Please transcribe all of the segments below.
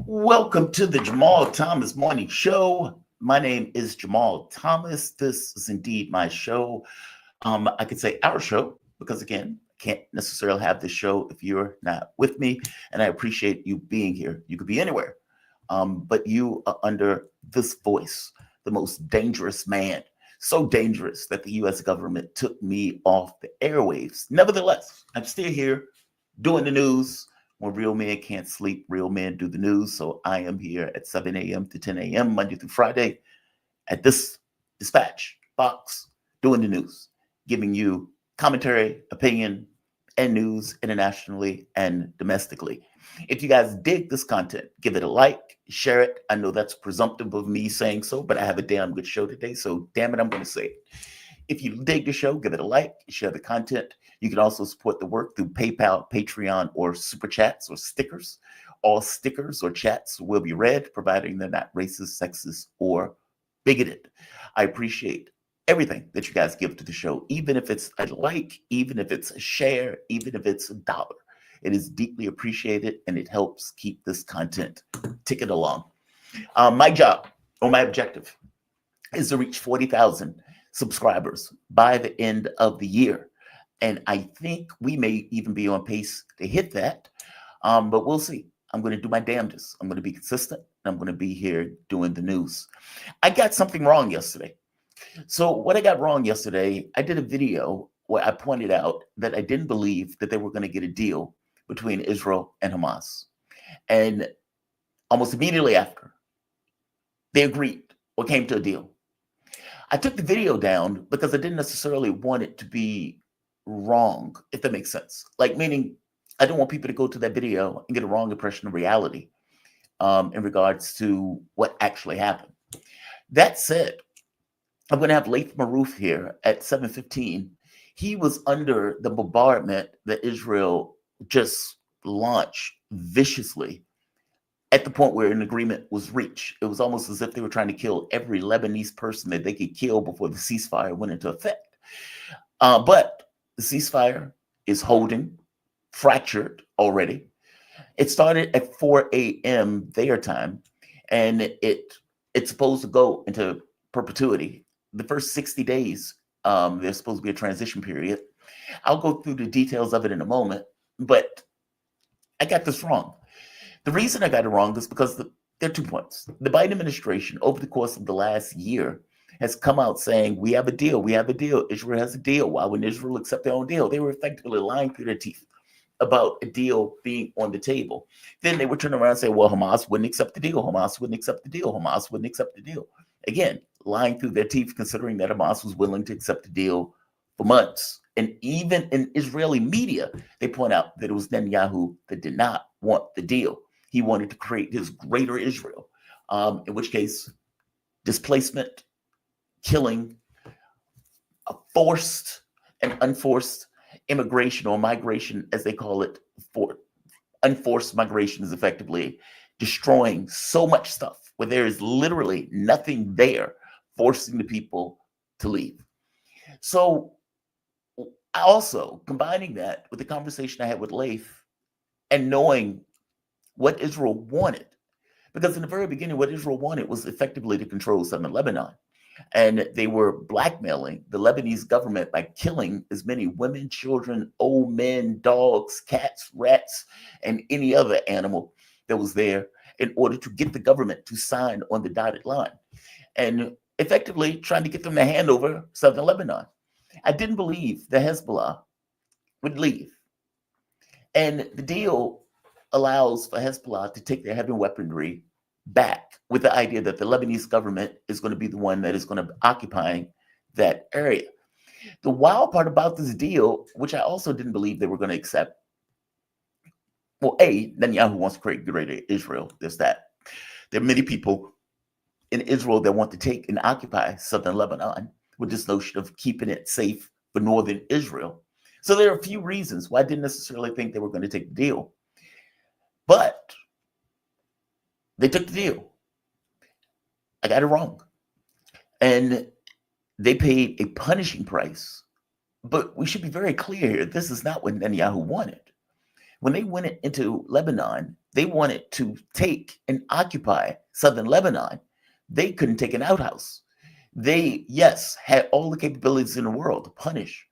Welcome to the Jamal Thomas Morning Show. My name is Jamal Thomas. This is indeed my show. I could say our show because, again, I can't necessarily have this show if you're not with me, and I appreciate you being here. You could be anywhere, but you are under this voice, the most dangerous man, so dangerous that the U.S. government took me off the airwaves. Nevertheless, I'm still here doing the news. When real men can't sleep, real men do the news. So I am here at 7 a.m. to 10 a.m. Monday through Friday at this dispatch box doing the news, giving you commentary, opinion, and news internationally and domestically. If you guys dig this content, give it a like, share it. I know that's presumptive of me saying so, but I have a damn good show today. So damn it, I'm going to say it. If you dig the show, give it a like, share the content. You can also support the work through PayPal, Patreon, or Super Chats or stickers. All stickers or chats will be read, providing they're not racist, sexist, or bigoted. I appreciate everything that you guys give to the show, even if it's a like, even if it's a share, even if it's $1. It is deeply appreciated, and it helps keep this content ticking along. My job, or my objective, is to reach 40,000 subscribers by the end of the year. And I think we may even be on pace to hit that, but we'll see. I'm going to do my damnedest. I'm going to be consistent, and I'm going to be here doing the news. I got something wrong yesterday. So what I got wrong yesterday, I did a video where I pointed out that I didn't believe that they were going to get a deal between Israel and Hamas. And almost immediately after, they agreed or came to a deal. I took the video down because I didn't necessarily want it to be wrong, if that makes sense. Like, meaning I don't want people to go to that video and get a wrong impression of reality in regards to what actually happened. That said, I'm going to have Laith Maroof here at 7:15. He was under the bombardment that Israel just launched viciously at the point where an agreement was reached. It was almost as if they were trying to kill every Lebanese person that they could kill before the ceasefire went into effect. But the ceasefire is holding, fractured already. It started at 4 a.m. their time, and it's supposed to go into perpetuity. The first 60 days, there's supposed to be a transition period. I'll go through the details of it in a moment, but I got this wrong. The reason I got it wrong is because there are 2 points. The Biden administration, over the course of the last year, has come out saying, we have a deal, we have a deal, Israel has a deal. Why wouldn't Israel accept their own deal? They were effectively lying through their teeth about a deal being on the table. Then they would turn around and say, well, Hamas wouldn't accept the deal, Hamas wouldn't accept the deal, Hamas wouldn't accept the deal. Again, lying through their teeth, considering that Hamas was willing to accept the deal for months. And even in Israeli media, they point out that it was Netanyahu that did not want the deal. He wanted to create this greater Israel, in which case displacement, killing, forced and unforced immigration or migration, as they call it, for unforced migration is effectively destroying so much stuff where there is literally nothing there, forcing the people to leave. So also combining that with the conversation I had with Laith and knowing what Israel wanted, because in the very beginning, what Israel wanted was effectively to control southern Lebanon. And they were blackmailing the Lebanese government by killing as many women, children, old men, dogs, cats, rats, and any other animal that was there in order to get the government to sign on the dotted line, and effectively trying to get them to hand over southern Lebanon. I didn't believe the Hezbollah would leave. And the deal allows for Hezbollah to take their heavy weaponry back with the idea that the Lebanese government is going to be the one that is going to be occupying that area. The wild part about this deal, which I also didn't believe they were going to accept, well, Netanyahu wants to create greater Israel. There's that. There are many people in Israel that want to take and occupy southern Lebanon with this notion of keeping it safe for northern Israel. So there are a few reasons why I didn't necessarily think they were going to take the deal. But they took the deal. I got it wrong. And they paid a punishing price. But we should be very clear here. This is not what Netanyahu wanted. When they went into Lebanon, they wanted to take and occupy southern Lebanon. They couldn't take an outhouse. They, yes, had all the capabilities in the world to punish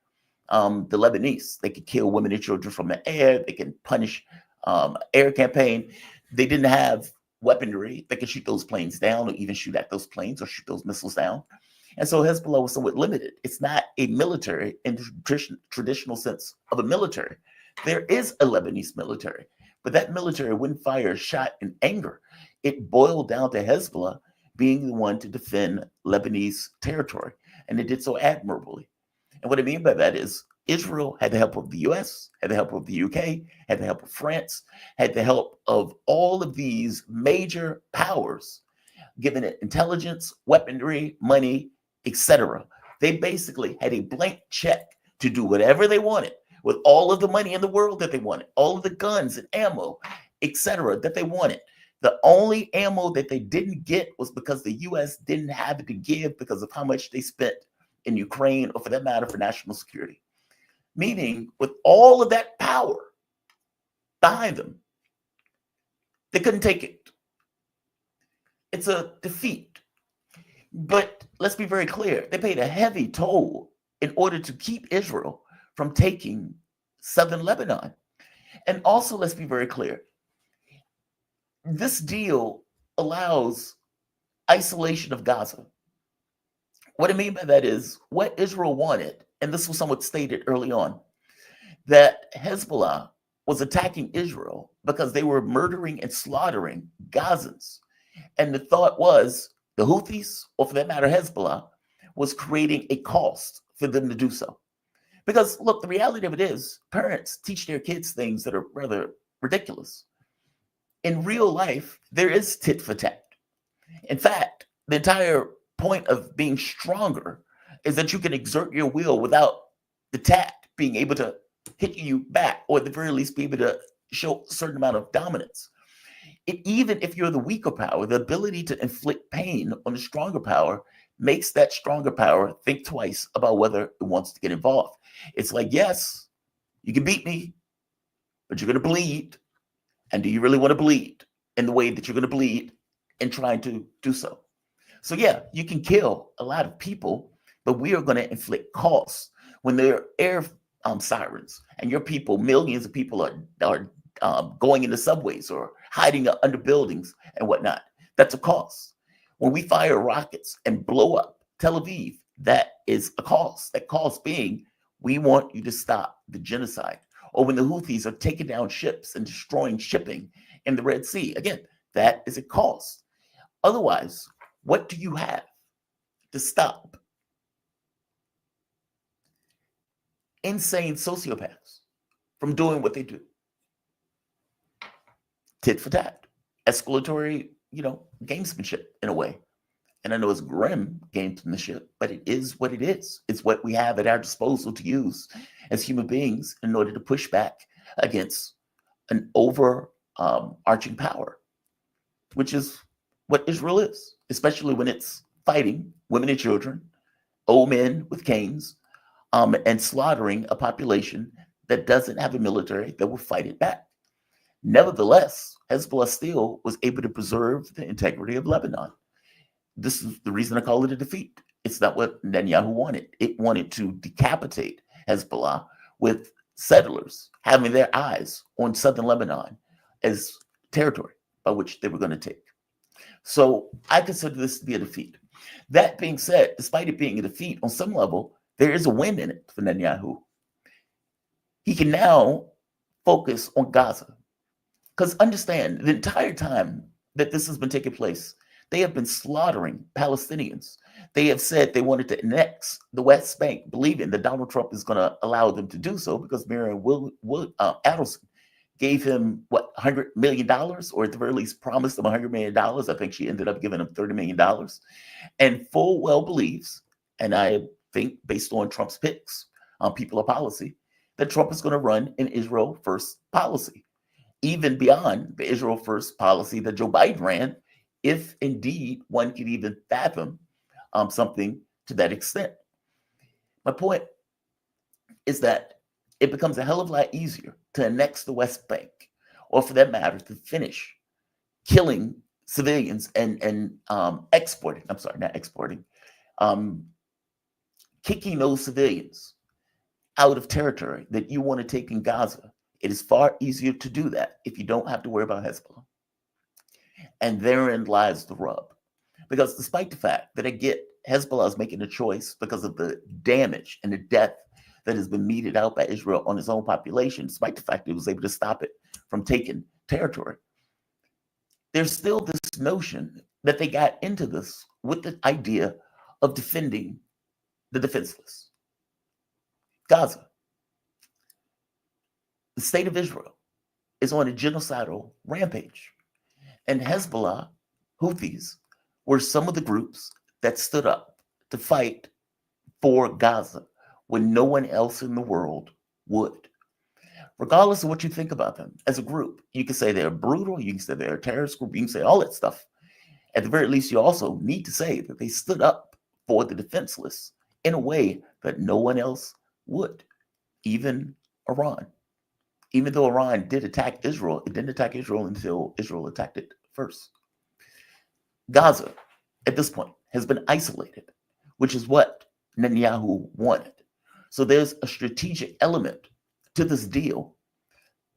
the Lebanese. They could kill women and children from the air. They can punish air campaign. They didn't have weaponry that could shoot those planes down or even shoot at those planes or shoot those missiles down. And so Hezbollah was somewhat limited. It's not a military in the traditional sense of a military. There is a Lebanese military, but that military wouldn't fire a shot in anger. It boiled down to Hezbollah being the one to defend Lebanese territory, and it did so admirably. And what I mean by that is Israel had the help of the US, had the help of the UK, had the help of France, had the help of all of these major powers, giving it intelligence, weaponry, money, etc. They basically had a blank check to do whatever they wanted with all of the money in the world that they wanted, all of the guns and ammo, etc. that they wanted. The only ammo that they didn't get was because the US didn't have it to give because of how much they spent in Ukraine, or for that matter, for national security. Meaning, with all of that power behind them, they couldn't take it. It's a defeat. But let's be very clear. They paid a heavy toll in order to keep Israel from taking southern Lebanon. And also, let's be very clear. This deal allows isolation of Gaza. What I mean by that is what Israel wanted, and this was somewhat stated early on, that Hezbollah was attacking Israel because they were murdering and slaughtering Gazans. And the thought was the Houthis, or for that matter, Hezbollah, was creating a cost for them to do so. Because, look, the reality of it is parents teach their kids things that are rather ridiculous. In real life, there is tit for tat. In fact, the entire point of being stronger is that you can exert your will without the tat being able to hit you back, or at the very least be able to show a certain amount of dominance. Even if you're the weaker power, the ability to inflict pain on the stronger power makes that stronger power think twice about whether it wants to get involved. It's like, yes, you can beat me, but you're going to bleed. And do you really want to bleed in the way that you're going to bleed in trying to do so? So yeah, you can kill a lot of people, but we are going to inflict costs. When there are air sirens and your people, millions of people are going into subways or hiding under buildings and whatnot, that's a cost. When we fire rockets and blow up Tel Aviv, that is a cost. That cost being, we want you to stop the genocide. Or when the Houthis are taking down ships and destroying shipping in the Red Sea, again, that is a cost. Otherwise, what do you have to stop insane sociopaths from doing what they do? Tit for tat, escalatory, gamesmanship in a way. And I know it's grim gamesmanship, but it is what it is. It's what we have at our disposal to use as human beings in order to push back against an overarching power, which is what Israel is, especially when it's fighting women and children, old men with canes, and slaughtering a population that doesn't have a military that will fight it back. Nevertheless, Hezbollah still was able to preserve the integrity of Lebanon. This is the reason I call it a defeat. It's not what Netanyahu wanted. It wanted to decapitate Hezbollah with settlers having their eyes on southern Lebanon as territory by which they were going to take. So I consider this to be a defeat. That being said, despite it being a defeat on some level, there is a win in it for Netanyahu. He can now focus on Gaza. Because understand, the entire time that this has been taking place, they have been slaughtering Palestinians. They have said they wanted to annex the West Bank, believing that Donald Trump is going to allow them to do so because Miriam Adelson gave him, $100 million, or at the very least promised him $100 million. I think she ended up giving him $30 million. And full well believes, and I think based on Trump's picks on people of policy, that Trump is going to run an Israel first policy, even beyond the Israel first policy that Joe Biden ran, if indeed one could even fathom something to that extent. My point is that it becomes a hell of a lot easier to annex the West Bank, or for that matter, to finish killing civilians and exporting. I'm sorry, not exporting, um, kicking those civilians out of territory that you want to take in Gaza. It is far easier to do that if you don't have to worry about Hezbollah. And therein lies the rub. Because despite the fact that I get Hezbollah is making a choice because of the damage and the death that has been meted out by Israel on its own population, despite the fact that it was able to stop it from taking territory, there's still this notion that they got into this with the idea of defending the defenseless. Gaza, the state of Israel, is on a genocidal rampage. And Hezbollah, Houthis, were some of the groups that stood up to fight for Gaza when no one else in the world would. Regardless of what you think about them as a group, you can say they're brutal, you can say they're a terrorist group, you can say all that stuff. At the very least, you also need to say that they stood up for the defenseless in a way that no one else would, even Iran. Even though Iran did attack Israel, it didn't attack Israel until Israel attacked it first. Gaza, at this point, has been isolated, which is what Netanyahu wanted. So there's a strategic element to this deal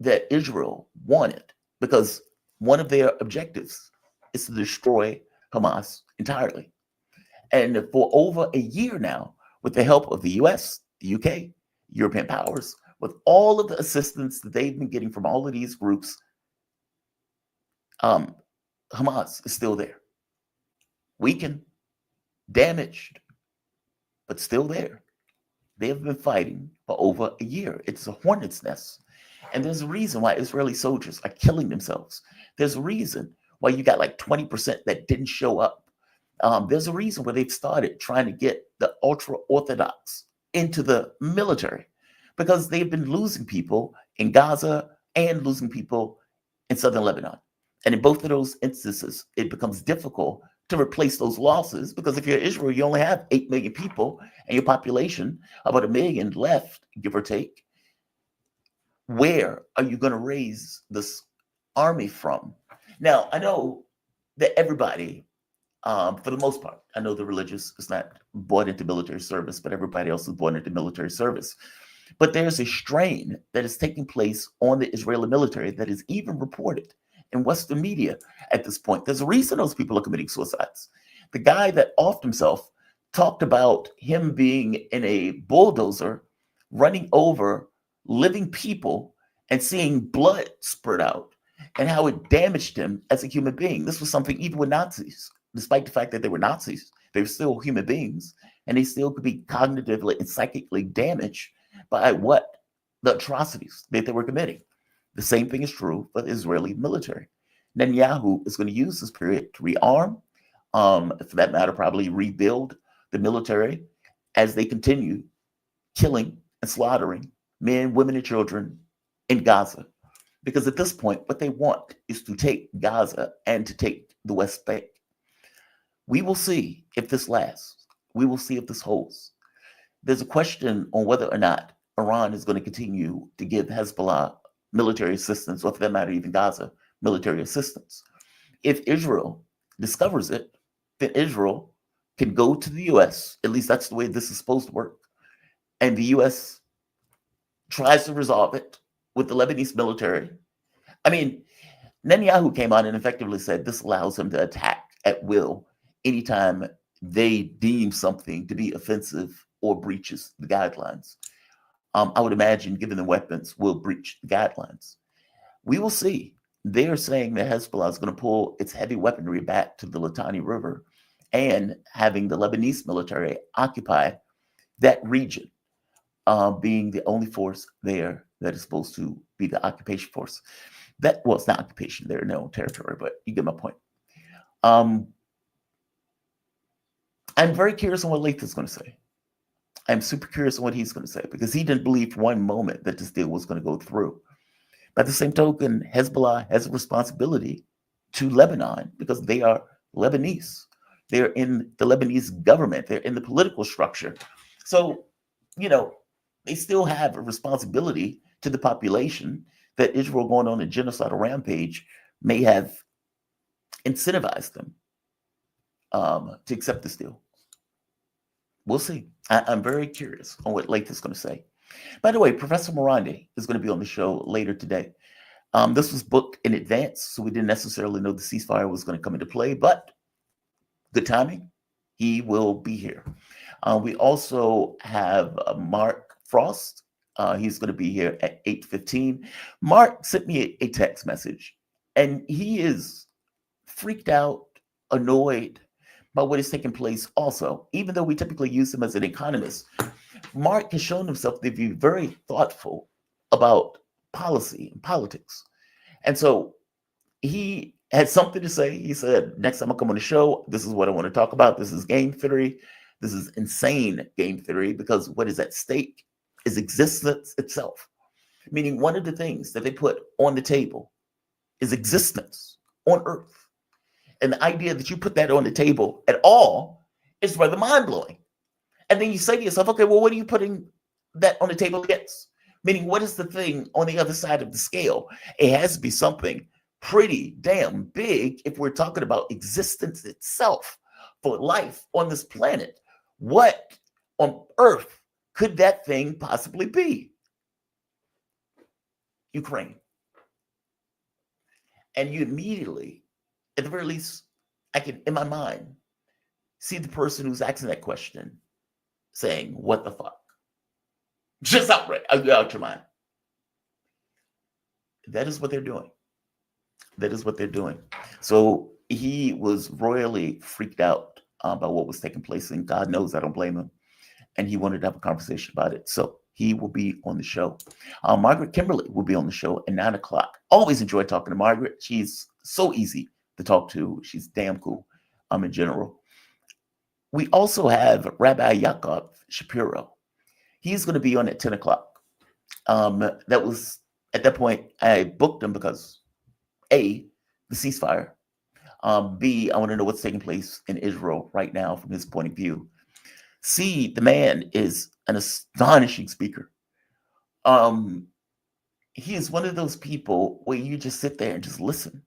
that Israel wanted, because one of their objectives is to destroy Hamas entirely. And for over a year now, with the help of the US, the UK, European powers, with all of the assistance that they've been getting from all of these groups, Hamas is still there. Weakened, damaged, but still there. They have been fighting for over a year. It's a hornet's nest. And there's a reason why Israeli soldiers are killing themselves. There's a reason why you got like 20% that didn't show up. There's a reason why they've started trying to get the ultra-Orthodox into the military, because they've been losing people in Gaza and losing people in southern Lebanon. And in both of those instances, it becomes difficult to replace those losses, because if you're Israel, you only have 8 million people and your population, about 1 million left, give or take. Where are you going to raise this army from? Now, I know that everybody, for the most part, I know the religious is not brought into military service, but everybody else is brought into military service. But there's a strain that is taking place on the Israeli military that is even reported in Western media at this point. There's a reason those people are committing suicides. The guy that offed himself talked about him being in a bulldozer, running over living people and seeing blood spurt out, and how it damaged him as a human being. This was something even with Nazis, despite the fact that they were Nazis, they were still human beings, and they still could be cognitively and psychically damaged by what? The atrocities that they were committing. The same thing is true for the Israeli military. Netanyahu is going to use this period to rearm, for that matter, probably rebuild the military as they continue killing and slaughtering men, women, and children in Gaza. Because at this point, what they want is to take Gaza and to take the West Bank. We will see if this lasts. We will see if this holds. There's a question on whether or not Iran is going to continue to give Hezbollah military assistance, or for that matter, even Gaza military assistance. If Israel discovers it, then Israel can go to the US, at least that's the way this is supposed to work, and the US tries to resolve it with the Lebanese military. I mean, Netanyahu came on and effectively said this allows him to attack at will anytime they deem something to be offensive or breaches the guidelines. I would imagine, given the weapons, will breach the guidelines. We will see. They are saying that Hezbollah is going to pull its heavy weaponry back to the Litani River, and having the Lebanese military occupy that region, being the only force there that is supposed to be the occupation force. Well, it's not occupation, they're in their own territory, but you get my point. I'm very curious on what Lath is going to say. I'm super curious on what he's going to say, because he didn't believe for one moment that this deal was going to go through. By the same token, Hezbollah has a responsibility to Lebanon because they are Lebanese. They're in the Lebanese government. They're in the political structure. So, they still have a responsibility to the population that Israel going on a genocidal rampage may have incentivized them to accept this deal. We'll see. I'm very curious on what Lath is going to say. By the way, Professor Morandi is going to be on the show later today. This was booked in advance, so we didn't necessarily know the ceasefire was going to come into play, but good timing. He will be here. We also have Mark Frost. He's going to be here at 8:15. Mark sent me a text message, and he is freaked out, annoyed by what is taking place also. Even though we typically use him as an economist, Mark has shown himself to be very thoughtful about policy and politics. And so he had something to say. He said, next time I come on the show, this is what I want to talk about. This is game theory. This is insane game theory, because what is at stake is existence itself. Meaning one of the things that they put on the table is existence on Earth. And the idea that you put that on the table at all is rather mind-blowing. And then you say to yourself, okay, well, what are you putting that on the table against? Meaning, what is the thing on the other side of the scale? It has to be something pretty damn big if we're talking about existence itself for life on this planet. What on earth could that thing possibly be? Ukraine. And you immediately, at the very least, I can, in my mind, see the person who's asking that question saying, what the fuck? Just outright, out your mind. That is what they're doing. That is what they're doing. So he was royally freaked out by what was taking place, and God knows I don't blame him. And he wanted to have a conversation about it. So he will be on the show. Margaret Kimberly will be on the show at 9 o'clock. Always enjoy talking to Margaret. She's so easy to talk to. She's damn cool in general. We also have Rabbi Yakov Shapiro. He's going to be on at 10 o'clock. That was, at that point, I booked him because A, the ceasefire. B, I want to know what's taking place in Israel right now from his point of view. C, the man is an astonishing speaker. He is one of those people where you just sit there and just listen.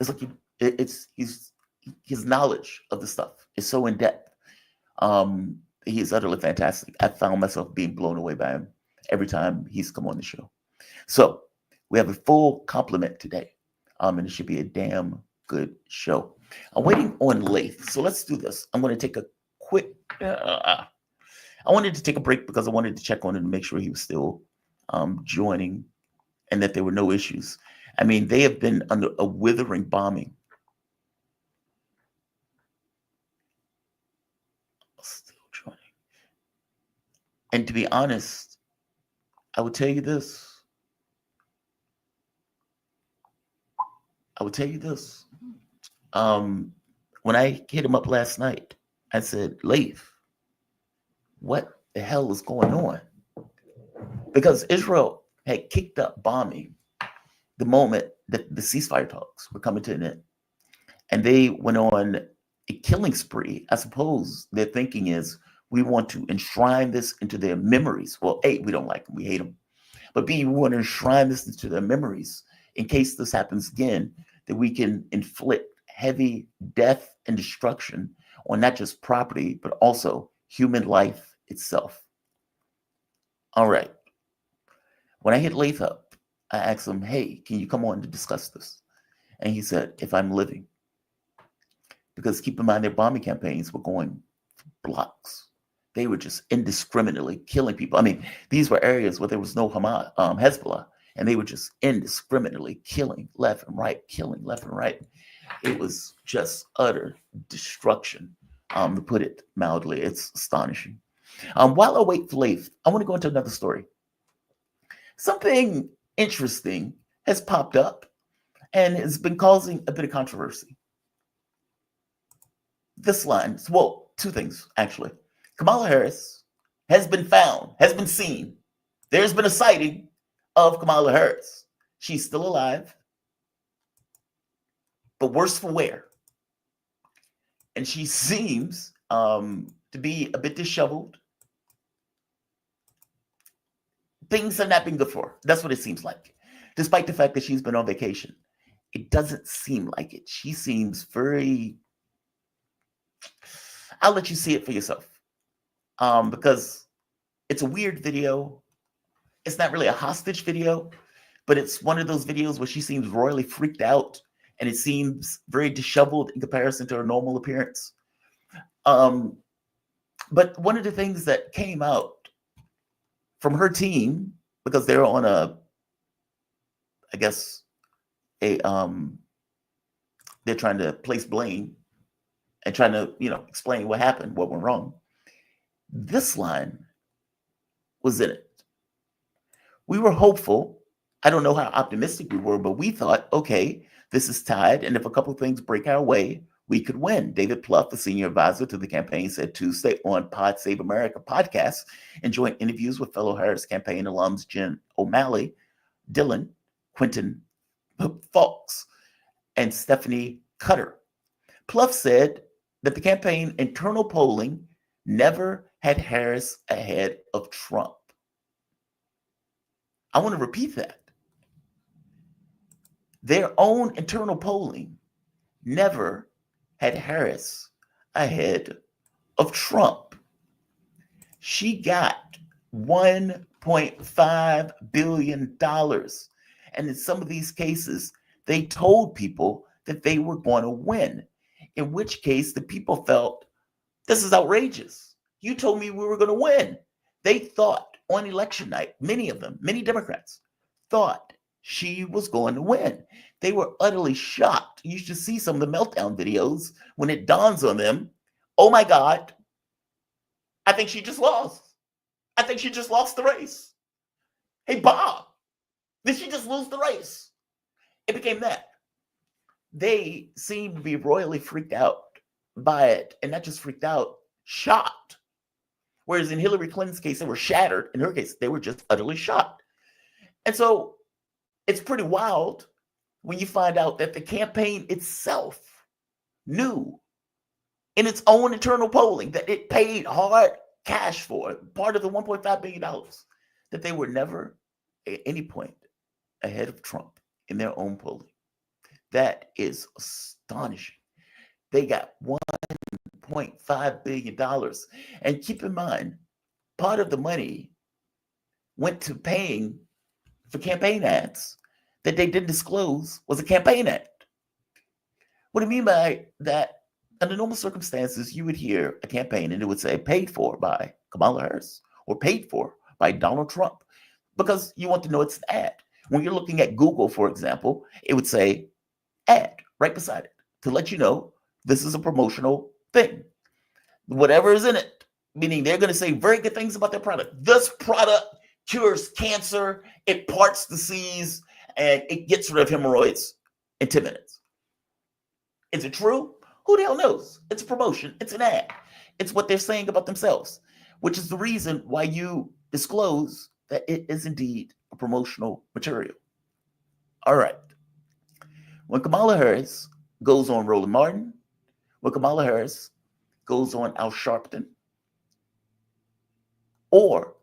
It's like his knowledge of the stuff is so in depth. He is utterly fantastic. I found myself being blown away by him every time he's come on the show. So we have a full complement today, and it should be a damn good show. I'm waiting on Lath, so let's do this. I'm going to take a quick. I wanted to take a break because I wanted to check on him to make sure he was still joining and that there were no issues. I mean, they have been under a withering bombing. Still joining. And to be honest, I would tell you this. When I hit him up last night, I said, Lath, what the hell is going on? Because Israel had kicked up bombing the moment that the ceasefire talks were coming to an end. And they went on a killing spree. I suppose their thinking is, we want to enshrine this into their memories. Well, A, we don't like them, we hate them. But B, we want to enshrine this into their memories in case this happens again, that we can inflict heavy death and destruction on not just property, but also human life itself. All right. When I hit Lath up, I asked him, hey, can you come on to discuss this? And he said, if I'm living. Because keep in mind, their bombing campaigns were going for blocks. They were just indiscriminately killing people. I mean, these were areas where there was no Hezbollah, and they were just indiscriminately killing left and right, killing left and right. It was just utter destruction, to put it mildly. It's astonishing. While I wait for Lath, I want to go into another story. Something interesting has popped up and has been causing a bit of controversy. This line, well, two things, actually. Kamala Harris has been found, has been seen. There's been a sighting of Kamala Harris. She's still alive, but worse for wear. And she seems to be a bit disheveled. things have not been good for her. That's what it seems like. Despite the fact that she's been on vacation, it doesn't seem like it. She seems very, I'll let you see it for yourself. Because it's a weird video. It's not really a hostage video, but it's one of those videos where she seems royally freaked out and it seems very disheveled in comparison to her normal appearance. But one of the things that came out from her team, because they're on they're trying to place blame and trying to, explain what happened, what went wrong. This line was in it. We were hopeful. I don't know how optimistic we were, but we thought, okay, this is tied. And if a couple of things break our way, we could win. David Plouffe, the senior advisor to the campaign, said Tuesday on Pod Save America podcast, enjoying interviews with fellow Harris campaign alums Jen O'Malley, Dylan, Quentin Fawkes, and Stephanie Cutter. Plouffe said that the campaign internal polling never had Harris ahead of Trump. I want to repeat that. Their own internal polling never had Harris ahead of Trump. She got $1.5 billion. And in some of these cases, they told people that they were going to win, in which case the people felt, this is outrageous. You told me we were going to win. They thought on election night, many of them, many Democrats, thought she was going to win. They were utterly shocked. You should see some of the meltdown videos when it dawns on them, oh my God, I think she just lost. I think she just lost the race. Hey, Bob, did she just lose the race? It became that. They seemed to be royally freaked out by it, and not just freaked out, shocked. Whereas in Hillary Clinton's case, they were shattered. In her case, they were just utterly shocked. And so it's pretty wild when you find out that the campaign itself knew in its own internal polling that it paid hard cash for, part of the $1.5 billion, that they were never at any point ahead of Trump in their own polling. That is astonishing. They got $1.5 billion. And keep in mind, part of the money went to paying for campaign ads that they didn't disclose was a campaign ad. What do I mean by that? Under normal circumstances, you would hear a campaign and it would say paid for by Kamala Harris or paid for by Donald Trump, because you want to know it's an ad. When you're looking at Google, for example, it would say ad right beside it to let you know this is a promotional thing. Whatever is in it, meaning they're going to say very good things about their product. This product cures cancer, it parts the seas, and it gets rid of hemorrhoids in 10 minutes. Is it true? Who the hell knows? It's a promotion. It's an ad. It's what they're saying about themselves, which is the reason why you disclose that it is indeed a promotional material. All right. When Kamala Harris goes on Roland Martin, when Kamala Harris goes on Al Sharpton, or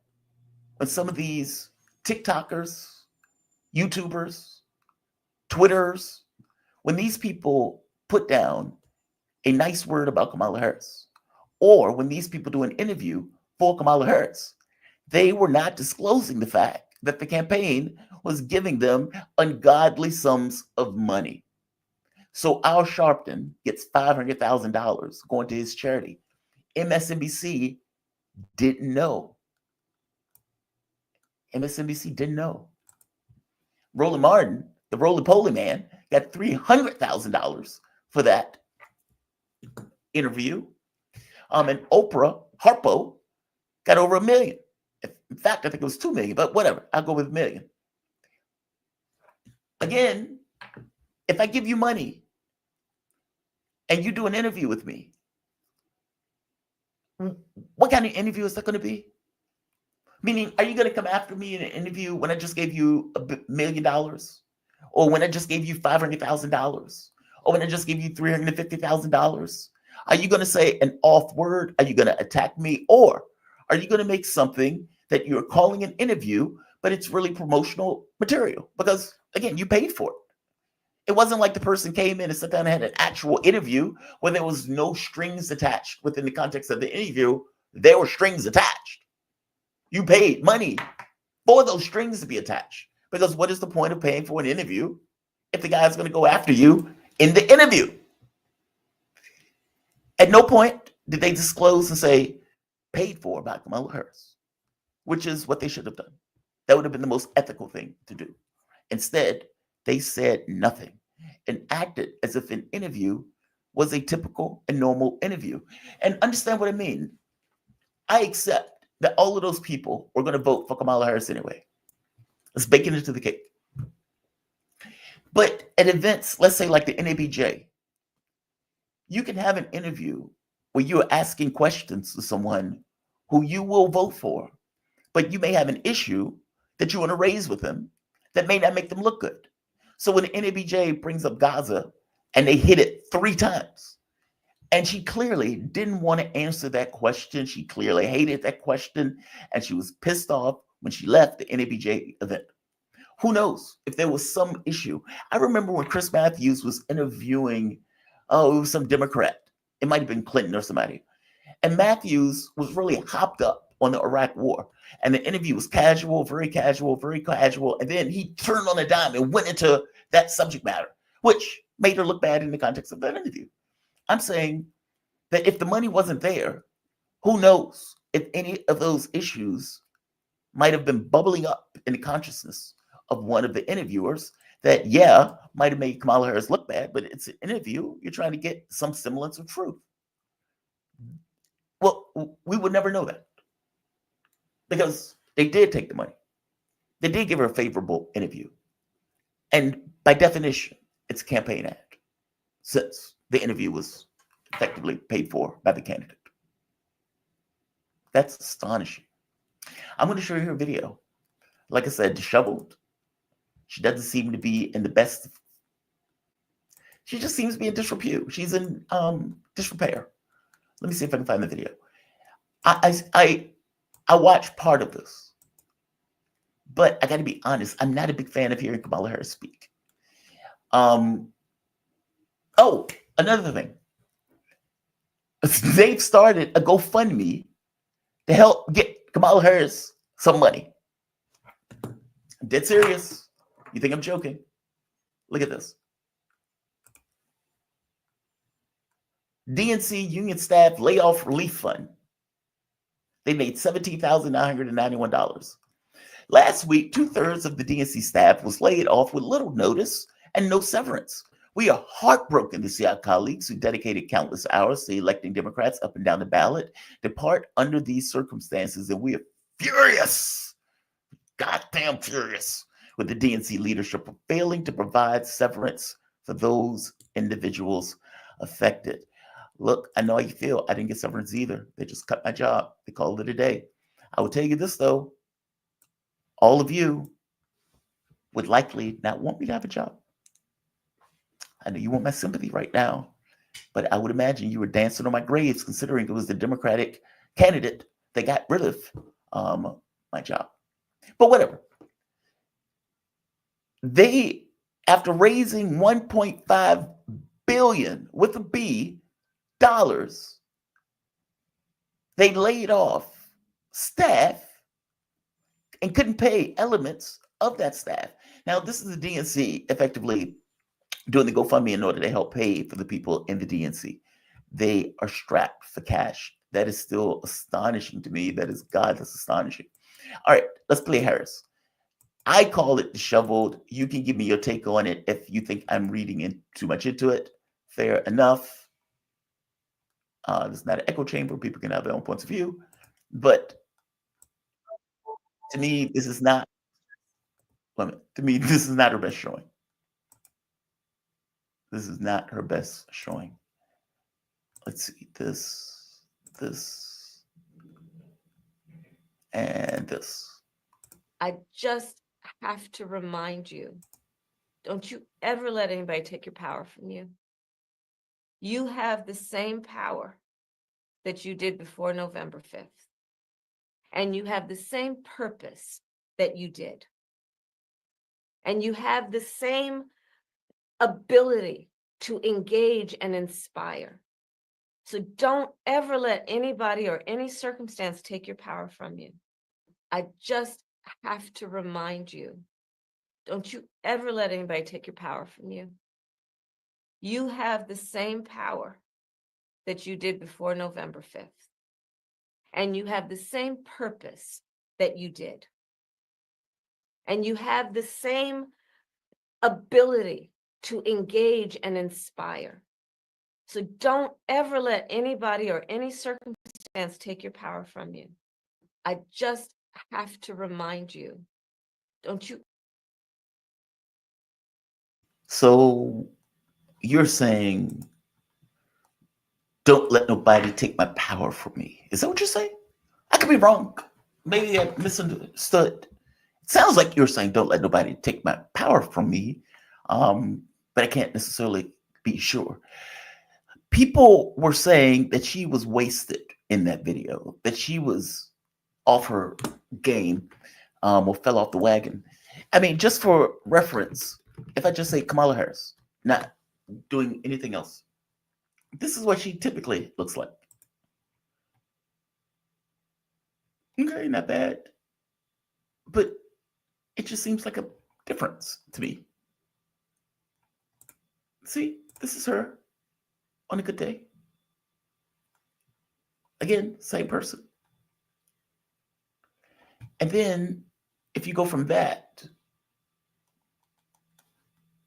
when some of these TikTokers, YouTubers, Twitters, when these people put down a nice word about Kamala Harris, or when these people do an interview for Kamala Harris, they were not disclosing the fact that the campaign was giving them ungodly sums of money. So Al Sharpton gets $500,000 going to his charity. MSNBC didn't know. MSNBC didn't know. Roland Martin, the roly-poly man, got $300,000 for that interview. And Oprah Harpo got over $1 million. In fact, I think it was $2 million, but whatever. I'll go with $1 million. Again, if I give you money and you do an interview with me, what kind of interview is that going to be? Meaning, are you going to come after me in an interview when I just gave you $1 million? Or when I just gave you $500,000? Or when I just gave you $350,000? Are you going to say an off word? Are you going to attack me? Or are you going to make something that you're calling an interview, but it's really promotional material because, again, you paid for it. It wasn't like the person came in and sat down and had an actual interview where there was no strings attached within the context of the interview. There were strings attached. You paid money for those strings to be attached. Because what is the point of paying for an interview if the guy's going to go after you in the interview? At no point did they disclose and say, paid for by Kamala Harris, which is what they should have done. That would have been the most ethical thing to do. Instead, they said nothing and acted as if an interview was a typical and normal interview. And understand what I mean. I accept that all of those people were going to vote for Kamala Harris anyway. Let's bake it into the cake. But at events, let's say like the NABJ, you can have an interview where you're asking questions to someone who you will vote for, but you may have an issue that you want to raise with them that may not make them look good. So when the NABJ brings up Gaza and they hit it 3 times, and she clearly didn't want to answer that question, she clearly hated that question, and she was pissed off when she left the NABJ event. Who knows if there was some issue? I remember when Chris Matthews was interviewing, it was some Democrat. It might have been Clinton or somebody. And Matthews was really hopped up on the Iraq war. And the interview was casual, very casual, very casual. And then he turned on a dime and went into that subject matter, which made her look bad in the context of that interview. I'm saying that if the money wasn't there, who knows if any of those issues might have been bubbling up in the consciousness of one of the interviewers that, might have made Kamala Harris look bad, but it's an interview. You're trying to get some semblance of truth. Well, we would never know that because they did take the money. They did give her a favorable interview. And by definition, it's a campaign ad since the interview was effectively paid for by the candidate. That's astonishing. I'm going to show you her video. Like I said, disheveled. She doesn't seem to be in the best. She just seems to be in disrepute. She's in disrepair. Let me see if I can find the video. I watched part of this, but I got to be honest. I'm not a big fan of hearing Kamala Harris speak. Oh, another thing. They've started a GoFundMe to help get Kamala Harris some money. I'm dead serious. You think I'm joking? Look at this. DNC union staff layoff relief fund. They made $17,991. Last week, 2/3 of the DNC staff was laid off with little notice and no severance. We are heartbroken to see our colleagues who dedicated countless hours to electing Democrats up and down the ballot depart under these circumstances, and we are furious, goddamn furious, with the DNC leadership for failing to provide severance for those individuals affected. Look, I know how you feel. I didn't get severance either. They just cut my job. They called it a day. I will tell you this, though. All of you would likely not want me to have a job. I know you want my sympathy right now, but I would imagine you were dancing on my graves considering it was the Democratic candidate that got rid of my job. But whatever. They, after raising $1.5 billion with a B dollars, they laid off staff and couldn't pay elements of that staff. Now, this is the DNC effectively doing the GoFundMe in order to help pay for the people in the DNC. They are strapped for cash. That is still astonishing to me. That is, God, that's astonishing. All right, let's play Harris. I call it disheveled. You can give me your take on it if you think I'm reading in too much into it. Fair enough. This is not an echo chamber. People can have their own points of view. But to me, this is not, this is not her best showing. This is not her best showing. Let's see, this, and this. I just have to remind you, don't you ever let anybody take your power from you. You have the same power that you did before November 5th. And you have the same purpose that you did. And you have the same ability to engage and inspire. So don't ever let anybody or any circumstance take your power from you. I just have to remind you, don't you ever let anybody take your power from you. You have the same power that you did before November 5th. And you have the same purpose that you did. And you have the same ability to engage and inspire. So don't ever let anybody or any circumstance take your power from you. I just have to remind you, don't you? So you're saying, don't let nobody take my power from me. Is that what you're saying? I could be wrong. Maybe I misunderstood. It sounds like you're saying, don't let nobody take my power from me. But I can't necessarily be sure. People were saying that she was wasted in that video, that she was off her game, or fell off the wagon. I mean, just for reference, if I just say Kamala Harris, not doing anything else, this is what she typically looks like. Okay, not bad. But it just seems like a difference to me. See, this is her on a good day. Again, same person. And then if you go from that,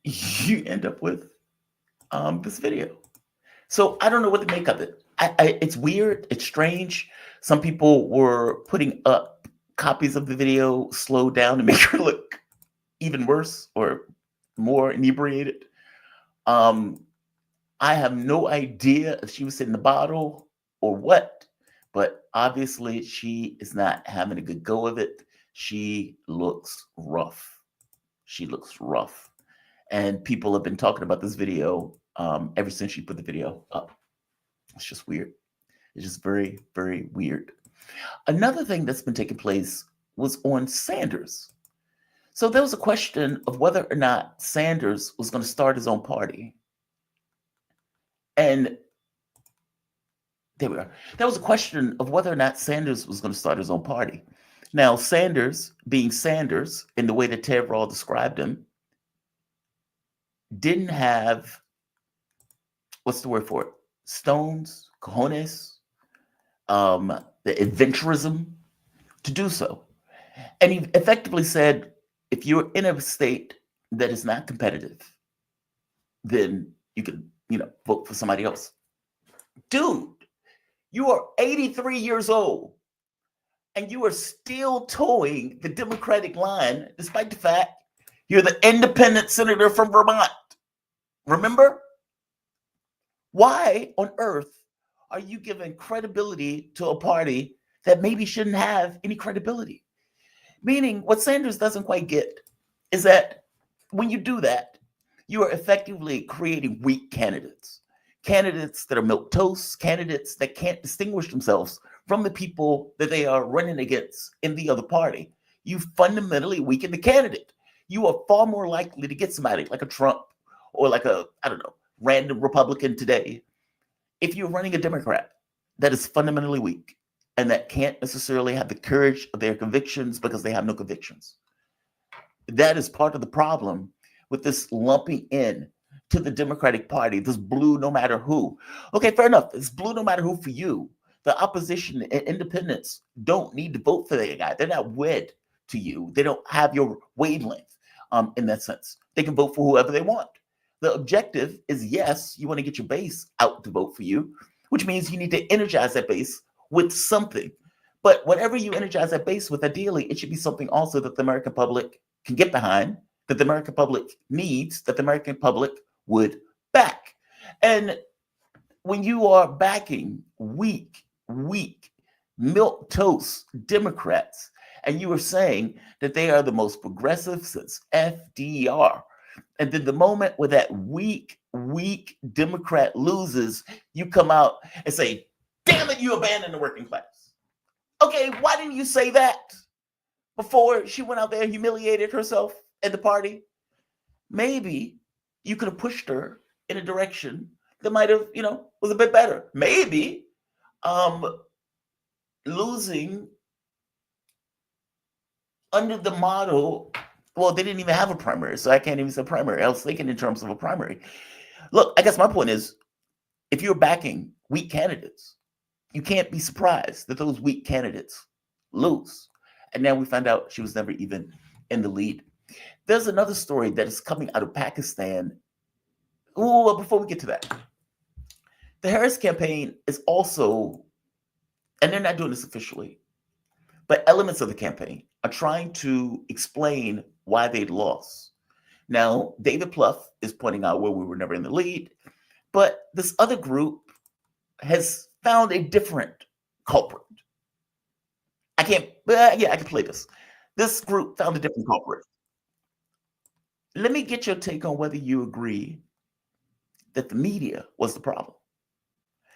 you end up with this video. So I don't know what to make of it. It's weird. It's strange. Some people were putting up copies of the video slowed down to make her look even worse or more inebriated. I have no idea if she was hitting the bottle or what, but obviously she is not having a good go of it. She looks rough. She looks rough. And people have been talking about this video ever since she put the video up. It's just weird. It's just very, very weird. Another thing that's been taking place was on Sanders. So there was a question of whether or not Sanders was going to start his own party. And there we are. There was a question of whether or not Sanders was going to start his own party. Now, Sanders, being Sanders, in the way that Ted Rawl described him, didn't have, what's the word for it? Stones, cojones, the adventurism to do so. And he effectively said, if you're in a state that is not competitive, then you can, vote for somebody else. Dude, you are 83 years old and you are still towing the Democratic line, despite the fact you're the independent senator from Vermont. Remember? Why on earth are you giving credibility to a party that maybe shouldn't have any credibility? Meaning, what Sanders doesn't quite get is that when you do that, you are effectively creating weak candidates. Candidates that are milquetoast, candidates that can't distinguish themselves from the people that they are running against in the other party. You fundamentally weaken the candidate. You are far more likely to get somebody like a Trump or like a, random Republican today if you're running a Democrat that is fundamentally weak and that can't necessarily have the courage of their convictions because they have no convictions. That is part of the problem with this lumping in to the Democratic Party, this blue no matter who. Okay, fair enough. It's blue no matter who for you. The opposition and independents don't need to vote for that guy. They're not wed to you. They don't have your wavelength in that sense. They can vote for whoever they want. The objective is, yes, you want to get your base out to vote for you, which means you need to energize that base with something. But whatever you energize that base with, ideally, it should be something also that the American public can get behind, that the American public needs, that the American public would back. And when you are backing weak, milquetoast Democrats, and you are saying that they are the most progressive since FDR, and then the moment where that weak Democrat loses, you come out and say, damn it, you abandoned the working class. Okay, why didn't you say that? before she went out there and humiliated herself at the party, maybe you could have pushed her in a direction that might have, was a bit better. Maybe losing under the model, well, they didn't even have a primary, so I can't even say primary. I was thinking in terms of a primary. Look, I guess my point is, if you're backing weak candidates, you can't be surprised that those weak candidates lose. And now we find out she was never even in the lead. There's another story that is coming out of Pakistan. Oh, before we get to that, the Harris campaign is also, and they're not doing this officially, but elements of the campaign are trying to explain why they'd lost. Now, David Plouffe is pointing out where we were never in the lead, but this other group has found a different culprit. I can play this. This group found a different culprit. Let me get your take on whether you agree that the media was the problem.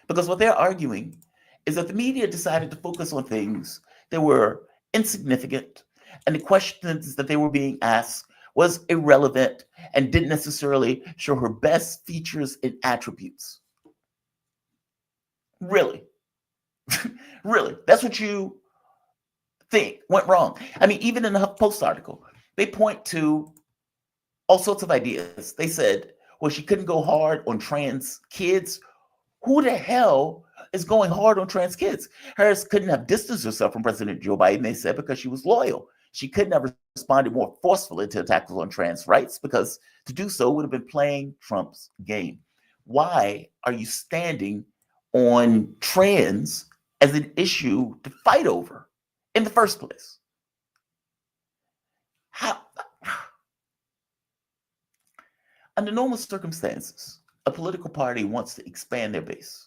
Because what they're arguing is that the media decided to focus on things that were insignificant, and the questions that they were being asked was irrelevant and didn't necessarily show her best features and attributes. Really? Really? That's what you think went wrong? I mean, even in the HuffPost article, they point to all sorts of ideas. They said, well, she couldn't go hard on trans kids. Who the hell is going hard on trans kids? Harris couldn't have distanced herself from President Joe Biden, they said, because she was loyal. She couldn't have responded more forcefully to attacks on trans rights, because to do so would have been playing Trump's game. Why are you standing on trans as an issue to fight over in the first place? How? Under normal circumstances, a political party wants to expand their base.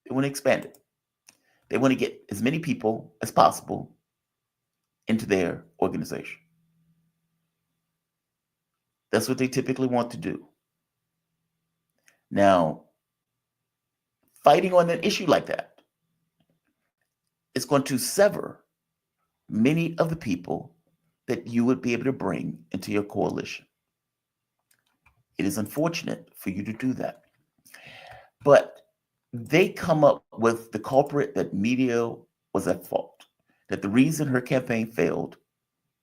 They want to expand it. They want to get as many people as possible into their organization. That's what they typically want to do. Now, fighting on an issue like that is going to sever many of the people that you would be able to bring into your coalition. It is unfortunate for you to do that. But they come up with the culprit that media was at fault, that the reason her campaign failed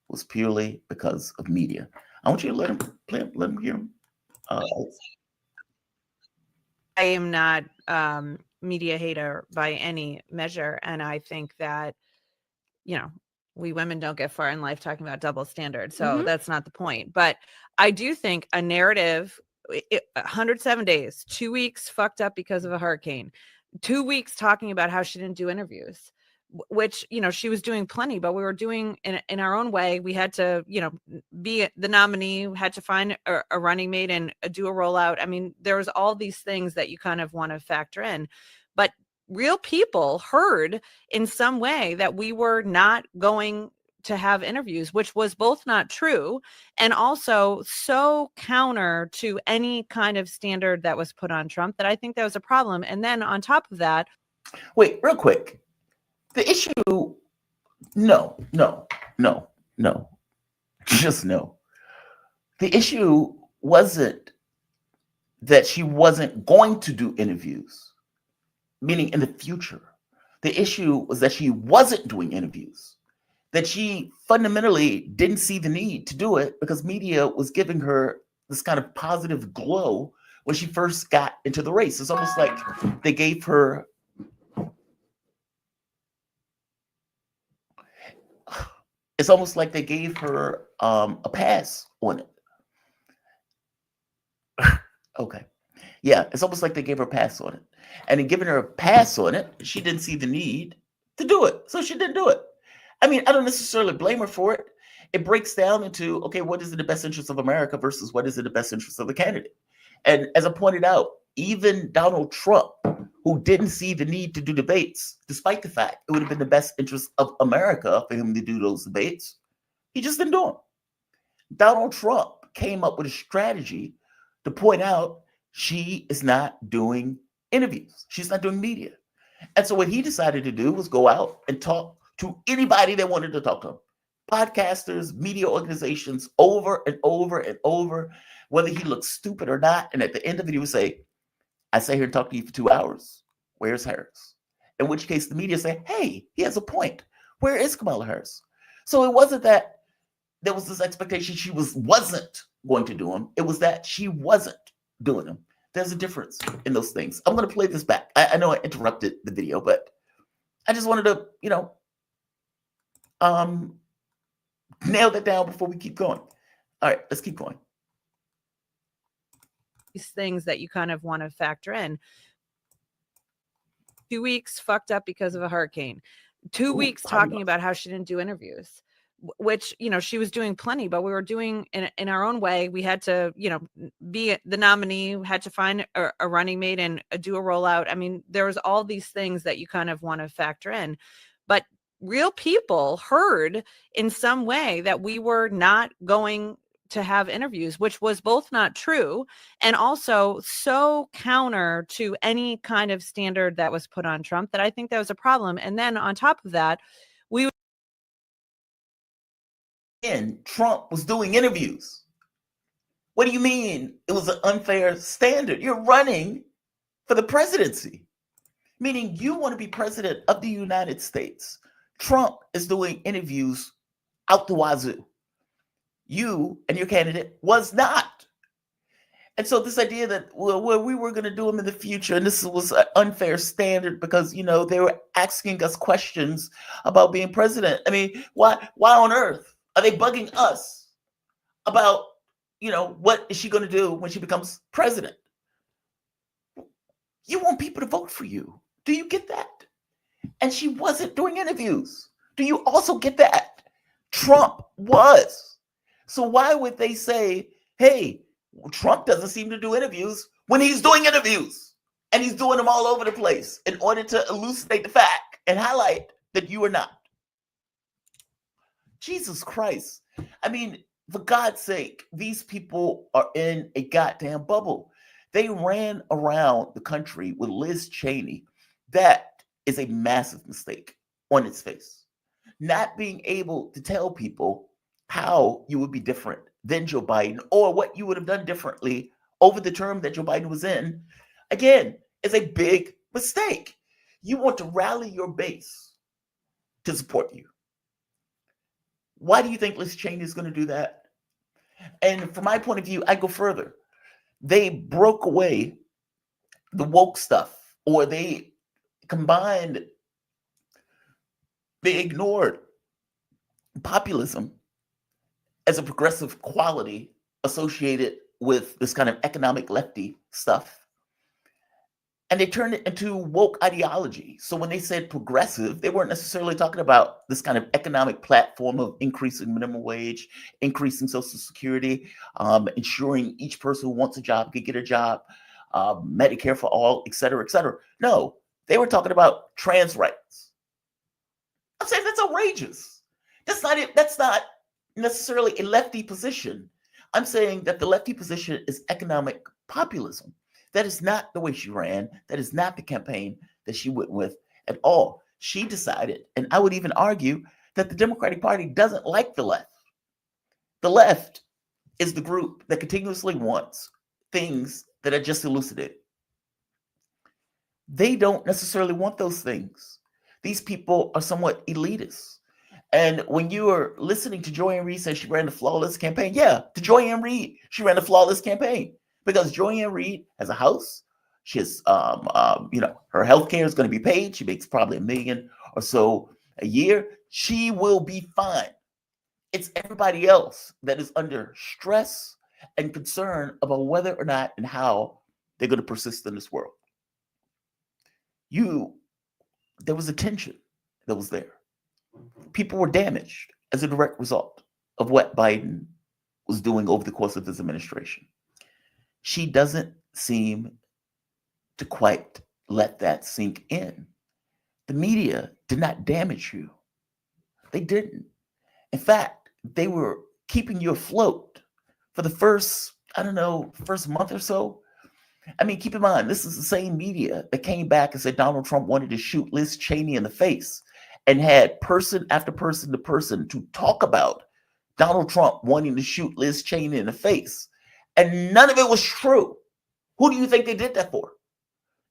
was purely because of media. I want you to let him hear him. I am not media hater by any measure. And I think that, we women don't get far in life talking about double standards. So that's not the point. But I do think a narrative, 107 days, 2 weeks fucked up because of a hurricane, 2 weeks talking about how she didn't do interviews, which, she was doing plenty, but we were doing in our own way. We had to, be the nominee, had to find a running mate and do a rollout. I mean, there was all these things that you kind of want to factor in, but real people heard in some way that we were not going to have interviews, which was both not true and also so counter to any kind of standard that was put on Trump that I think that was a problem. And then on top of that, wait, real quick. The issue, no, just no. The issue wasn't that she wasn't going to do interviews, meaning in the future. The issue was that she wasn't doing interviews, that she fundamentally didn't see the need to do it because media was giving her this kind of positive glow when she first got into the race. It's almost like they gave her a pass on it. Okay. Yeah, it's almost like they gave her a pass on it. And in giving her a pass on it, she didn't see the need to do it. So she didn't do it. I mean, I don't necessarily blame her for it. It breaks down into, okay, what is in the best interest of America versus what is in the best interest of the candidate? And as I pointed out, even Donald Trump, who didn't see the need to do debates, despite the fact it would have been the best interest of America for him to do those debates, he just didn't do them. Donald Trump came up with a strategy to point out she is not doing interviews. She's not doing media. And so what he decided to do was go out and talk to anybody that wanted to talk to him. Podcasters, media organizations, over and over and over, whether he looked stupid or not. And at the end of it, he would say, I sat here and talked to you for 2 hours. Where's Harris? In which case the media say, hey, he has a point. Where is Kamala Harris? So it wasn't that there was this expectation she wasn't going to do him. It was that she wasn't doing them. There's a difference in those things. I'm going to play this back. I know I interrupted the video, but I just wanted to, nail that down before we keep going. All right, let's keep going. These things that you kind of want to factor in. 2 weeks fucked up because of a hurricane. 2 weeks talking about how she didn't do interviews, which, she was doing plenty, but we were doing in our own way. We had to, be the nominee, had to find a running mate and do a rollout. I mean, there was all these things that you kind of want to factor in, but real people heard in some way that we were not going to have interviews, which was both not true and also so counter to any kind of standard that was put on Trump that I think that was a problem. And then on top of that, Trump was doing interviews. What do you mean it was an unfair standard? You're running for the presidency, meaning you want to be president of the United States. Trump is doing interviews out the wazoo. You and your candidate was not. And so this idea that, well, we were going to do them in the future, and this was an unfair standard because, they were asking us questions about being president. I mean, why on earth are they bugging us about, what is she going to do when she becomes president? You want people to vote for you. Do you get that? And she wasn't doing interviews. Do you also get that? Trump was. So why would they say, hey, Trump doesn't seem to do interviews when he's doing interviews and he's doing them all over the place in order to elucidate the fact and highlight that you are not? Jesus Christ. I mean, for God's sake, these people are in a goddamn bubble. They ran around the country with Liz Cheney. That is a massive mistake on its face. Not being able to tell people how you would be different than Joe Biden or what you would have done differently over the term that Joe Biden was in, again, is a big mistake. You want to rally your base to support you. Why do you think Liz Cheney is going to do that? And from my point of view, I go further. They broke away the woke stuff, or they ignored populism as a progressive quality associated with this kind of economic lefty stuff. And they turned it into woke ideology. So when they said progressive, they weren't necessarily talking about this kind of economic platform of increasing minimum wage, increasing Social Security, ensuring each person who wants a job can get a job, Medicare for all, et cetera, et cetera. No, they were talking about trans rights. I'm saying that's outrageous. That's not it. That's not necessarily a lefty position. I'm saying that the lefty position is economic populism. That is not the way she ran. That is not the campaign that she went with at all. She decided, and I would even argue, that the Democratic Party doesn't like the left. The left is the group that continuously wants things that are just elucidated. They don't necessarily want those things. These people are somewhat elitist. And when you are listening to Joy Ann Reid say she ran the flawless campaign, yeah, to Joy Ann Reid, she ran the flawless campaign because Joy Ann Reid has a house. She has, her health care is going to be paid. She makes probably $1 million or so a year. She will be fine. It's everybody else that is under stress and concern about whether or not and how they're going to persist in this world. There was a tension that was there. People were damaged as a direct result of what Biden was doing over the course of his administration. She doesn't seem to quite let that sink in. The media did not damage you. They didn't. In fact, they were keeping you afloat for the first month or so. I mean, keep in mind, this is the same media that came back and said Donald Trump wanted to shoot Liz Cheney in the face and had person after person to talk about Donald Trump wanting to shoot Liz Cheney in the face. And none of it was true. Who do you think they did that for?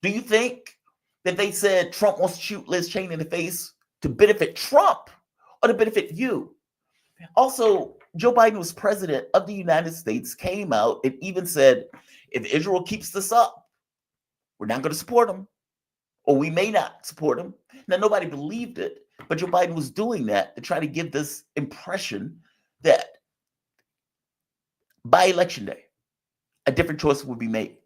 Do you think that they said Trump wants to shoot Liz Cheney in the face to benefit Trump or to benefit you? Also, Joe Biden was president of the United States, came out and even said, if Israel keeps this up, we're not going to support them, or we may not support them. Now, nobody believed it, but Joe Biden was doing that to try to give this impression that by election day, a different choice would be made.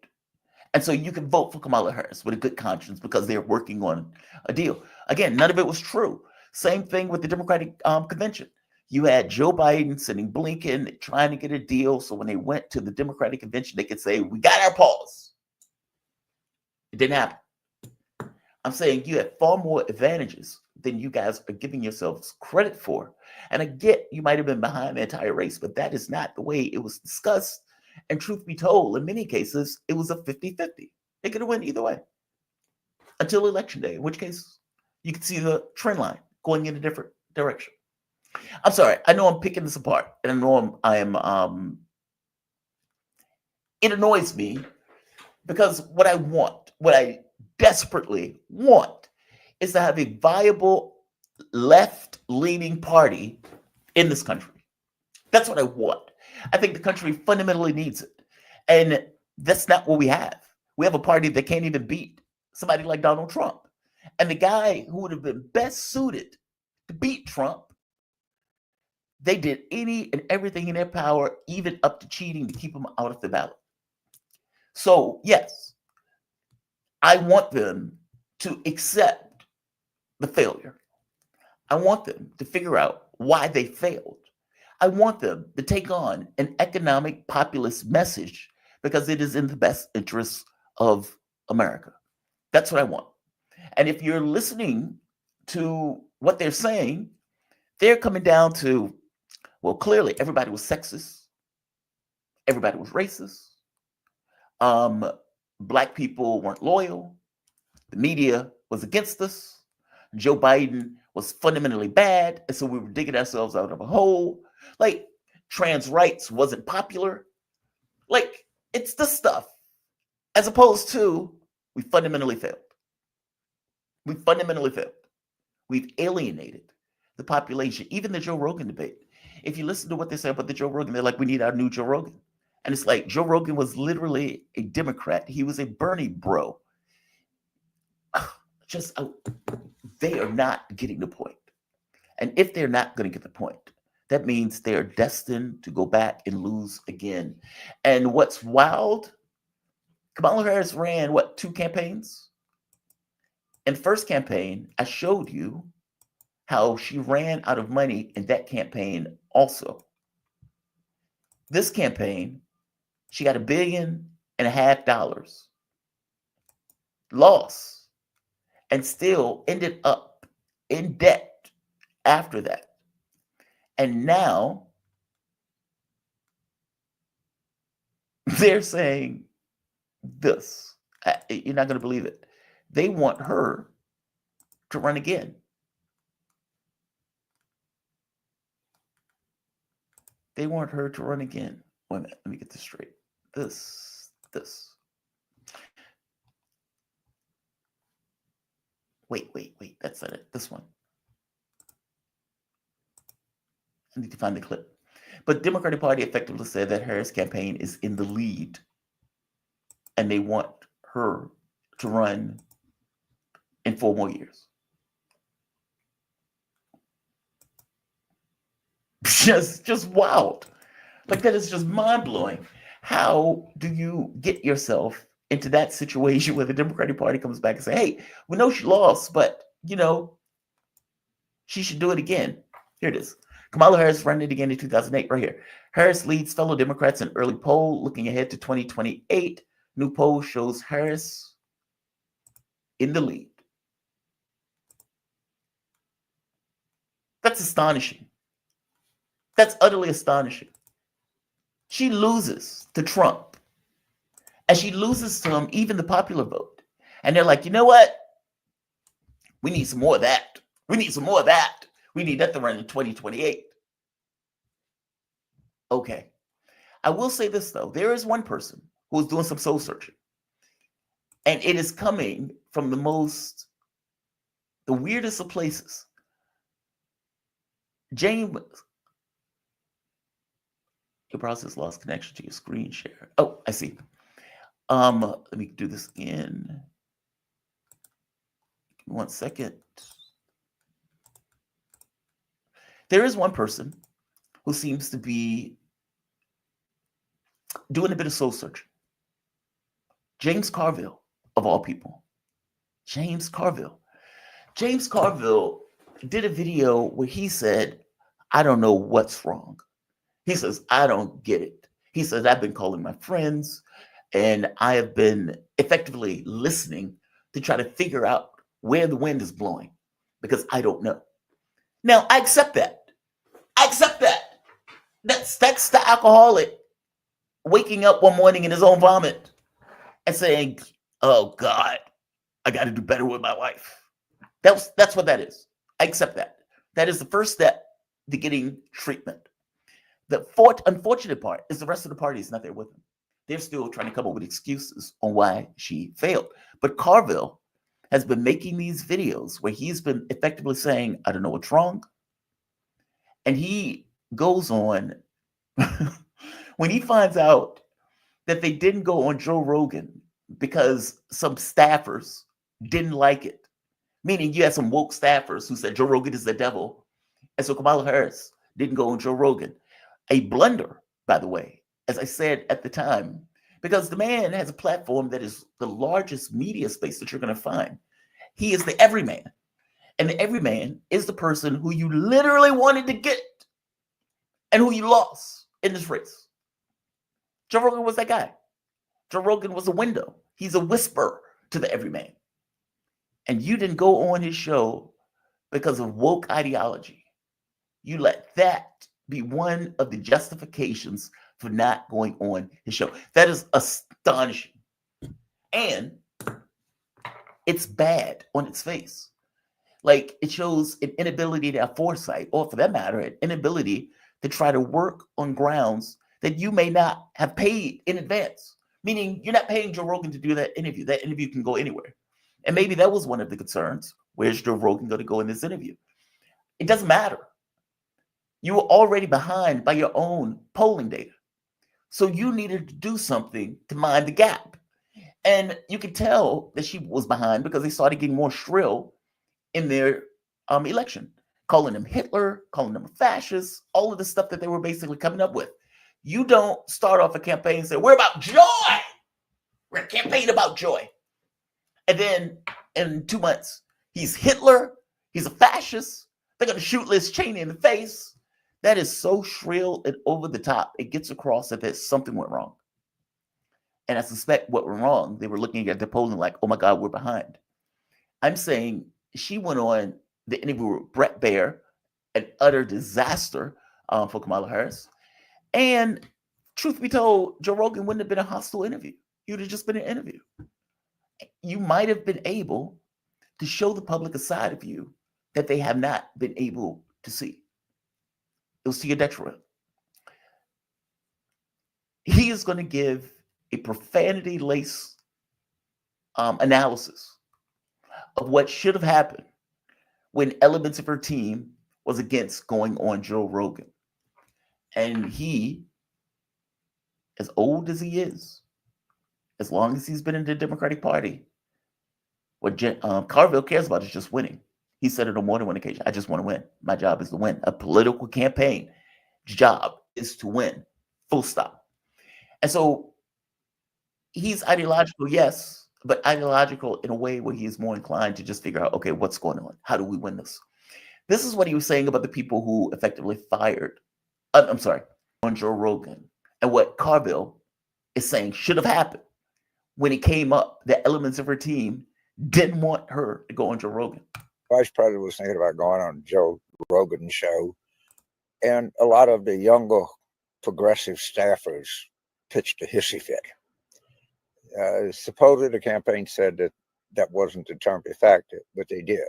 And so you can vote for Kamala Harris with a good conscience because they're working on a deal. Again, none of it was true. Same thing with the Democratic convention. You had Joe Biden sending Blinken trying to get a deal. So when they went to the Democratic convention, they could say, we got our pause. It didn't happen. I'm saying you had far more advantages than you guys are giving yourselves credit for. And I get you might have been behind the entire race, but that is not the way it was discussed. And truth be told, in many cases, it was a 50-50. It could have went either way until election day, in which case you could see the trend line going in a different direction. I'm sorry. I know I'm picking this apart, and I know it annoys me because what I desperately want is to have a viable left-leaning party in this country. That's what I want. I think the country fundamentally needs it. And that's not what we have. We have a party that can't even beat somebody like Donald Trump. And the guy who would have been best suited to beat Trump, they did any and everything in their power, even up to cheating, to keep him out of the ballot. So, yes, I want them to accept the failure. I want them to figure out why they failed. I want them to take on an economic populist message because it is in the best interests of America. That's what I want. And if you're listening to what they're saying, they're coming down to, well, clearly everybody was sexist. Everybody was racist. Black people weren't loyal. The media was against us. Joe Biden was fundamentally bad. And so we were digging ourselves out of a hole. Like, trans rights wasn't popular. Like, it's the stuff. As opposed to, we fundamentally failed. We fundamentally failed. We've alienated the population. Even the Joe Rogan debate. If you listen to what they say about the Joe Rogan, they're like, we need our new Joe Rogan. And it's like, Joe Rogan was literally a Democrat. He was a Bernie bro. They are not getting the point. And if they're not going to get the point, that means they are destined to go back and lose again. And what's wild, Kamala Harris ran, 2 campaigns? In the first campaign, I showed you how she ran out of money in that campaign also. This campaign, she got $1.5 billion loss and still ended up in debt after that. And now they're saying this. You're not going to believe it. They want her to run again. They want her to run again. Wait a minute. Let me get this straight. This. Wait. That's not it. This one. I need to find the clip. But the Democratic Party effectively said that Harris' campaign is in the lead. And they want her to run in 4 more years. Just wild. Like, that is just mind-blowing. How do you get yourself into that situation where the Democratic Party comes back and say, hey, we know she lost, but, she should do it again. Here it is. Kamala Harris ran it again in 2008, right here. Harris leads fellow Democrats in early poll looking ahead to 2028. New poll shows Harris in the lead. That's astonishing. That's utterly astonishing. She loses to Trump. And she loses to him, even the popular vote. And they're like, you know what? We need some more of that. We need some more of that. We need that to run in 2028. Okay. I will say this, though. There is one person who is doing some soul searching. And it is coming from the weirdest of places. James, your browser's lost connection to your screen share. Oh, I see. Let me do this again. Give me 1 second. There is one person who seems to be doing a bit of soul searching. James Carville, of all people. James Carville. James Carville did a video where he said, I don't know what's wrong. He says, I don't get it. He says, I've been calling my friends and I have been effectively listening to try to figure out where the wind is blowing because I don't know. Now, I accept that. I accept that. That's the alcoholic waking up one morning in his own vomit and saying, oh God, I got to do better with my life. That's what that is. I accept that. That is the first step to getting treatment. The unfortunate part is the rest of the party is not there with him. They're still trying to come up with excuses on why she failed. But Carville has been making these videos where he's been effectively saying, I don't know what's wrong. And he goes on, when he finds out that they didn't go on Joe Rogan because some staffers didn't like it, meaning you had some woke staffers who said Joe Rogan is the devil. And so Kamala Harris didn't go on Joe Rogan. A blunder, by the way, as I said at the time, because the man has a platform that is the largest media space that you're going to find. He is the everyman. And the everyman is the person who you literally wanted to get and who you lost in this race. Joe Rogan was that guy. Joe Rogan was a window. He's a whisper to the everyman. And you didn't go on his show because of woke ideology. You let that be one of the justifications for not going on his show. That is astonishing. And it's bad on its face. Like, it shows an inability to have foresight, or for that matter, an inability to try to work on grounds that you may not have paid in advance. Meaning, you're not paying Joe Rogan to do that interview. That interview can go anywhere. And maybe that was one of the concerns. Where's Joe Rogan going to go in this interview? It doesn't matter. You were already behind by your own polling data. So you needed to do something to mind the gap. And you could tell that she was behind because they started getting more shrill in their election, calling him Hitler, calling him a fascist, all of the stuff that they were basically coming up with. You don't start off a campaign and say, we're about joy. We're a campaign about joy. And then in 2 months, he's Hitler, he's a fascist, they're going to shoot Liz Cheney in the face. That is so shrill and over the top. It gets across that there's something went wrong. And I suspect what went wrong, they were looking at the polling like, oh my God, we're behind. I'm saying she went on the interview with Brett Baer, an utter disaster for Kamala Harris. And truth be told, Joe Rogan wouldn't have been a hostile interview. It would have just been an interview. You might have been able to show the public a side of you that they have not been able to see. It was to your detriment. He is going to give a profanity-laced analysis of what should have happened when elements of her team was against going on Joe Rogan. And he, as old as he is, as long as he's been in the Democratic Party, what Carville cares about is just winning. He said it on more than one occasion. I just want to win. My job is to win. A political campaign job is to win. Full stop. And so he's ideological, yes, but ideological in a way where he is more inclined to just figure out, okay, what's going on? How do we win this? This is what he was saying about the people who effectively fired, on Joe Rogan. And what Carville is saying should have happened when it came up that elements of her team didn't want her to go on Joe Rogan. Vice President was thinking about going on Joe Rogan's show, and a lot of the younger progressive staffers pitched a hissy fit. Supposedly the campaign said that wasn't the term effective, but they did.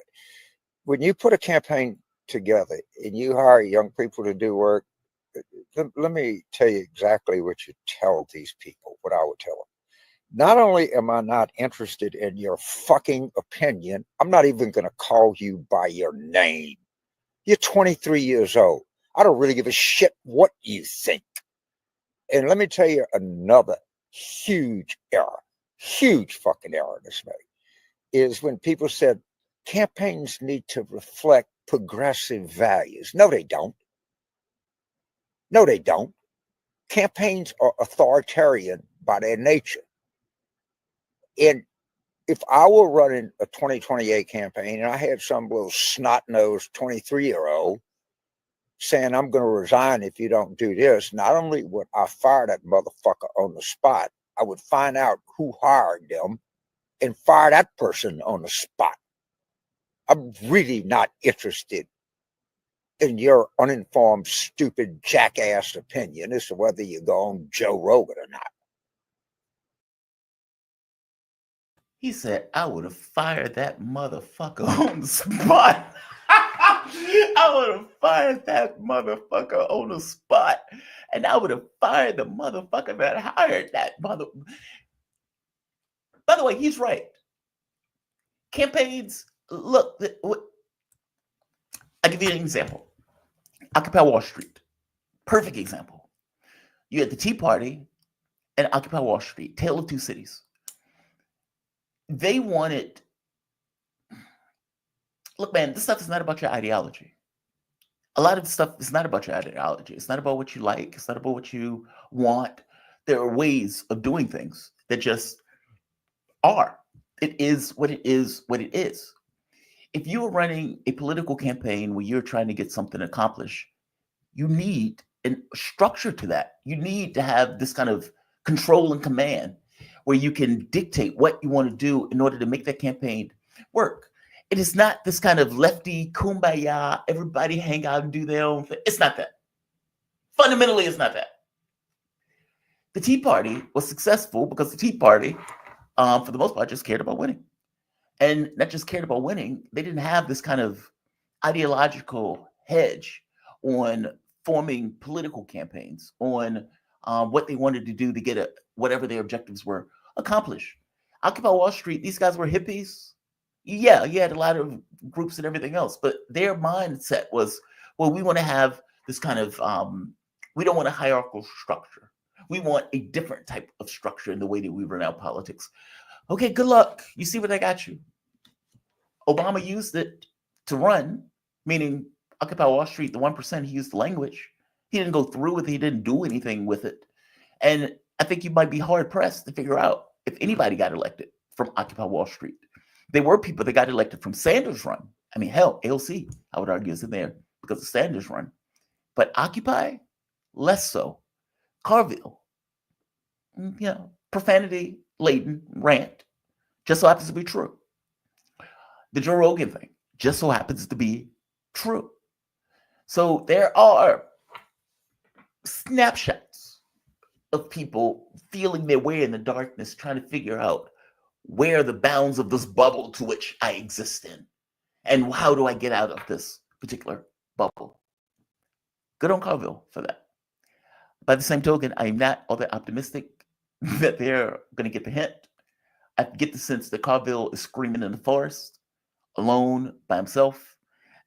when you put a campaign together and you hire young people to do work, let me tell you exactly what you tell these people, what I would tell them. Not only am I not interested in your fucking opinion, I'm not even going to call you by your name. You're 23 years old. I don't really give a shit what you think. And let me tell you another huge error, huge fucking error this made, is when people said campaigns need to reflect progressive values. No, they don't. No, they don't. Campaigns are authoritarian by their nature. And if I were running a 2028 campaign and I had some little snot-nosed 23-year-old saying, I'm going to resign if you don't do this, not only would I fire that motherfucker on the spot, I would find out who hired them and fire that person on the spot. I'm really not interested in your uninformed, stupid, jackass opinion as to whether you go on Joe Rogan or not. He said, I would have fired that motherfucker on the spot. I would have fired that motherfucker on the spot. And I would have fired the motherfucker that hired that mother. By the way, he's right. Campaigns, look, I'll give you an example. Occupy Wall Street. Perfect example. You had the Tea Party and Occupy Wall Street, tale of two cities. They wanted, look, man, this stuff is not about your ideology. A lot of the stuff is not about your ideology. It's not about what you like. It's not about what you want. There are ways of doing things that just are. It is what it is, what it is. If you are running a political campaign where you're trying to get something accomplished, you need a structure to that. You need to have this kind of control and command where you can dictate what you want to do in order to make that campaign work. It is not this kind of lefty kumbaya, everybody hang out and do their own thing. It's not that. Fundamentally, it's not that. The Tea Party was successful because the Tea Party, for the most part, just cared about winning. And not just cared about winning, they didn't have this kind of ideological hedge on forming political campaigns, on what they wanted to do to get whatever their objectives were accomplished. Occupy Wall Street, these guys were hippies. Yeah, you had a lot of groups and everything else, but their mindset was, well, we want to have this kind of, we don't want a hierarchical structure. We want a different type of structure in the way that we run our politics. Okay, good luck. You see what I got you. Obama used it to run, meaning Occupy Wall Street, the 1%, he used the language. He didn't go through with it. He didn't do anything with it. And I think you might be hard pressed to figure out if anybody got elected from Occupy Wall Street. There were people that got elected from Sanders' run. I mean, hell, AOC, I would argue, is in there because of Sanders' run. But Occupy, less so. Carville, profanity-laden rant, just so happens to be true. The Joe Rogan thing just so happens to be true. So there are snapshots of people feeling their way in the darkness, trying to figure out where are the bounds of this bubble to which I exist in, and how do I get out of this particular bubble. Good on Carville for that. By the same token, I'm not all that optimistic that they're going to get the hint. I get the sense that Carville is screaming in the forest, alone by himself.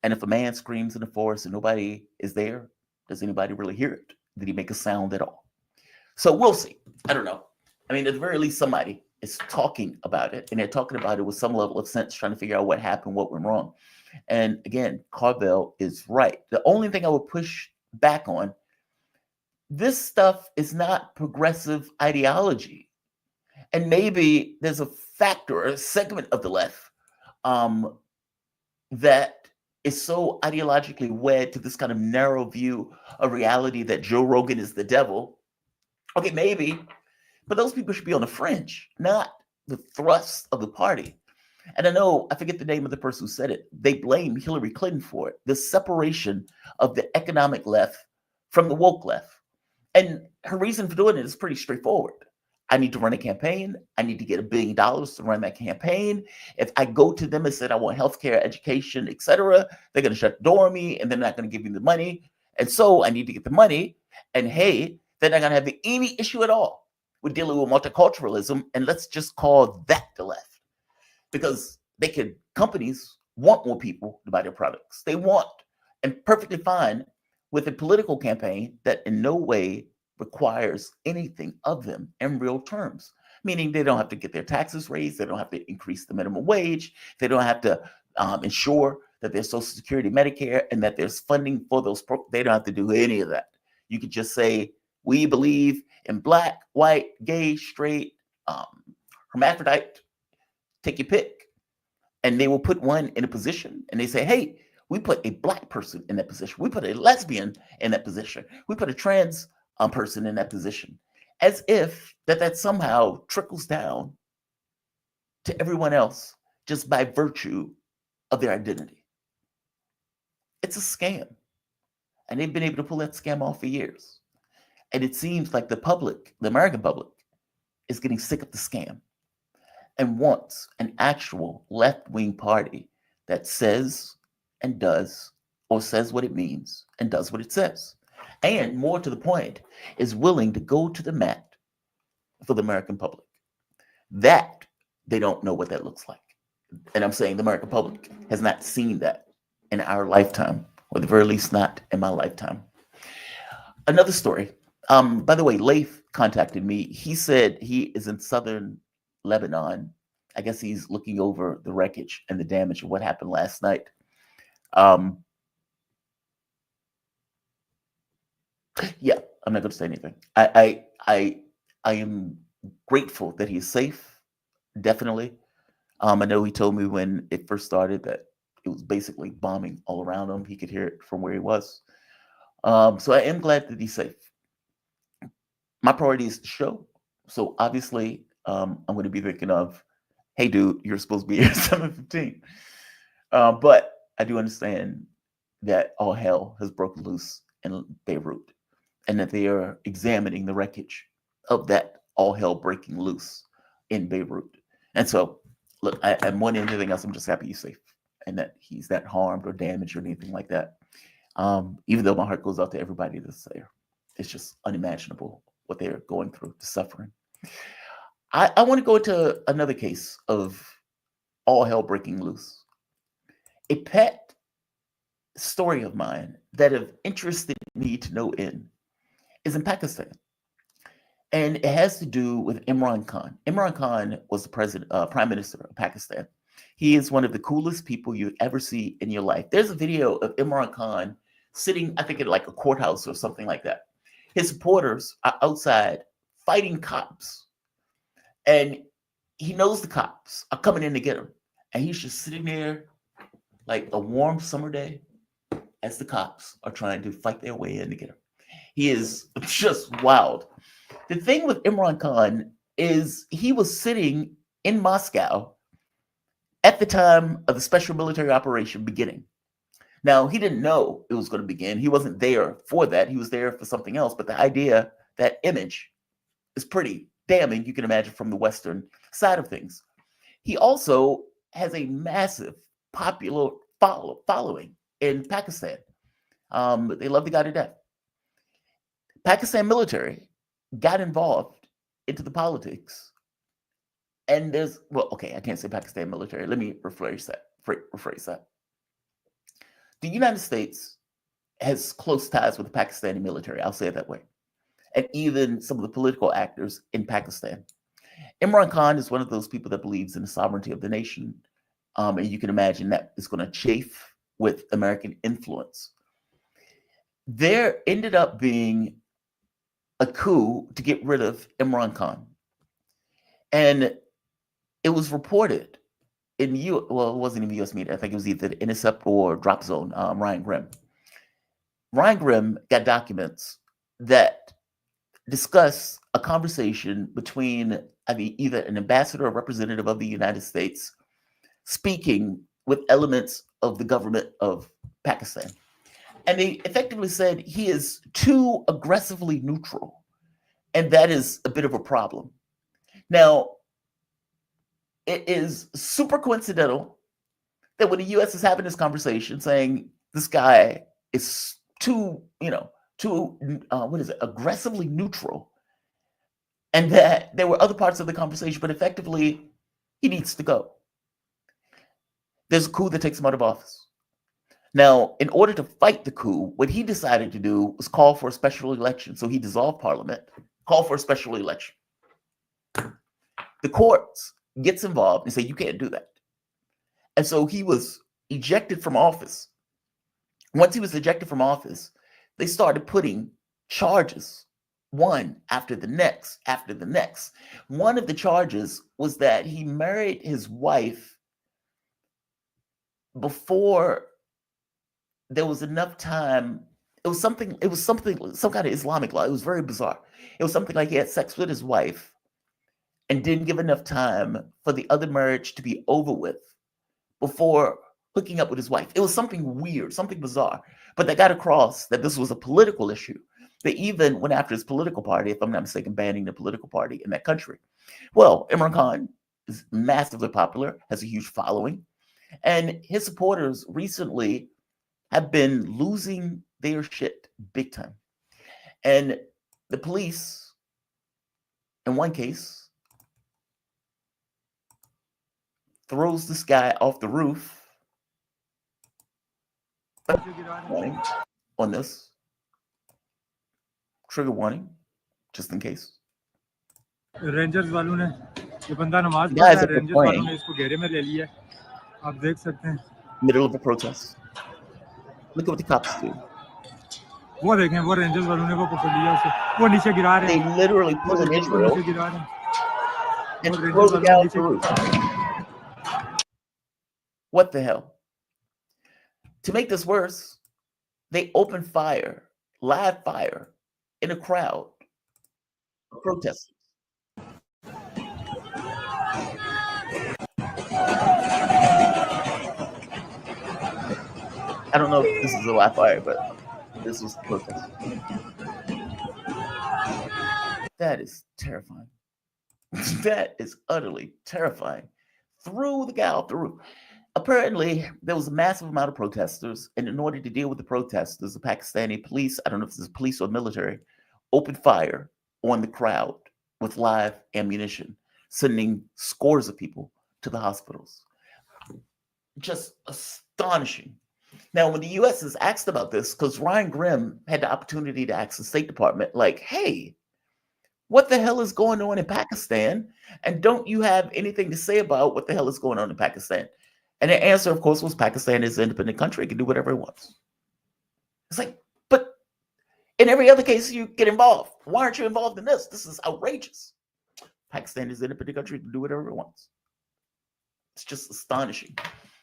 And if a man screams in the forest and nobody is there, does anybody really hear it? Did he make a sound at all? So we'll see. I don't know. I mean, at the very least, somebody is talking about it, and they're talking about it with some level of sense, trying to figure out what happened, what went wrong. And again, Carville is right. The only thing I would push back on, this stuff is not progressive ideology. And maybe there's a factor, a segment of the left that is so ideologically wed to this kind of narrow view of reality that Joe Rogan is the devil. Okay, maybe, but those people should be on the fringe, not the thrust of the party. And I know, I forget the name of the person who said it. They blame Hillary Clinton for it, the separation of the economic left from the woke left. And her reason for doing it is pretty straightforward. I need to run a campaign. I need to get $1 billion to run that campaign. If I go to them and said I want healthcare, education, etc., they're going to shut the door on me and they're not going to give me the money. And so I need to get the money. And hey, they're not going to have any issue at all with dealing with multiculturalism. And let's just call that the left. Because companies want more people to buy their products. They want, and perfectly fine with a political campaign that in no way requires anything of them in real terms, meaning they don't have to get their taxes raised, they don't have to increase the minimum wage, they don't have to ensure that there's Social Security, Medicare, and that there's funding for those. They don't have to do any of that. You could just say, we believe in black, white, gay, straight, hermaphrodite, take your pick. And they will put one in a position and they say, hey, we put a black person in that position. We put a lesbian in that position. We put a trans person in that position, as if that somehow trickles down to everyone else just by virtue of their identity. It's a scam. And they've been able to pull that scam off for years. And it seems like the public, the American public, is getting sick of the scam and wants an actual left-wing party that says and does, or says what it means and does what it says. And more to the point, is willing to go to the mat for the American public. That, they don't know what that looks like. And I'm saying the American public has not seen that in our lifetime, or at the very least not in my lifetime. Another story. By the way, Leif contacted me. He said he is in southern Lebanon. I guess he's looking over the wreckage and the damage of what happened last night. Yeah, I'm not going to say anything. I am grateful that he's safe. Definitely. I know he told me when it first started that it was basically bombing all around him. He could hear it from where he was. So I am glad that he's safe. My priority is the show. So obviously, I'm going to be thinking of, hey, dude, you're supposed to be here at 7:15. But I do understand that all hell has broken loose in Beirut and that they are examining the wreckage of that all hell breaking loose in Beirut. And so, look, I'm more than anything else, I'm just happy he's safe and that he's not harmed or damaged or anything like that. Even though my heart goes out to everybody that's there. It's just unimaginable what they're going through, the suffering. I want to go into another case of all hell breaking loose. A pet story of mine that have interested me to no end is in Pakistan. And it has to do with Imran Khan. Imran Khan was the prime minister of Pakistan. He is one of the coolest people you ever see in your life. There's a video of Imran Khan sitting, I think, in like a courthouse or something like that. His supporters are outside fighting cops. And he knows the cops are coming in to get him. And he's just sitting there like a warm summer day as the cops are trying to fight their way in to get him. He is just wild. The thing with Imran Khan is he was sitting in Moscow at the time of the special military operation beginning. Now, he didn't know it was going to begin. He wasn't there for that. He was there for something else. But the idea, that image, is pretty damning, you can imagine, from the Western side of things. He also has a massive popular following in Pakistan. They love the guy to death. Pakistan military got involved into the politics. And there's, well, okay, I can't say Pakistan military. Let me rephrase that. The United States has close ties with the Pakistani military. I'll say it that way. And even some of the political actors in Pakistan. Imran Khan is one of those people that believes in the sovereignty of the nation. And you can imagine that is going to chafe with American influence. There ended up being a coup to get rid of Imran Khan. And it was reported in well, it wasn't in the U.S. media. I think it was either the Intercept or Drop Zone, Ryan Grimm. Ryan Grimm got documents that discuss a conversation between, either an ambassador or representative of the United States speaking with elements of the government of Pakistan. And they effectively said he is too aggressively neutral. And that is a bit of a problem Now, it is super coincidental that when the U.S. is having this conversation saying this guy is too aggressively neutral, and that there were other parts of the conversation, but effectively, he needs to go. There's a coup that takes him out of office. Now, in order to fight the coup, what he decided to do was call for a special election. So he dissolved parliament, called for a special election. The courts gets involved and say, you can't do that. And so he was ejected from office. Once he was ejected from office, they started putting charges one after the next, after the next. One of the charges was that he married his wife before there was enough time. Some kind of Islamic law. It was very bizarre. It was something like he had sex with his wife and didn't give enough time for the other marriage to be over with before hooking up with his wife. It was something weird, something bizarre. But they got across that this was a political issue. They even went after his political party, if I'm not mistaken, banning the political party in that country. Well, Imran Khan is massively popular, has a huge following, and his supporters recently have been losing their shit big time. And the police, in one case, throws this guy off the roof. Warning on this. Trigger warning, just in case. Rangers वालों ने ये बंदा नमाज पढ़ Guys रहा है, are rangers वालों praying ने इसको घेरे में ले लिया है, आप देख सकते हैं। middle of a protest. Look at what the cops do. वो देखें, वो रेंजर्स वालों ने वो पकड़ लिया उसे, वो नीचे गिरा रहे They हैं, literally वो pull an नीचे Israel गिरा रहे हैं, and वो throw रेंजर्स the वालों guy ने off the roof. नीचे What the hell? To make this worse, they open fire, live fire, in a crowd of protesters. I don't know if this is a live fire, but this was the protest. That is terrifying. That is utterly terrifying. Threw the guy off the roof. Apparently, there was a massive amount of protesters, and in order to deal with the protesters, the Pakistani police, I don't know if this is police or military, opened fire on the crowd with live ammunition, sending scores of people to the hospitals. Just astonishing. Now, when the U.S. is asked about this, because Ryan Grimm had the opportunity to ask the State Department, like, hey, what the hell is going on in Pakistan? And don't you have anything to say about what the hell is going on in Pakistan? And the answer, of course, was Pakistan is an independent country. It can do whatever it wants. It's like, but in every other case, you get involved. Why aren't you involved in this? This is outrageous. Pakistan is an independent country. It can do whatever it wants. It's just astonishing.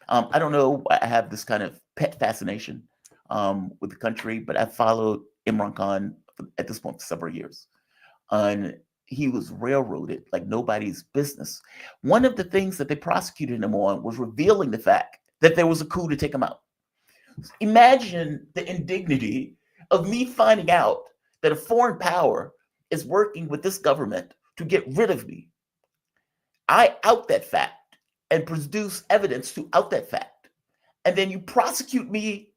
I don't know. I have this kind of pet fascination with the country, but I followed Imran Khan at this point for several years. And he was railroaded like nobody's business. One of the things that they prosecuted him on was revealing the fact that there was a coup to take him out. Imagine the indignity of me finding out that a foreign power is working with this government to get rid of me. I out that fact and produce evidence to out that fact. And then you prosecute me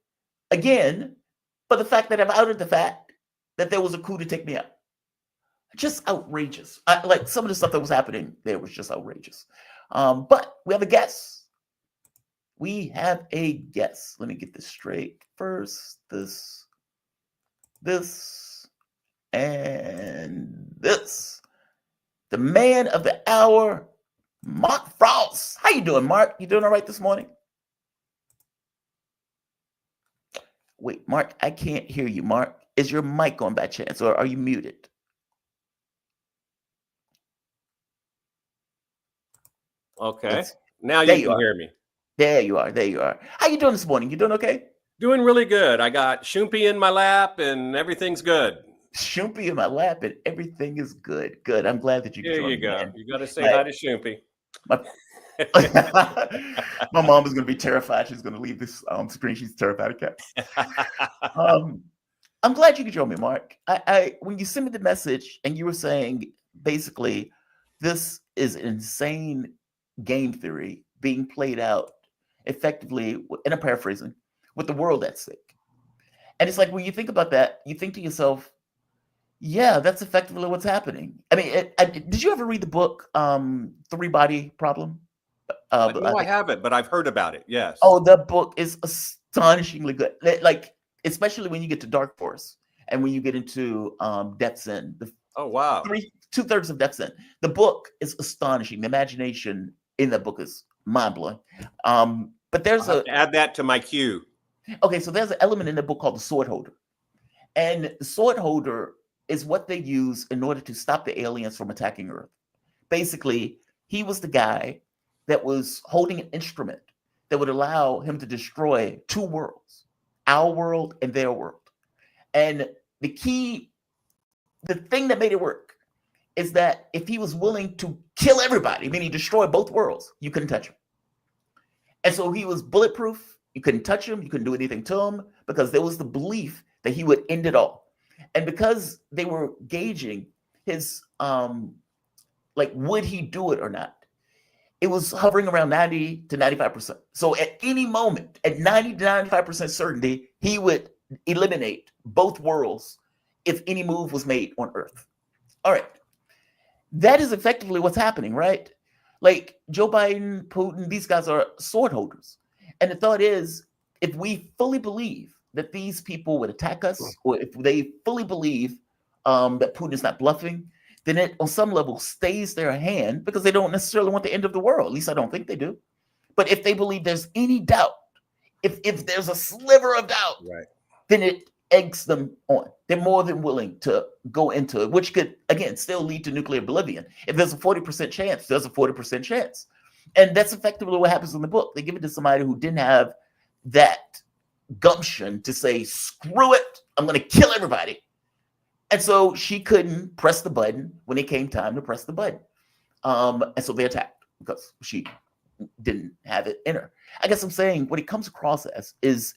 again for the fact that I've outed the fact that there was a coup to take me out. Just outrageous. Like some of the stuff that was happening there was just outrageous. But we have a guest. We have a guest. Let me get this straight. First, this, and this. The man of the hour, Mark Frost. How you doing, Mark? You doing all right this morning? Wait, Mark, I can't hear you, Mark. Is your mic on by chance, or are you muted? Okay. Now you can hear me. There you are. There you are. How you doing this morning? You doing okay? Doing really good. I got Shumpi in my lap and everything's good. Shumpi in my lap and everything is good. Good. I'm glad that you There joined you go. me. You got to say hi to Shumpi. My mom is going to be terrified. She's going to leave this screen. She's terrified of cats. I'm glad you could join me, Mark. I when you sent me the message and you were saying basically this is insane game theory being played out effectively, and I'm paraphrasing, with the world at stake. And it's like, when you think about that, you think to yourself, yeah, that's effectively what's happening. I mean, did you ever read the book, Three Body Problem? No, I haven't, but I've heard about it. Yes. Oh, that book is astonishingly good. Like, especially when you get to Dark Force and when you get into Death's End. Oh, wow. 2/3 of Death's End. The book is astonishing. The imagination in that book is mind-blowing. But there's I'll have to add that to my queue. Okay, so there's an element in the book called the sword holder. And the sword holder is what they use in order to stop the aliens from attacking Earth. Basically, he was the guy that was holding an instrument that would allow him to destroy two worlds, our world and their world. And the thing that made it work is that if he was willing to kill everybody, meaning destroy both worlds, you couldn't touch him. And so he was bulletproof. You couldn't touch him. You couldn't do anything to him, because there was the belief that he would end it all. And because they were gauging his, like, would he do it or not? It was hovering around 90 to 95%. So at any moment, at 90 to 95% certainty, he would eliminate both worlds if any move was made on Earth. All right. That is effectively what's happening, right? Like, Joe Biden, Putin, these guys are sword holders. And the thought is, if we fully believe that these people would attack us, or if they fully believe that Putin is not bluffing, then it on some level stays their hand, because they don't necessarily want the end of the world. At least I don't think they do. But if they believe there's any doubt, if there's a sliver of doubt, right, then it eggs them on. They're more than willing to go into it, which could, again, still lead to nuclear oblivion. If there's a 40% chance, there's a 40% chance. And that's effectively what happens in the book. They give it to somebody who didn't have that gumption to say, screw it, I'm going to kill everybody. And so she couldn't press the button when it came time to press the button. And so they attacked because she didn't have it in her. I guess I'm saying what it comes across as is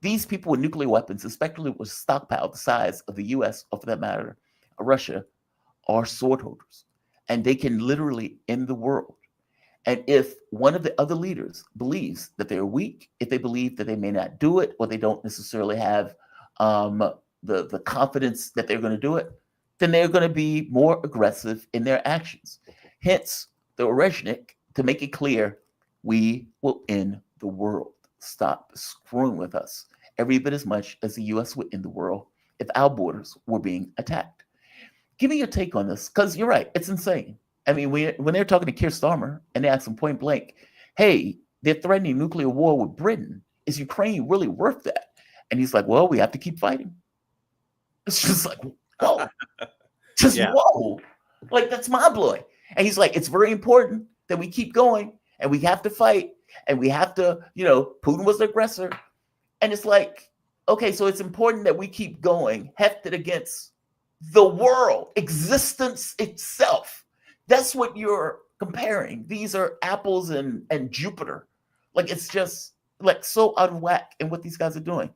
these people with nuclear weapons, especially with stockpile the size of the US, or for that matter, Russia, are sword holders. And they can literally end the world. And if one of the other leaders believes that they're weak, if they believe that they may not do it, or they don't necessarily have the confidence that they're going to do it, then they're going to be more aggressive in their actions. Hence, the Oreshnik, to make it clear, we will end the world. Stop screwing with us every bit as much as the US would end the world if our borders were being attacked. Give me your take on this, because you're right, it's insane. I mean, when they're talking to Keir Starmer and they ask him point blank, hey, they're threatening nuclear war with Britain. Is Ukraine really worth that? And he's like, well, we have to keep fighting. It's just like, whoa. Just whoa. Like, that's mind-blowing. And he's like, it's very important that we keep going, and we have to fight, and we have to, Putin was the aggressor. And it's like, okay, so it's important that we keep going, hefted against the world, existence itself. That's what you're comparing. These are apples and Jupiter. Like, it's just like so out of whack in what these guys are doing.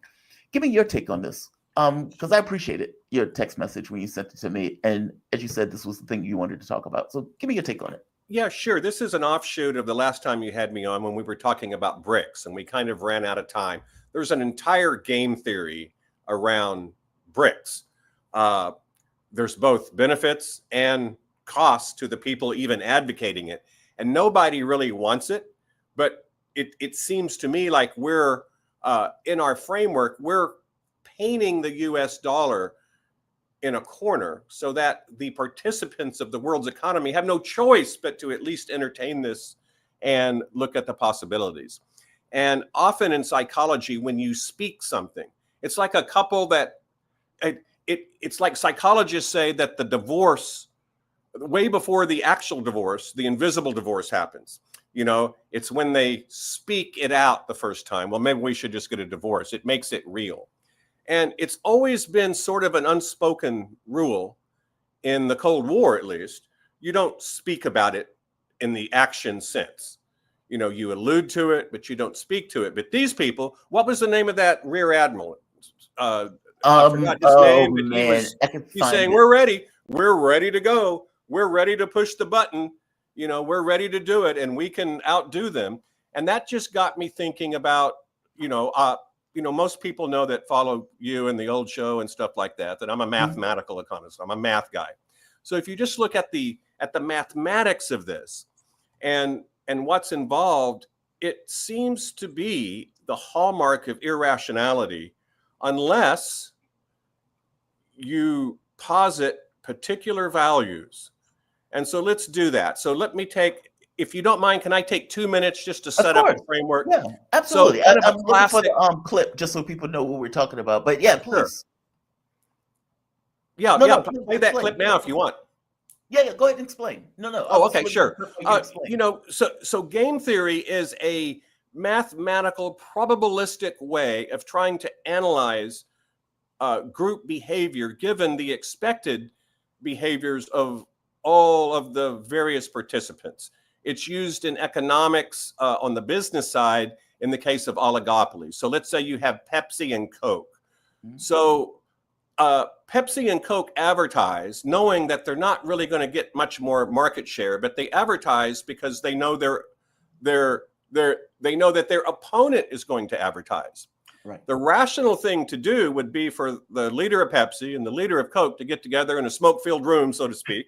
Give me your take on this. Because I appreciated your text message when you sent it to me. And as you said, this was the thing you wanted to talk about. So give me your take on it. Yeah, sure. This is an offshoot of the last time you had me on when we were talking about BRICS, and we kind of ran out of time. There's an entire game theory around BRICS. There's both benefits and costs to the people even advocating it. And nobody really wants it. But it seems to me like we're, in our framework, we're painting the US dollar in a corner so that the participants of the world's economy have no choice but to at least entertain this and look at the possibilities. And often in psychology, when you speak something, it's like a couple that it's like psychologists say that the divorce, way before the actual divorce, the invisible divorce happens. It's when they speak it out the first time. Well, maybe we should just get a divorce. It makes it real. And it's always been sort of an unspoken rule in the Cold War, at least. You don't speak about it in the action sense. You allude to it, but you don't speak to it. But these people, what was the name of that rear admiral? I forgot his name, but he's saying, we're ready to go. we're ready to push the button. You know, we're ready to do it, and we can outdo them. And that just got me thinking about, most people know that follow you and the old show and stuff like that, that I'm a mathematical economist. I'm a math guy. So if you just look at the mathematics of this and what's involved, it seems to be the hallmark of irrationality unless you posit particular values. And so let's do that. So let me take, if you don't mind, can I take 2 minutes just to set up a framework? Yeah, absolutely. So I'm looking for the clip just so people know what we're talking about. But yeah, please. Sure. Yeah, play that clip now if you want. Yeah, go ahead and explain. No. Oh, okay, sure. So game theory is a mathematical, probabilistic way of trying to analyze group behavior given the expected behaviors of all of the various participants. It's used in economics on the business side in the case of oligopolies. So let's say you have Pepsi and Coke. So Pepsi and Coke advertise knowing that they're not really going to get much more market share, but they advertise because they know they know that their opponent is going to advertise. Right. The rational thing to do would be for the leader of Pepsi and the leader of Coke to get together in a smoke-filled room, so to speak,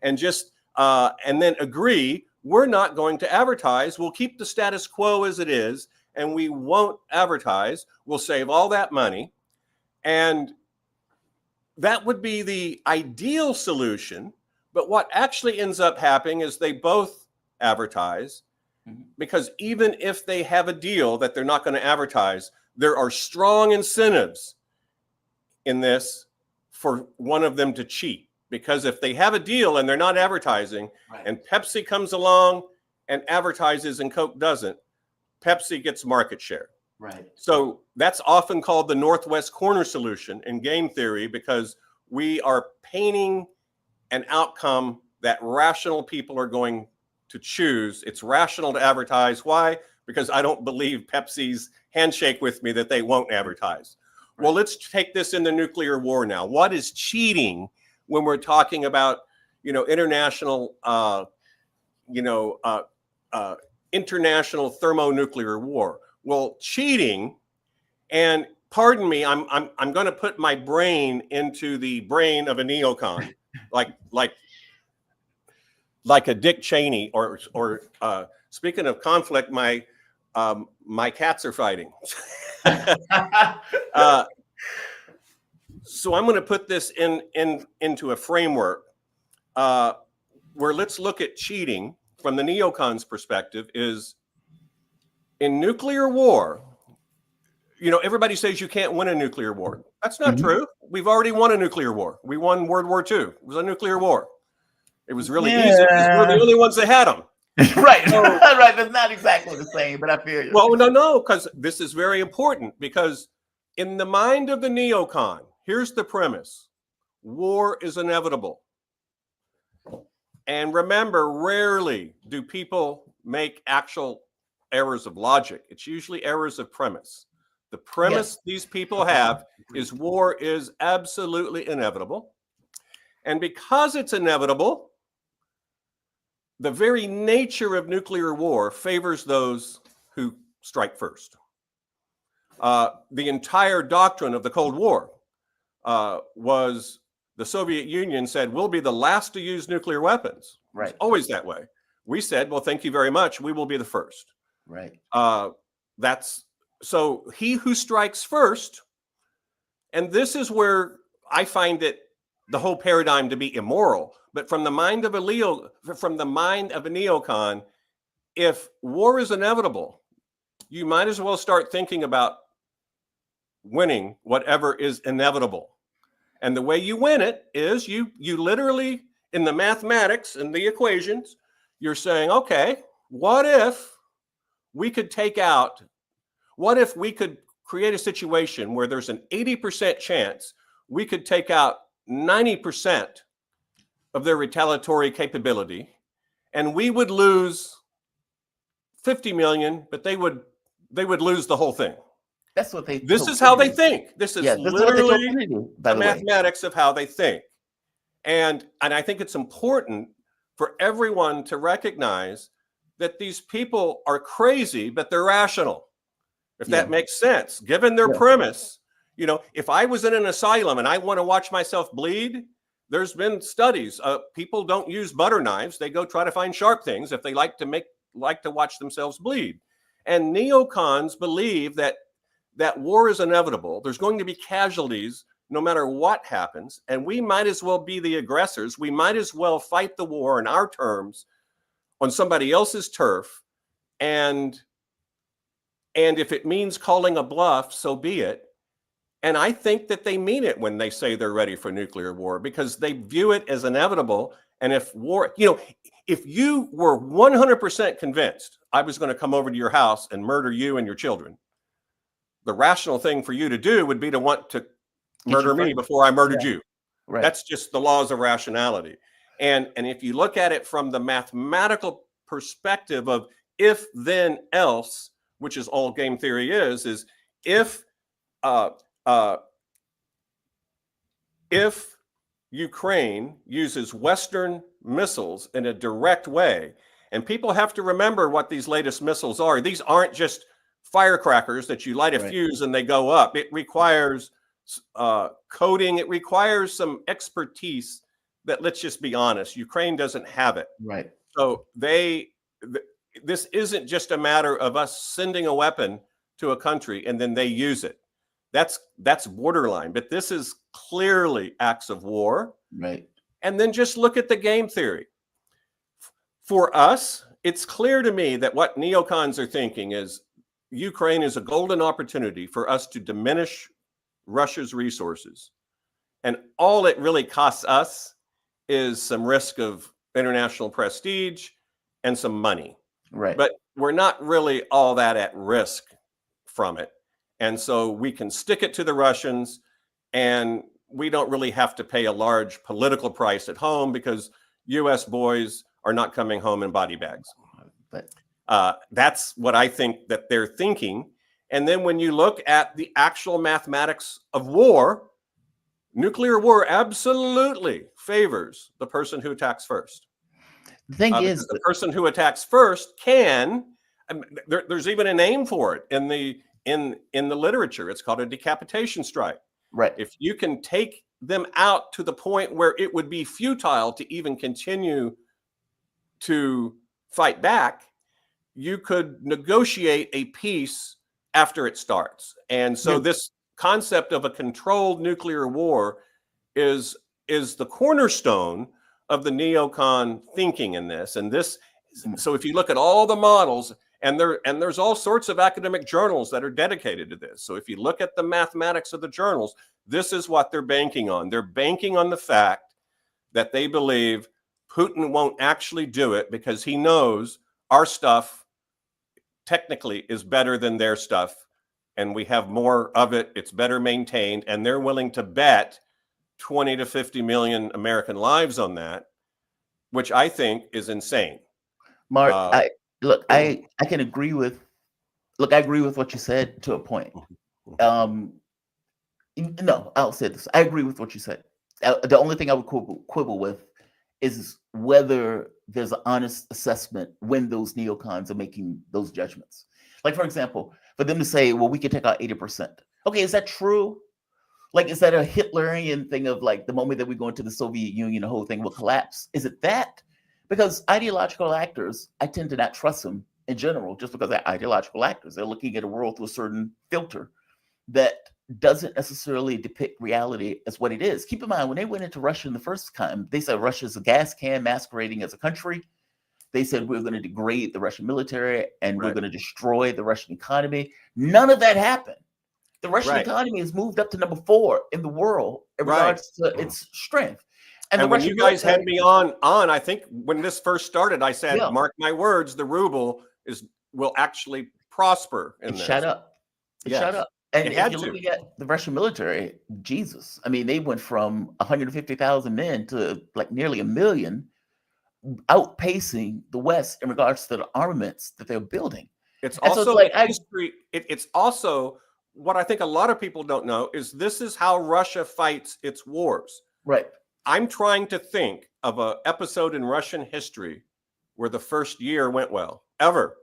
and just and then agree, we're not going to advertise. We'll keep the status quo as it is, and we won't advertise. We'll save all that money. And that would be the ideal solution. But what actually ends up happening is they both advertise, because even if they have a deal that they're not going to advertise, there are strong incentives in this for one of them to cheat. Because if they have a deal and they're not advertising, and Pepsi comes along and advertises and Coke doesn't, Pepsi gets market share. Right. So that's often called the Northwest Corner solution in game theory, because we are painting an outcome that rational people are going to choose. It's rational to advertise. Why? Because I don't believe Pepsi's handshake with me that they won't advertise. Right. Well, let's take this in the nuclear war now. What is cheating when we're talking about, international, international thermonuclear war? Well, cheating, and pardon me, I'm going to put my brain into the brain of a neocon, like a Dick Cheney, or speaking of conflict, my cats are fighting. So I'm going to put this into a framework where let's look at cheating from the neocon's perspective. Is in nuclear war, everybody says you can't win a nuclear war. That's not true. We've already won a nuclear war. We won World War II. It was a nuclear war. It was really easy because we're the only ones that had them. Right. So, right. It's not exactly the same, but I feel you. Well, no, because this is very important, because in the mind of the neocon, here's the premise: war is inevitable. And remember, rarely do people make actual errors of logic. It's usually errors of premise. The premise these people have is war is absolutely inevitable. And because it's inevitable, the very nature of nuclear war favors those who strike first. The entire doctrine of the Cold War was the Soviet Union said, we'll be the last to use nuclear weapons. Right. It's always that way. We said, well, thank you very much. We will be the first. Right. So he who strikes first, and this is where I find it the whole paradigm to be immoral. But from the mind of a neocon, if war is inevitable, you might as well start thinking about winning whatever is inevitable. And the way you win it is you literally, in the mathematics and the equations, you're saying, okay, what if we could create a situation where there's an 80% chance we could take out 90% of their retaliatory capability, and we would lose 50 million, but they would lose the whole thing. That's what they. This is how they think. This is literally the mathematics of how they think. And I think it's important for everyone to recognize that these people are crazy, but they're rational, if that makes sense, given their premise. You know, if I was in an asylum and I want to watch myself bleed, there's been studies. People don't use butter knives. They go try to find sharp things if they like to watch themselves bleed. And neocons believe that war is inevitable. There's going to be casualties no matter what happens, and we might as well be the aggressors. We might as well fight the war in our terms on somebody else's turf, and if it means calling a bluff, so be it. And I think that they mean it when they say they're ready for nuclear war, because they view it as inevitable. And if war, you know, if you were 100% convinced I was going to come over to your house and murder you and your children, the rational thing for you to do would be to want to murder me before I murdered you. Right. That's just the laws of rationality. And if you look at it from the mathematical perspective of if then else, which is all game theory is if Ukraine uses Western missiles in a direct way, and people have to remember what these latest missiles are. These aren't just firecrackers that you light a fuse and they go up. It requires coding. It requires some expertise that, let's just be honest, Ukraine doesn't have it. Right. So this isn't just a matter of us sending a weapon to a country and then they use it. That's borderline, but this is clearly acts of war. Right. And then just look at the game theory. For us, it's clear to me that what neocons are thinking is Ukraine is a golden opportunity for us to diminish Russia's resources. And all it really costs us is some risk of international prestige and some money. Right. But we're not really all that at risk from it. And so we can stick it to the Russians, and we don't really have to pay a large political price at home because US boys are not coming home in body bags. But that's what I think that they're thinking. And then when you look at the actual mathematics of war, nuclear war absolutely favors the person who attacks first. the thing is, the person who attacks first can, there's even a name for it in the literature. It's called a decapitation strike. right. If you can take them out to the point where it would be futile to even continue to fight back, you could negotiate a peace after it starts. And so this concept of a controlled nuclear war is the cornerstone of the neocon thinking in this. And this, so if you look at all the models, and there's all sorts of academic journals that are dedicated to this. So if you look at the mathematics of the journals, this is what they're banking on. They're banking on the fact that they believe Putin won't actually do it because he knows our stuff technically is better than their stuff, and we have more of it. It's better maintained, and they're willing to bet 20 to 50 million American lives on that, which I think is insane. Mark, I can agree with. I agree with what you said to a point. No, I'll say this. I agree with what you said. The only thing I would quibble with is whether there's an honest assessment when those neocons are making those judgments. Like, for example, for them to say, well, we can take out 80%. Okay, is that true? Like, is that a Hitlerian thing of like the moment that we go into the Soviet Union, the whole thing will collapse? Is it that? Because ideological actors, I tend to not trust them in general, just because they're ideological actors. They're looking at a world through a certain filter that doesn't necessarily depict reality as what it is. Keep in mind, when they went into Russia in the first time, they said Russia's a gas can masquerading as a country. They said we're going to degrade the Russian military and we're going to destroy the Russian economy. None of that happened. The Russian economy has moved up to number 4 in the world in regards to its strength. And when you guys had me on, I think when this first started, I said, mark my words, the ruble will actually prosper in this. Shut up. Shut up. And if you're to. looking at the Russian military, Jesus, I mean, they went from 150,000 men to like nearly 1 million, outpacing the West in regards to the armaments that they're building. It's also history. It's also what I think a lot of people don't know is this is how Russia fights its wars. Right. I'm trying to think of an episode in Russian history where the first year went well. Ever.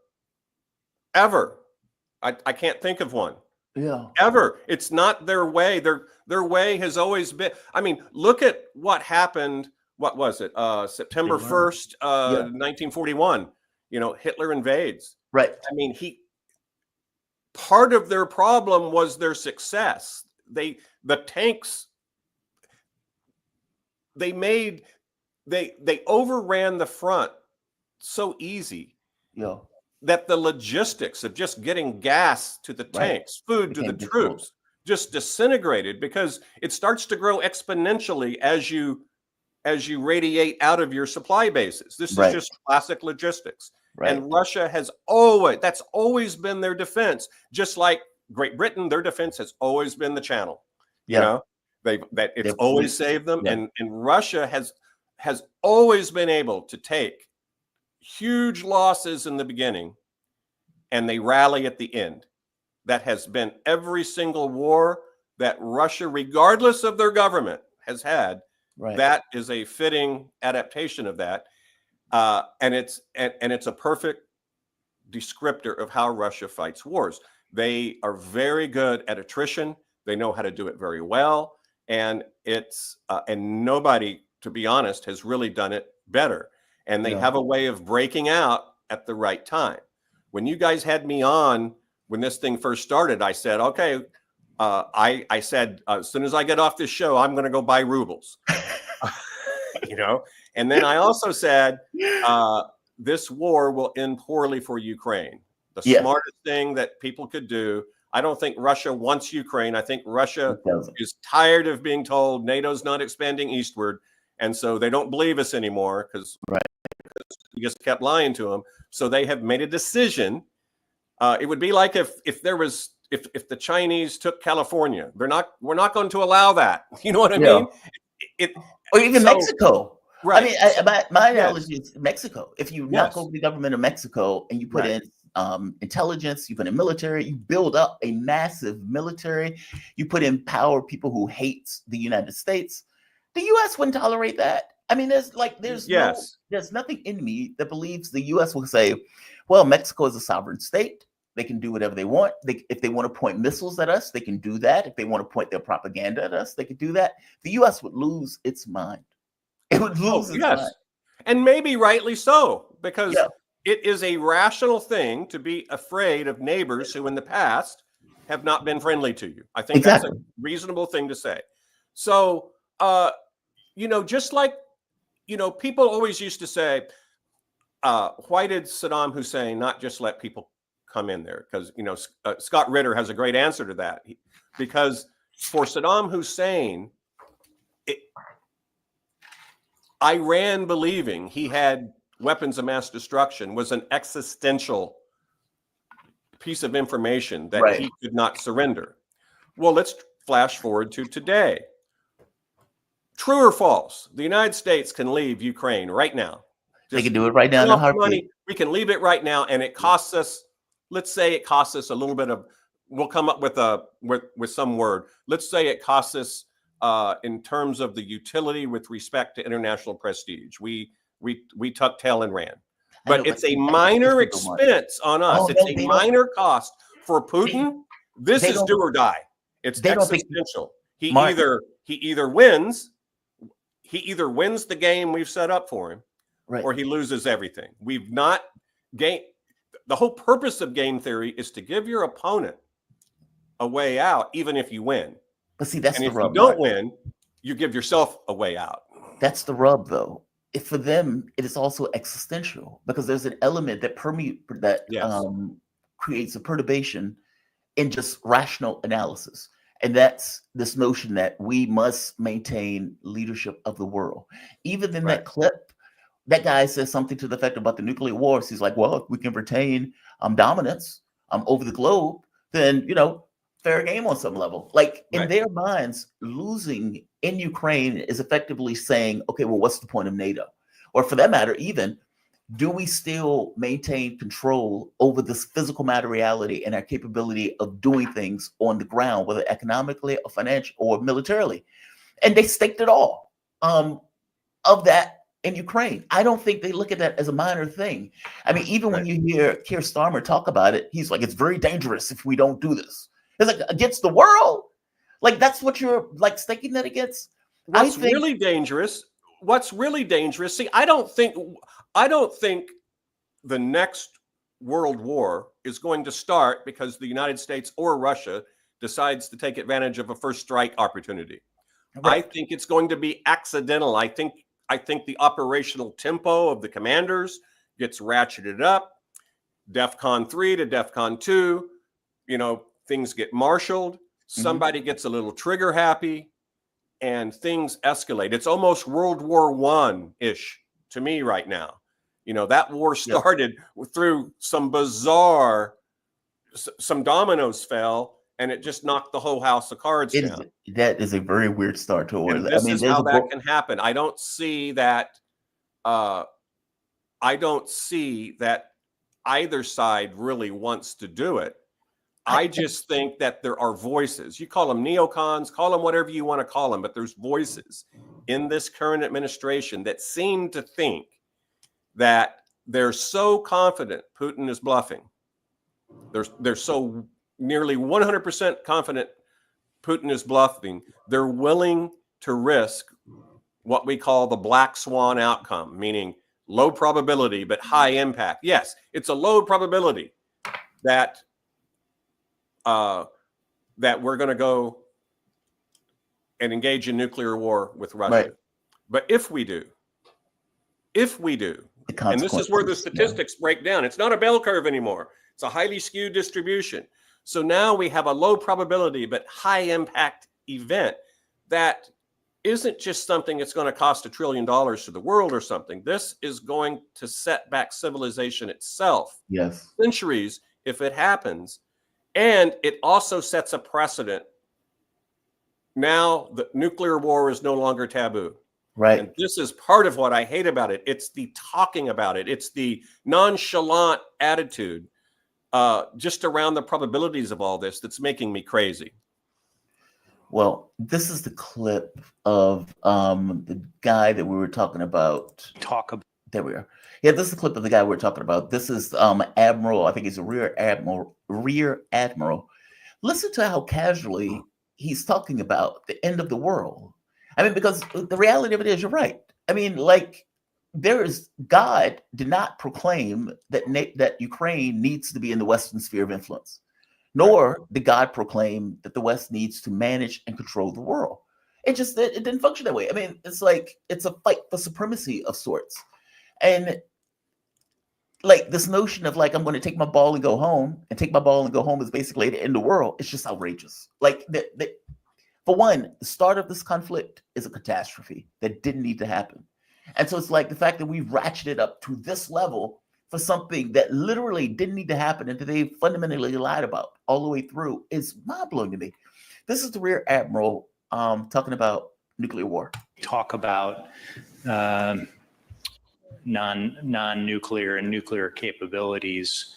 I can't think of one. Yeah. Ever. It's not their way. Their way has always been. I mean, look at what happened. What was it? September 1st, 1941. You know, Hitler invades. Right. I mean, part of their problem was their success. The tanks, they overran the front so easy. Yeah. That the logistics of just getting gas to the tanks, food to the troops, just disintegrated, because it starts to grow exponentially as you radiate out of your supply bases. This is just classic logistics. Right. And Russia that's always been their defense. Just like Great Britain, their defense has always been the Channel. You know, it's always saved them. Yeah. And Russia has always been able to take huge losses in the beginning and they rally at the end. That has been every single war that Russia, regardless of their government, has had. Right. That is a fitting adaptation of that. And it's a perfect descriptor of how Russia fights wars. They are very good at attrition. They know how to do it very well. And and nobody, to be honest, has really done it better. And they have a way of breaking out at the right time. When you guys had me on, when this thing first started, I said, okay, I said, as soon as I get off this show, I'm going to go buy rubles. You know, and then I also said, this war will end poorly for Ukraine. The smartest thing that people could do. I don't think Russia wants Ukraine. I think Russia is tired of being told NATO's not expanding eastward. And so they don't believe us anymore because we just kept lying to them. So they have made a decision. It would be like if the Chinese took California. We're not going to allow that. You know what I mean? Or even Mexico. Right. I mean, my analogy is Mexico. If you knock over the government of Mexico and you put in intelligence, you put in military, you build up a massive military, you put in power people who hate the United States, the U.S. wouldn't tolerate that. I mean, there's nothing in me that believes the U.S. will say, well, Mexico is a sovereign state. They can do whatever they want. If they want to point missiles at us, they can do that. If they want to point their propaganda at us, they can do that. The U.S. would lose its mind. It would lose its mind. And maybe rightly so, because it is a rational thing to be afraid of neighbors who in the past have not been friendly to you. I think that's a reasonable thing to say. So, just like, people always used to say, why did Saddam Hussein not just let people come in there? Because, Scott Ritter has a great answer to that. Because for Saddam Hussein, Iran believing he had weapons of mass destruction was an existential piece of information that he could not surrender. Well, let's flash forward to today. True or false? The United States can leave Ukraine right now. They can do it right now in a heartbeat. We can leave it right now, and it costs us. Let's say it costs us a little bit of. We'll come up with some word. Let's say it costs us in terms of the utility with respect to international prestige. We tucked tail and ran, but it's a minor expense on us. It's a minor cost for Putin. This is do or die. It's existential. He either wins the game we've set up for him, or he loses everything. We've not gained. The whole purpose of game theory is to give your opponent a way out, even if you win. But see, that's the rub. If you don't win, you give yourself a way out. That's the rub, though. For them, it is also existential because there's an element that creates a perturbation in just rational analysis. And that's this notion that we must maintain leadership of the world. Even in that clip, that guy says something to the effect about the nuclear wars. He's like, well, if we can retain dominance over the globe, then, fair game on some level. Like in their minds, losing in Ukraine is effectively saying, okay, well, what's the point of NATO? Or for that matter, even, do we still maintain control over this physical matter reality and our capability of doing things on the ground, whether economically or financially or militarily? And they staked it all. of that in Ukraine. I don't think they look at that as a minor thing. I mean, even when Right. you hear Keir Starmer talk about it, he's like, it's very dangerous if we don't do this. It's like against the world. Like that's what you're like staking that against. What's I think really dangerous? What's really dangerous? See, I don't think the next world war is going to start because the United States or Russia decides to take advantage of a first strike opportunity. I right. think it's going to be accidental. I think the operational tempo of the commanders gets ratcheted up. DEFCON 3 to DEFCON 2, things get marshaled. Somebody gets a little trigger happy and things escalate. It's almost World War I-ish to me right now. That war started through some bizarre, some dominoes fell, and it just knocked the whole house of cards down. That is a very weird start to a war. And this is how that can happen. I don't see that. I don't see that either side really wants to do it. I just think that there are voices. You call them neocons, call them whatever you want to call them, but there's voices in this current administration that seem to think that they're so confident Putin is bluffing. They're so nearly 100% confident Putin is bluffing. They're willing to risk what we call the black swan outcome, meaning low probability but high impact. Yes, it's a low probability that we're going to go and engage in nuclear war with Russia. Right. But if we do, and this is where the statistics break down, it's not a bell curve anymore. It's a highly skewed distribution. So now we have a low probability but high impact event that isn't just something that's going to cost $1 trillion to the world or something. This is going to set back civilization itself. Yes. Centuries if it happens. And it also sets a precedent. Now the nuclear war is no longer taboo. Right. And this is part of what I hate about it. It's the talking about it. It's the nonchalant attitude just around the probabilities of all this that's making me crazy. Well, this is the clip of the guy that we were talking about. There we are. Yeah, this is the clip of the guy we're talking about. This is Admiral, I think he's a rear admiral. Listen to how casually he's talking about the end of the world. I mean, because the reality of it is, you're right. I mean, like, God did not proclaim that Ukraine needs to be in the Western sphere of influence, nor did God proclaim that the West needs to manage and control the world. It didn't function that way. I mean, it's like, it's a fight for supremacy of sorts. And like this notion of like, I'm going to take my ball and go home, and take my ball and go home is basically the end of the world. It's just outrageous. Like, for one, the start of this conflict is a catastrophe that didn't need to happen. And so it's like the fact that we ratcheted up to this level for something that literally didn't need to happen and that they fundamentally lied about all the way through is mind-blowing to me. This is the Rear Admiral talking about nuclear war. Talk about non-nuclear and nuclear capabilities.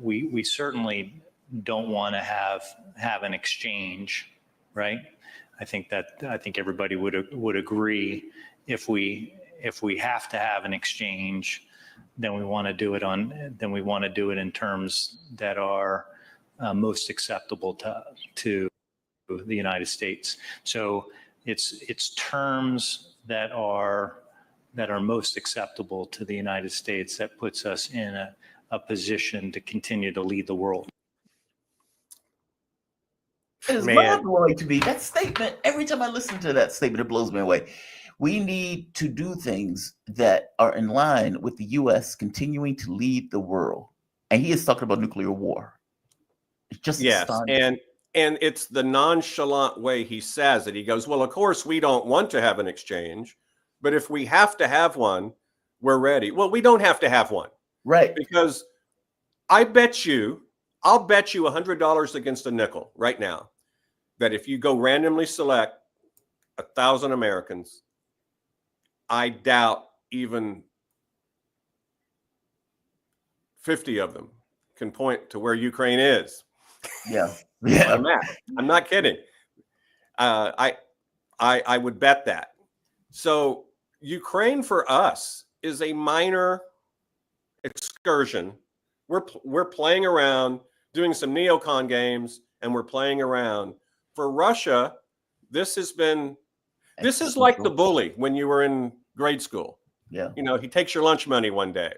We certainly don't want to have an exchange, right? I think everybody would agree. If we have to have an exchange, then we want to do it in terms that are most acceptable to the United States. So it's terms that are most acceptable to the United States that puts us in a position to continue to lead the world. It is mind-blowing to me. That statement, every time I listen to that statement, it blows me away. We need to do things that are in line with the U.S. continuing to lead the world. And he is talking about nuclear war. It's just astonishing. And it's the nonchalant way he says it. He goes, well, of course, we don't want to have an exchange, but if we have to have one, we're ready. Well, we don't have to have one. Right. Because I'll bet you $100 against a nickel right now that if you go randomly select 1,000 Americans, I doubt even 50 of them can point to where Ukraine is. Yeah. I'm not kidding. I would bet that. So Ukraine for us is a minor excursion. We're playing around, doing some neocon games, and we're playing around. For Russia, this is like the bully when you were in grade school. Yeah. You know, he takes your lunch money one day,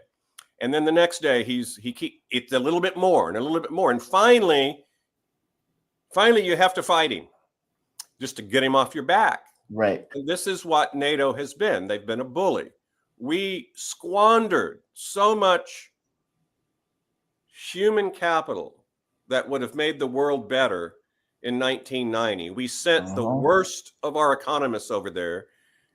and then the next day it's a little bit more and a little bit more, and finally you have to fight him just to get him off your back. Right. And this is what NATO has been. They've been a bully. We squandered so much human capital that would have made the world better in 1990. We sent the worst of our economists over there,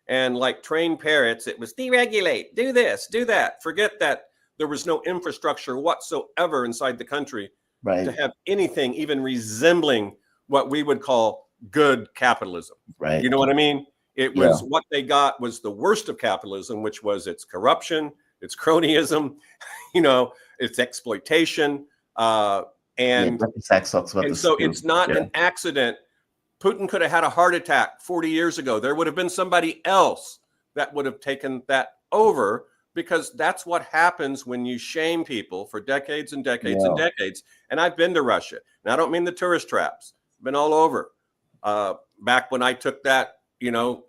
and like trained parrots, it was deregulate, do this, do that. Forget that there was no infrastructure whatsoever inside the country to have anything even resembling what we would call good capitalism. Right. You know what I mean? It was what they got was the worst of capitalism, which was its corruption, its cronyism, you know, its exploitation. And so it's not an accident. Putin could have had a heart attack 40 years ago. There would have been somebody else that would have taken that over, because that's what happens when you shame people for decades and decades and decades. And I've been to Russia, and I don't mean the tourist traps. I've been all over. Back when I took that, you know,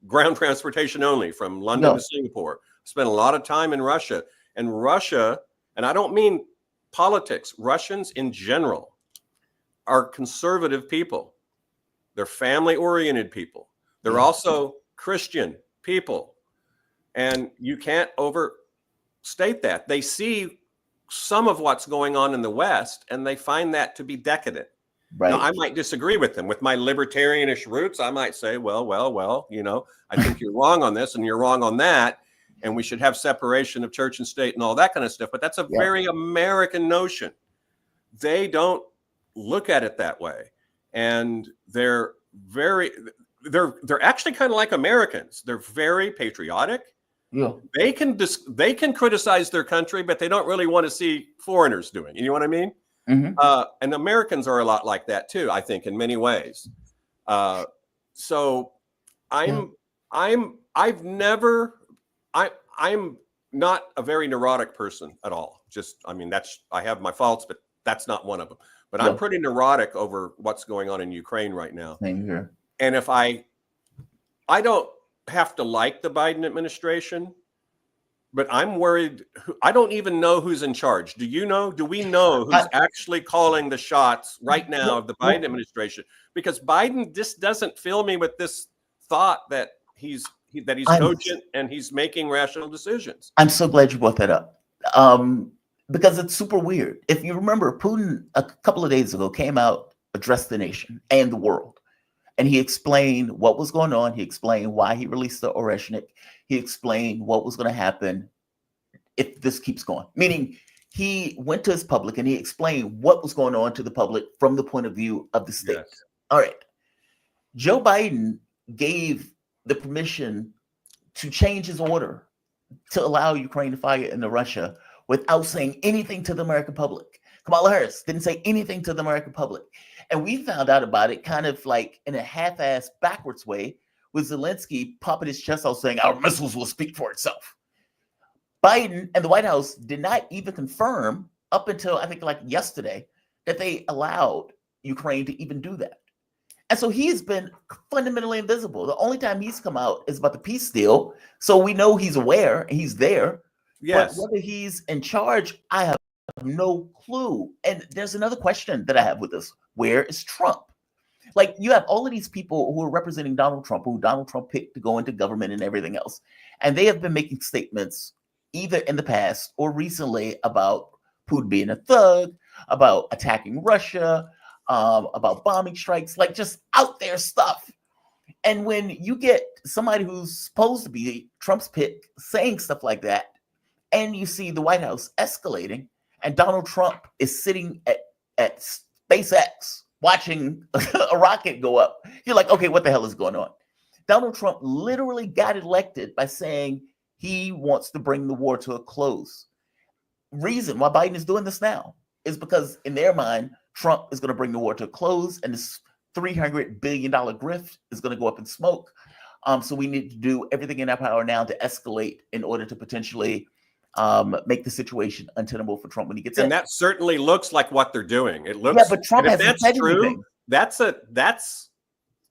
ground transportation only from London to Singapore, spent a lot of time in Russia. And Russia, and I don't mean politics, Russians in general are conservative people. They're family-oriented people. They're also Christian people. And you can't overstate that. They see some of what's going on in the West, and they find that to be decadent. Right. Now, I might disagree with them. With my libertarianish roots, I might say, well, you know, I think you're wrong on this and you're wrong on that, and we should have separation of church and state and all that kind of stuff. But that's a very American notion. They don't look at it that way. And they're actually kind of like Americans. They're very patriotic. Yeah. They can criticize their country, but they don't really want to see foreigners doing it. You know what I mean? Mm-hmm. And Americans are a lot like that too, I think, in many ways. So I'm not a very neurotic person at all. I have my faults, but that's not one of them. But I'm pretty neurotic over what's going on in Ukraine right now. Same here. And if I don't have to like the Biden administration, but I'm worried. I don't even know who's in charge. Do you know? Do we know who's actually calling the shots right now of the Biden administration? Because Biden just doesn't fill me with this thought that he's cogent and he's making rational decisions. I'm so glad you brought that up. Because it's super weird. If you remember, Putin a couple of days ago came out, addressed the nation and the world. And he explained what was going on. He explained why he released the Oreshnik. He explained what was going to happen if this keeps going. Meaning, he went to his public and he explained what was going on to the public from the point of view of the state. Yes. All right. Joe Biden gave the permission to change his order to allow Ukraine to fire into Russia without saying anything to the American public. Kamala Harris didn't say anything to the American public. And we found out about it kind of like in a half-assed backwards way, with Zelensky popping his chest out saying, our missiles will speak for itself. Biden and the White House did not even confirm up until I think like yesterday that they allowed Ukraine to even do that. And so he's been fundamentally invisible. The only time he's come out is about the peace deal. So we know he's aware and he's there. Yes. But whether he's in charge, I have no clue. And there's another question that I have with this. Where is Trump? Like, you have all of these people who are representing Donald Trump, who Donald Trump picked to go into government and everything else. And they have been making statements either in the past or recently about Putin being a thug, about attacking Russia, about bombing strikes, like just out there stuff. And when you get somebody who's supposed to be Trump's pick saying stuff like that, and you see the White House escalating, and Donald Trump is sitting at SpaceX watching a rocket go up, you're like, okay, what the hell is going on? Donald Trump literally got elected by saying he wants to bring the war to a close. Reason why Biden is doing this now is because in their mind, Trump is going to bring the war to a close, and this $300 billion grift is going to go up in smoke. So we need to do everything in our power now to escalate in order to potentially make the situation untenable for Trump when he gets in. And that certainly looks like what they're doing. It looks. Yeah, but Trump and if hasn't that's said true, anything. That's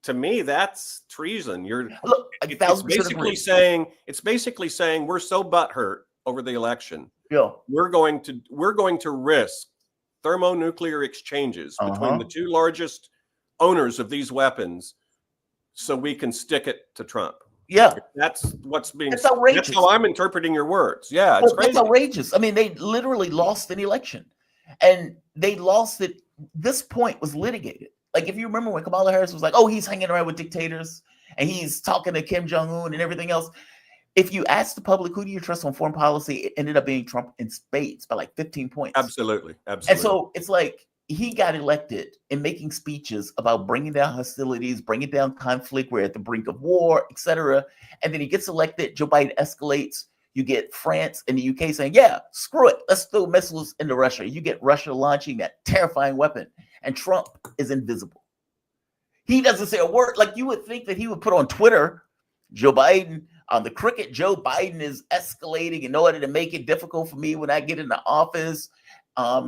to me, that's treason. Look, It's 1,000% basically agree. saying we're so butthurt over the election. Yeah. We're going to risk thermonuclear exchanges between the two largest owners of these weapons so we can stick it to Trump. Yeah. That's what's being. It's outrageous. That's how I'm interpreting your words. Yeah, it's crazy. That's outrageous. I mean, they literally lost an election, and they lost it. This point was litigated. Like, if you remember when Kamala Harris was like, "Oh, he's hanging around with dictators and he's talking to Kim Jong-un and everything else." If you ask the public, who do you trust on foreign policy? It ended up being Trump in spades by like 15 points. Absolutely. And so it's like he got elected in making speeches about bringing down hostilities, bringing down conflict. We're at the brink of war, etc. And then he gets elected. Joe Biden escalates. You get France and the UK saying, "Yeah, screw it. Let's throw missiles into Russia." You get Russia launching that terrifying weapon, and Trump is invisible. He doesn't say a word. Like, you would think that he would put on Twitter, Joe Biden, on the cricket, Joe Biden is escalating in order to make it difficult for me when I get into office.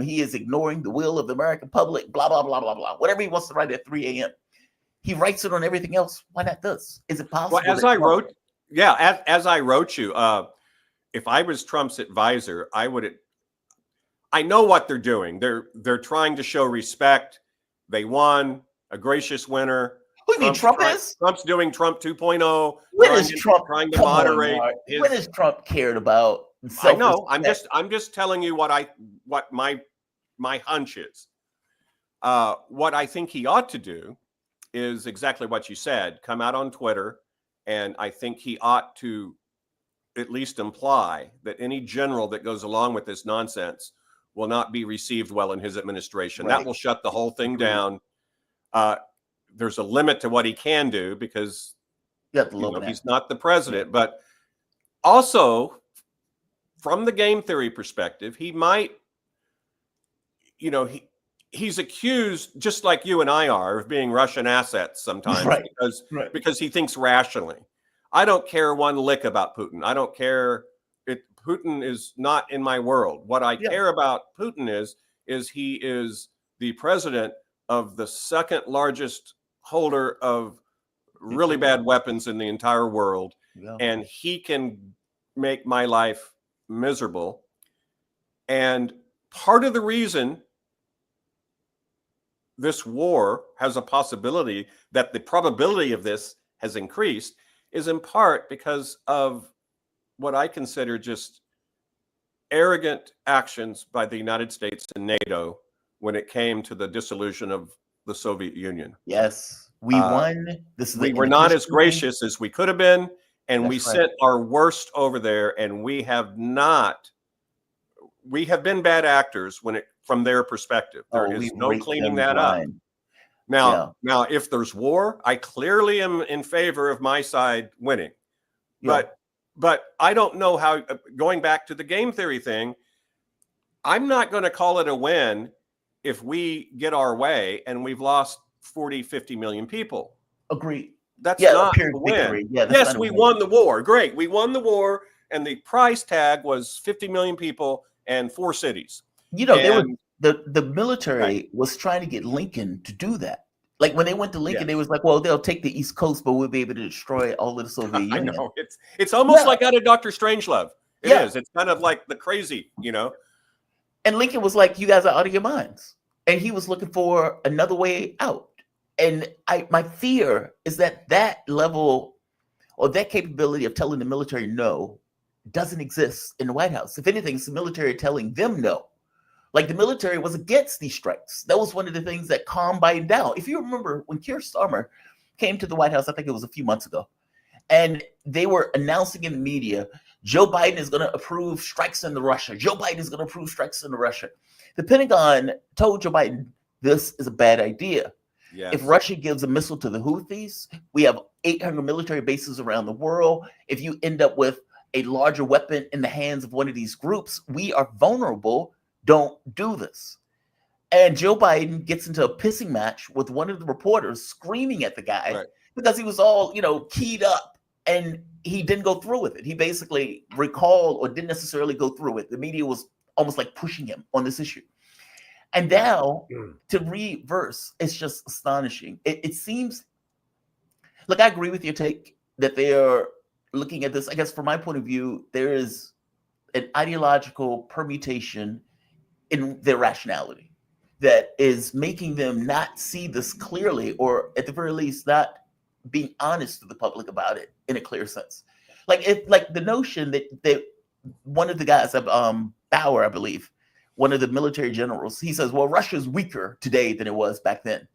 He is ignoring the will of the American public, blah, blah, blah, blah, blah. Whatever he wants to write at 3 a.m. He writes it on everything else. Why not this? Is it possible? Well, as I wrote you, if I was Trump's advisor, I know what they're doing. They're trying to show respect. They won, a gracious winner. Who do you mean Trump is? Trump's doing Trump 2.0. When is Trump trying to moderate? When has Trump cared about? I know. I'm just telling you what my hunch is. What I think he ought to do is exactly what you said. Come out on Twitter, and I think he ought to at least imply that any general that goes along with this nonsense will not be received well in his administration. Right. That will shut the whole thing down. There's a limit to what he can do because he's not the president. But also, from the game theory perspective, he might, he's accused, just like you and I are, of being Russian assets sometimes, right. because he thinks rationally. I don't care one lick about Putin. I don't care. Putin is not in my world. What I care about Putin is he is the president of the second largest holder of really bad weapons in the entire world. Yeah. And he can make my life miserable. And part of the reason this war has a possibility that the probability of this has increased is in part because of what I consider just arrogant actions by the United States and NATO when it came to the dissolution of the Soviet Union. Yes, we won. We were not as gracious as we could have been, and we sent our worst over there, and we have been bad actors from their perspective. There is no cleaning that up. Now, if there's war, I clearly am in favor of my side winning. Yeah. But I don't know how, going back to the game theory thing, I'm not going to call it a win if we get our way and we've lost 40, 50 million people. Agreed. That's not a win. Yeah, yes, we won the war. Great. We won the war, and the price tag was 50 million people and 4 cities. The military was trying to get Lincoln to do that. Like, when they went to Lincoln, they was like, well, they'll take the East Coast, but we'll be able to destroy all of the Soviet Union. I know. It's almost like out of Dr. Strangelove. It is. It's kind of like the crazy, And Lincoln was like, you guys are out of your minds. And he was looking for another way out. And my fear is that level or that capability of telling the military no doesn't exist in the White House. If anything, it's the military telling them no. Like, the military was against these strikes. That was one of the things that calmed Biden down. If you remember, when Keir Starmer came to the White House, I think it was a few months ago, and they were announcing in the media, Joe Biden is going to approve strikes into Russia. Joe Biden is going to approve strikes into Russia. The Pentagon told Joe Biden, this is a bad idea. Yes. If Russia gives a missile to the Houthis, we have 800 military bases around the world. If you end up with a larger weapon in the hands of one of these groups, we are vulnerable. Don't do this. And Joe Biden gets into a pissing match with one of the reporters, screaming at the guy because he was all, keyed up And he didn't go through with it. He basically recalled or didn't necessarily go through with it. The media was almost like pushing him on this issue. And now to reverse, it's just astonishing. It seems, look, I agree with your take that they are looking at this. I guess from my point of view, there is an ideological permutation in their rationality that is making them not see this clearly, or at the very least, not being honest to the public about it in a clear sense. Like the notion that one of the guys, Bauer, I believe, one of the military generals, he says, well, Russia's weaker today than it was back then.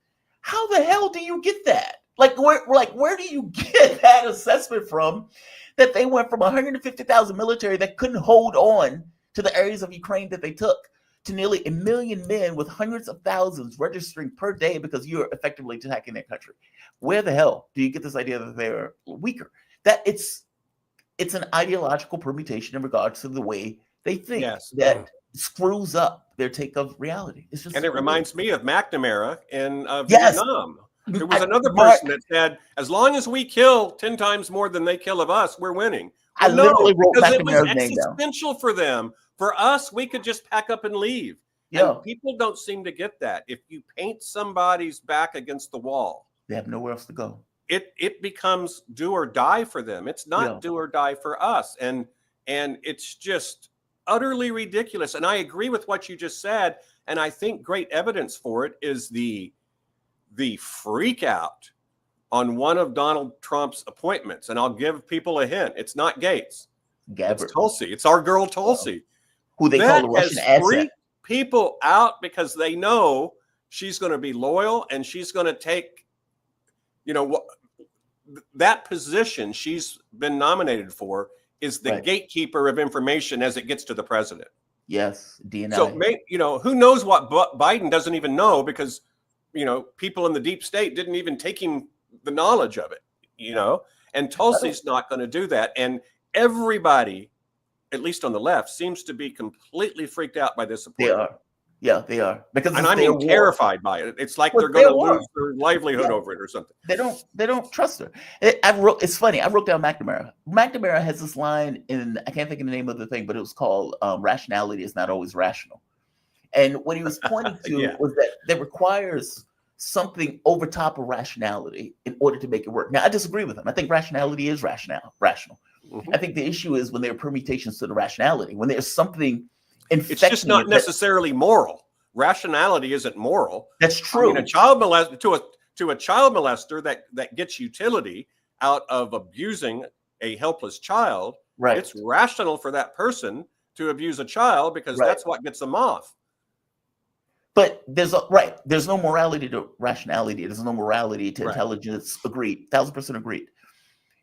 How the hell do you get that? Where do you get that assessment from, that they went from 150,000 military that couldn't hold on to the areas of Ukraine that they took to nearly 1 million men with hundreds of thousands registering per day because you're effectively attacking their country? Where the hell do you get this idea that they're weaker? That it's an ideological permutation in regards to the way they think that screws up their take of reality. It's just, and it reminds me of McNamara in Yes. Vietnam. There was another person that said, as long as we kill 10 times more than they kill of us, we're winning. I literally wrote because it was McNamara's name down. existential for them. For us, we could just pack up and leave. Yeah. And people don't seem to get that. If you paint somebody's back against the wall, They have nowhere else to go. it becomes do or die for them. It's not do or die for us. And it's just utterly ridiculous. And I agree with what you just said. And I think great evidence for it is the freak out on one of Donald Trump's appointments. And I'll give people a hint. It's not Gates. Gabbard. It's Tulsi. It's our girl Tulsi. Who they call the Russian asset. Freaked people out because they know she's going to be loyal and she's going to take, that position she's been nominated for is the gatekeeper of information as it gets to the president. Yes, DNA. So, who knows what Biden doesn't even know, because, people in the deep state didn't even take him the knowledge of it, and Tulsi's not going to do that. And everybody, at least on the left, seems to be completely freaked out by this appointment. They are. Yeah, they are. Because and I mean terrified by it. It's like they're going to lose their livelihood over it or something. They don't trust her. It's funny. I wrote down McNamara. McNamara has this line in, I can't think of the name of the thing, but it was called "Rationality is not always rational." And what he was pointing to was that requires something over top of rationality in order to make it work. Now, I disagree with him. I think rationality is rational. Mm-hmm. I think the issue is when there are permutations to the rationality, when there's something infecting. It's just not necessarily moral. Rationality isn't moral. That's true. I mean, a child molester to a child molester that gets utility out of abusing a helpless child. Right. It's rational for that person to abuse a child because that's what gets them off. But there's no morality to rationality. There's no morality to intelligence. Agreed. 1000% agreed.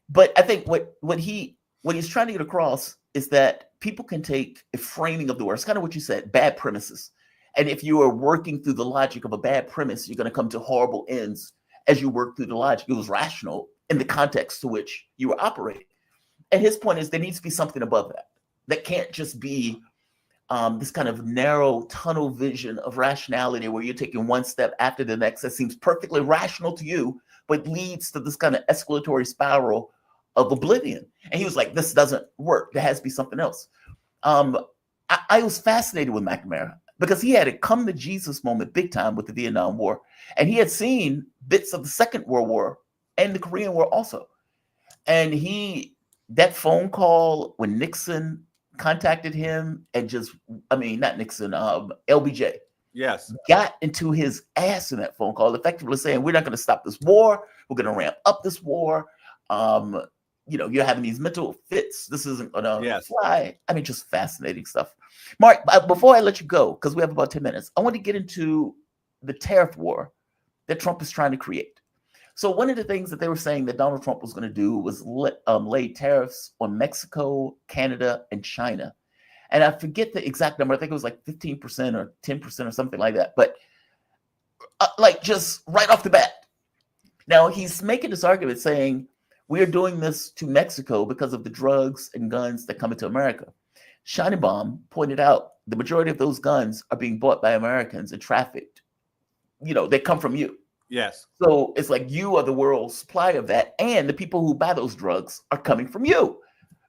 But I think what he's trying to get across is that people can take a framing of the words, kind of what you said, bad premises. And if you are working through the logic of a bad premise, you're going to come to horrible ends as you work through the logic. It was rational in the context to which you were operating. And his point is there needs to be something above that. That can't just be this kind of narrow tunnel vision of rationality where you're taking one step after the next that seems perfectly rational to you, but leads to this kind of escalatory spiral of oblivion. And he was like, this doesn't work. There has to be something else. I was fascinated with McNamara because he had a come to Jesus moment big time with the Vietnam War. And he had seen bits of the Second World War and the Korean War also. And that phone call when Nixon contacted him and not Nixon, LBJ. Yes. Got into his ass in that phone call, effectively saying, we're not going to stop this war. We're going to ramp up this war. You're having these mental fits. This isn't going to fly. I mean, just fascinating stuff. Mark, before I let you go, because we have about 10 minutes, I want to get into the tariff war that Trump is trying to create. So one of the things that they were saying that Donald Trump was going to do was lay tariffs on Mexico, Canada, and China. And I forget the exact number. I think it was like 15% or 10% or something like that. But just right off the bat. Now, he's making this argument saying, we are doing this to Mexico because of the drugs and guns that come into America. Scheinbaum pointed out the majority of those guns are being bought by Americans and trafficked. They come from you. Yes. So it's like you are the world's supply of that, and the people who buy those drugs are coming from you.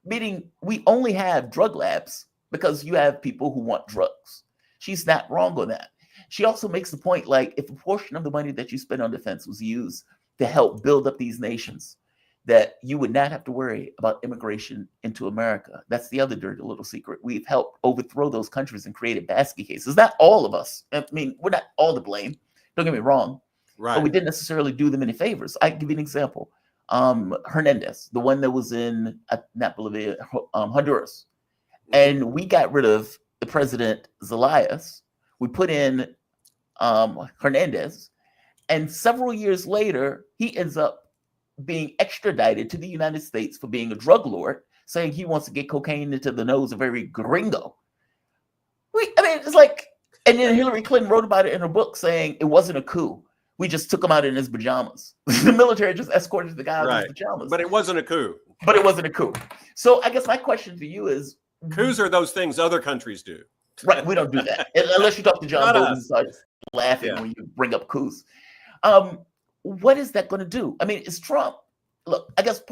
Meaning we only have drug labs because you have people who want drugs. She's not wrong on that. She also makes the point, like, if a portion of the money that you spend on defense was used to help build up these nations, that you would not have to worry about immigration into America. That's the other dirty little secret. We've helped overthrow those countries and created basket cases. Not all of us. I mean, we're not all to blame. Don't get me wrong. Right. But we didn't necessarily do them any favors. I can give you an example. Hernandez, the one that was in not Bolivia, Honduras. And we got rid of the president Zelaya. We put in Hernandez. And several years later, he ends up being extradited to the United States for being a drug lord, saying he wants to get cocaine into the nose of every gringo. I mean, it's like, and then Hillary Clinton wrote about it in her book saying it wasn't a coup. We just took him out in his pajamas. The military just escorted the guy out in his pajamas. But it wasn't a coup. But it wasn't a coup. So I guess my question to you is, coups are those things other countries do. Right, we don't do that. Unless you talk to John Bolton and start laughing when you bring up coups. What is that going to do? I mean, is Trump, look, I guess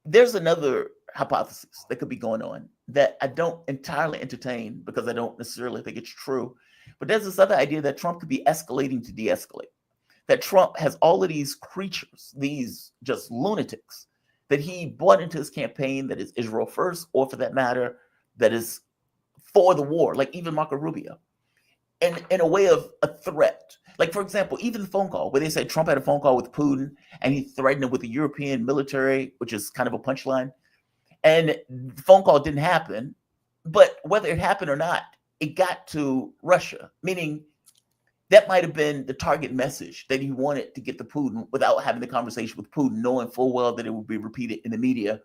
there's another hypothesis that could be going on that I don't entirely entertain because I don't necessarily think it's true. But there's this other idea that Trump could be escalating to de-escalate. That Trump has all of these creatures, these just lunatics that he brought into his campaign that is Israel first, or for that matter, that is for the war, like even Marco Rubio. And in a way of a threat. Like, for example, even the phone call where they said Trump had a phone call with Putin and he threatened him with the European military, which is kind of a punchline. And the phone call didn't happen. But whether it happened or not, it got to Russia, meaning that might have been the target message that he wanted to get to Putin without having the conversation with Putin, knowing full well that it would be repeated in the media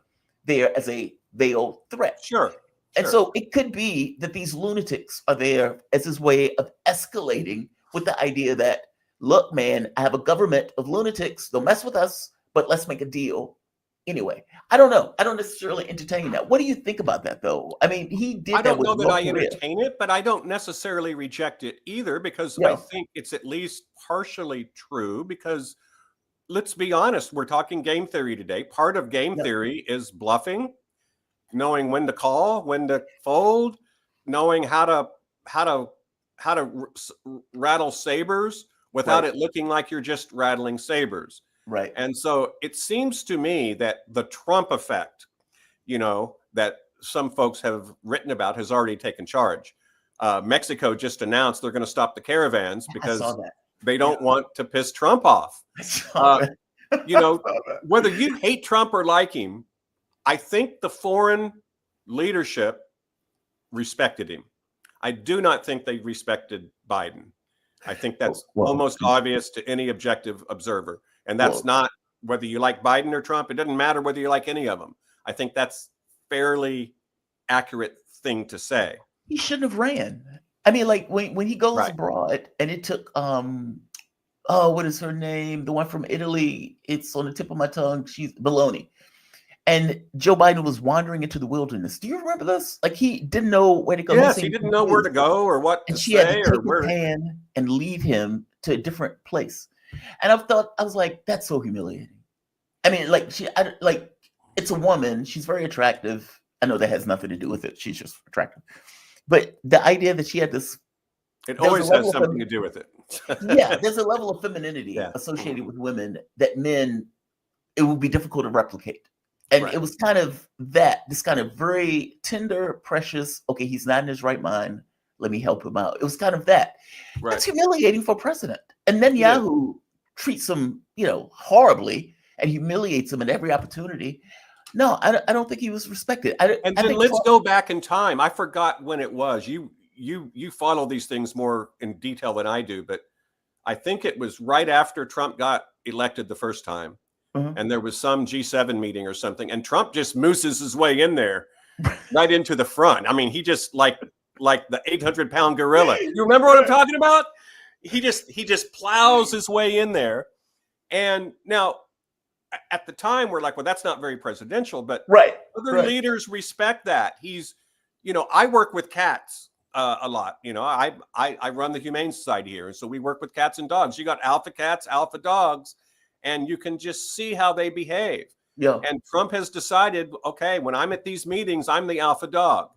there as a veiled threat. Sure. And so it could be that these lunatics are there as his way of escalating with the idea that, look, man, I have a government of lunatics. Don't mess with us, but let's make a deal. Anyway, I don't know. I don't necessarily entertain that. What do you think about that, though? I mean, he did that with I don't know that I North Korea. entertain it, but I don't necessarily reject it either because I think it's at least partially true because let's be honest, we're talking game theory today. Part of game theory is bluffing, knowing when to call, when to fold, knowing how to rattle sabers without it looking like you're just rattling sabers. Right. And so it seems to me that the Trump effect, that some folks have written about has already taken charge. Mexico just announced they're going to stop the caravans because they don't want to piss Trump off. Whether you hate Trump or like him, I think the foreign leadership respected him. I do not think they respected Biden. I think that's almost obvious to any objective observer. And that's not whether you like Biden or Trump. It doesn't matter whether you like any of them. I think that's fairly accurate thing to say. He shouldn't have ran. I mean, like when he goes abroad and it took, what is her name? The one from Italy. It's on the tip of my tongue. She's Baloney. And Joe Biden was wandering into the wilderness. Do you remember this? Like he didn't know where to go. Yes, he didn't know where to go or what to say. And she had to take his hand and lead him to a different place. And I was like, that's so humiliating. I mean, like it's a woman. She's very attractive. I know that has nothing to do with it. She's just attractive. But the idea that she had this. It always has something to do with it. Yeah, there's a level of femininity associated with women that men, it would be difficult to replicate. And it was kind of this kind of very tender, precious, okay, he's not in his right mind. Let me help him out. It was kind of that. Right. That's humiliating for president. And then Yahoo treats him, horribly and humiliates him at every opportunity. No, I don't think he was respected. And then let's go back in time. I forgot when it was. You follow these things more in detail than I do, but I think it was right after Trump got elected the first time. Mm-hmm. And there was some G7 meeting or something, and Trump just mooses his way in there, right into the front. I mean, he just like the 800-pound gorilla. You remember what I'm talking about? He just plows his way in there. And now, at the time, we're like, well, that's not very presidential, but other leaders respect that. He's, I work with cats. a lot. You know, I run the Humane Society here, and so we work with cats and dogs. You got alpha cats, alpha dogs, and you can just see how they behave. Yeah. And Trump has decided, okay, when I'm at these meetings, I'm the alpha dog,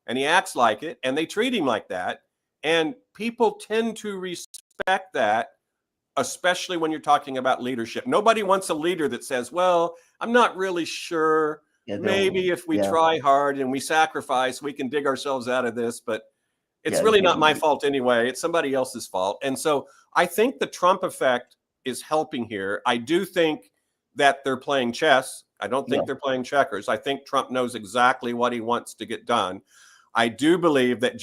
and he acts like it, and they treat him like that, and people tend to respect that, especially when you're talking about leadership. Nobody wants a leader that says, well, I'm not really sure. Yeah, Maybe if we try hard and we sacrifice, we can dig ourselves out of this, but it's really not my fault anyway. It's somebody else's fault. And so I think the Trump effect is helping here. I do think that they're playing chess. I don't think they're playing checkers. I think Trump knows exactly what he wants to get done. I do believe that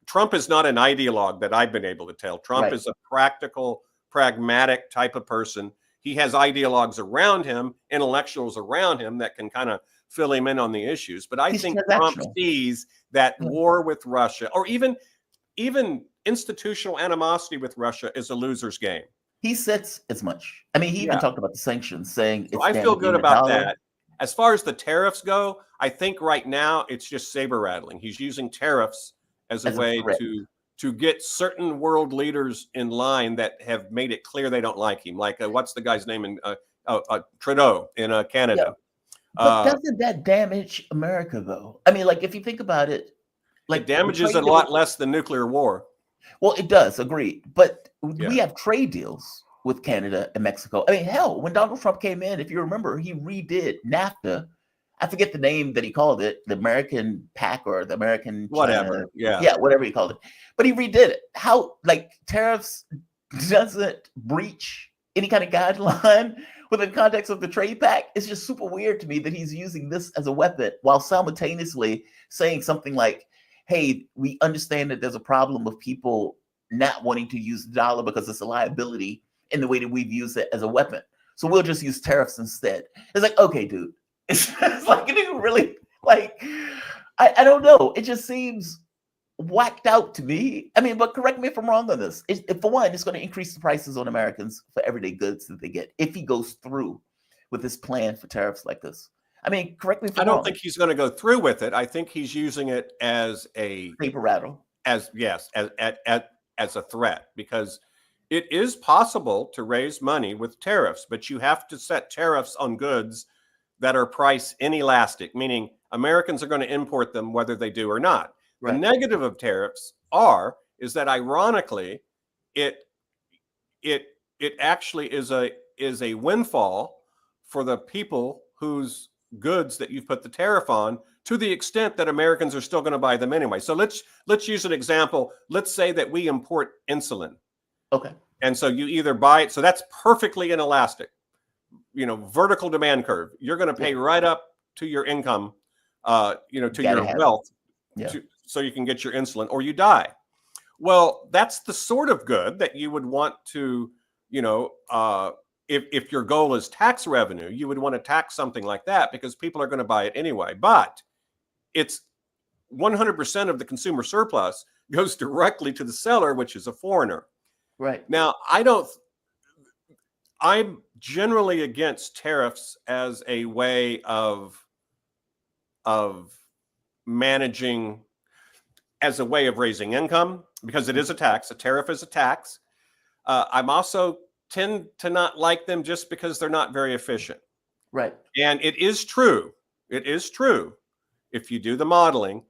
Trump is not an ideologue that I've been able to tell. Trump is a practical, pragmatic type of person. He has ideologues around him, intellectuals around him that can kind of fill him in on the issues. But I think Trump sees that war with Russia, or even institutional animosity with Russia, is a loser's game. He says as much. I mean, he even talked about the sanctions, saying so I feel good about that. As far as the tariffs go, I think right now it's just saber rattling. He's using tariffs as a way to get certain world leaders in line that have made it clear they don't like him. Like what's the guy's name in Trudeau in Canada? Yeah. But doesn't that damage America though? I mean, like if you think about it, like it damages a lot less than nuclear war. Well, it does, agreed. But we have trade deals with Canada and Mexico. I mean, hell, when Donald Trump came in, if you remember, he redid NAFTA. I forget the name that he called it, the American PAC or the American whatever. China, whatever he called it. But he redid it. How, like, tariffs doesn't breach any kind of guideline within the context of the trade pact? It's just super weird to me that he's using this as a weapon while simultaneously saying something like, hey, we understand that there's a problem of people not wanting to use the dollar because it's a liability in the way that we've used it as a weapon. So we'll just use tariffs instead. It's like, okay, dude. It's like, it really, like, I don't know. It just seems whacked out to me. I mean, but correct me if I'm wrong on this. For one, it's going to increase the prices on Americans for everyday goods that they get if he goes through with his plan for tariffs like this. I mean, correct me if I'm wrong. I don't think he's going to go through with it. I think he's using it as a paper rattle. As a threat, because it is possible to raise money with tariffs, but you have to set tariffs on goods that are price inelastic, meaning Americans are going to import them whether they do or not. Right. The negative of tariffs is that ironically, it actually is a windfall for the people whose goods that you've put the tariff on, to the extent that Americans are still going to buy them anyway. So let's use an example. Let's say that we import insulin. Okay. And so you either buy it, so that's perfectly inelastic, vertical demand curve. You're going to pay right up to your income, to your wealth, so you can get your insulin, or you die. Well, that's the sort of good that you would want to, if your goal is tax revenue, you would want to tax something like that because people are going to buy it anyway. But it's 100% of the consumer surplus goes directly to the seller, which is a foreigner. Right. Now, I'm generally against tariffs as a way of managing, as a way of raising income, because it is a tax. A tariff is a tax. I'm also tend to not like them just because they're not very efficient. Right. And it is true, if you do the modeling,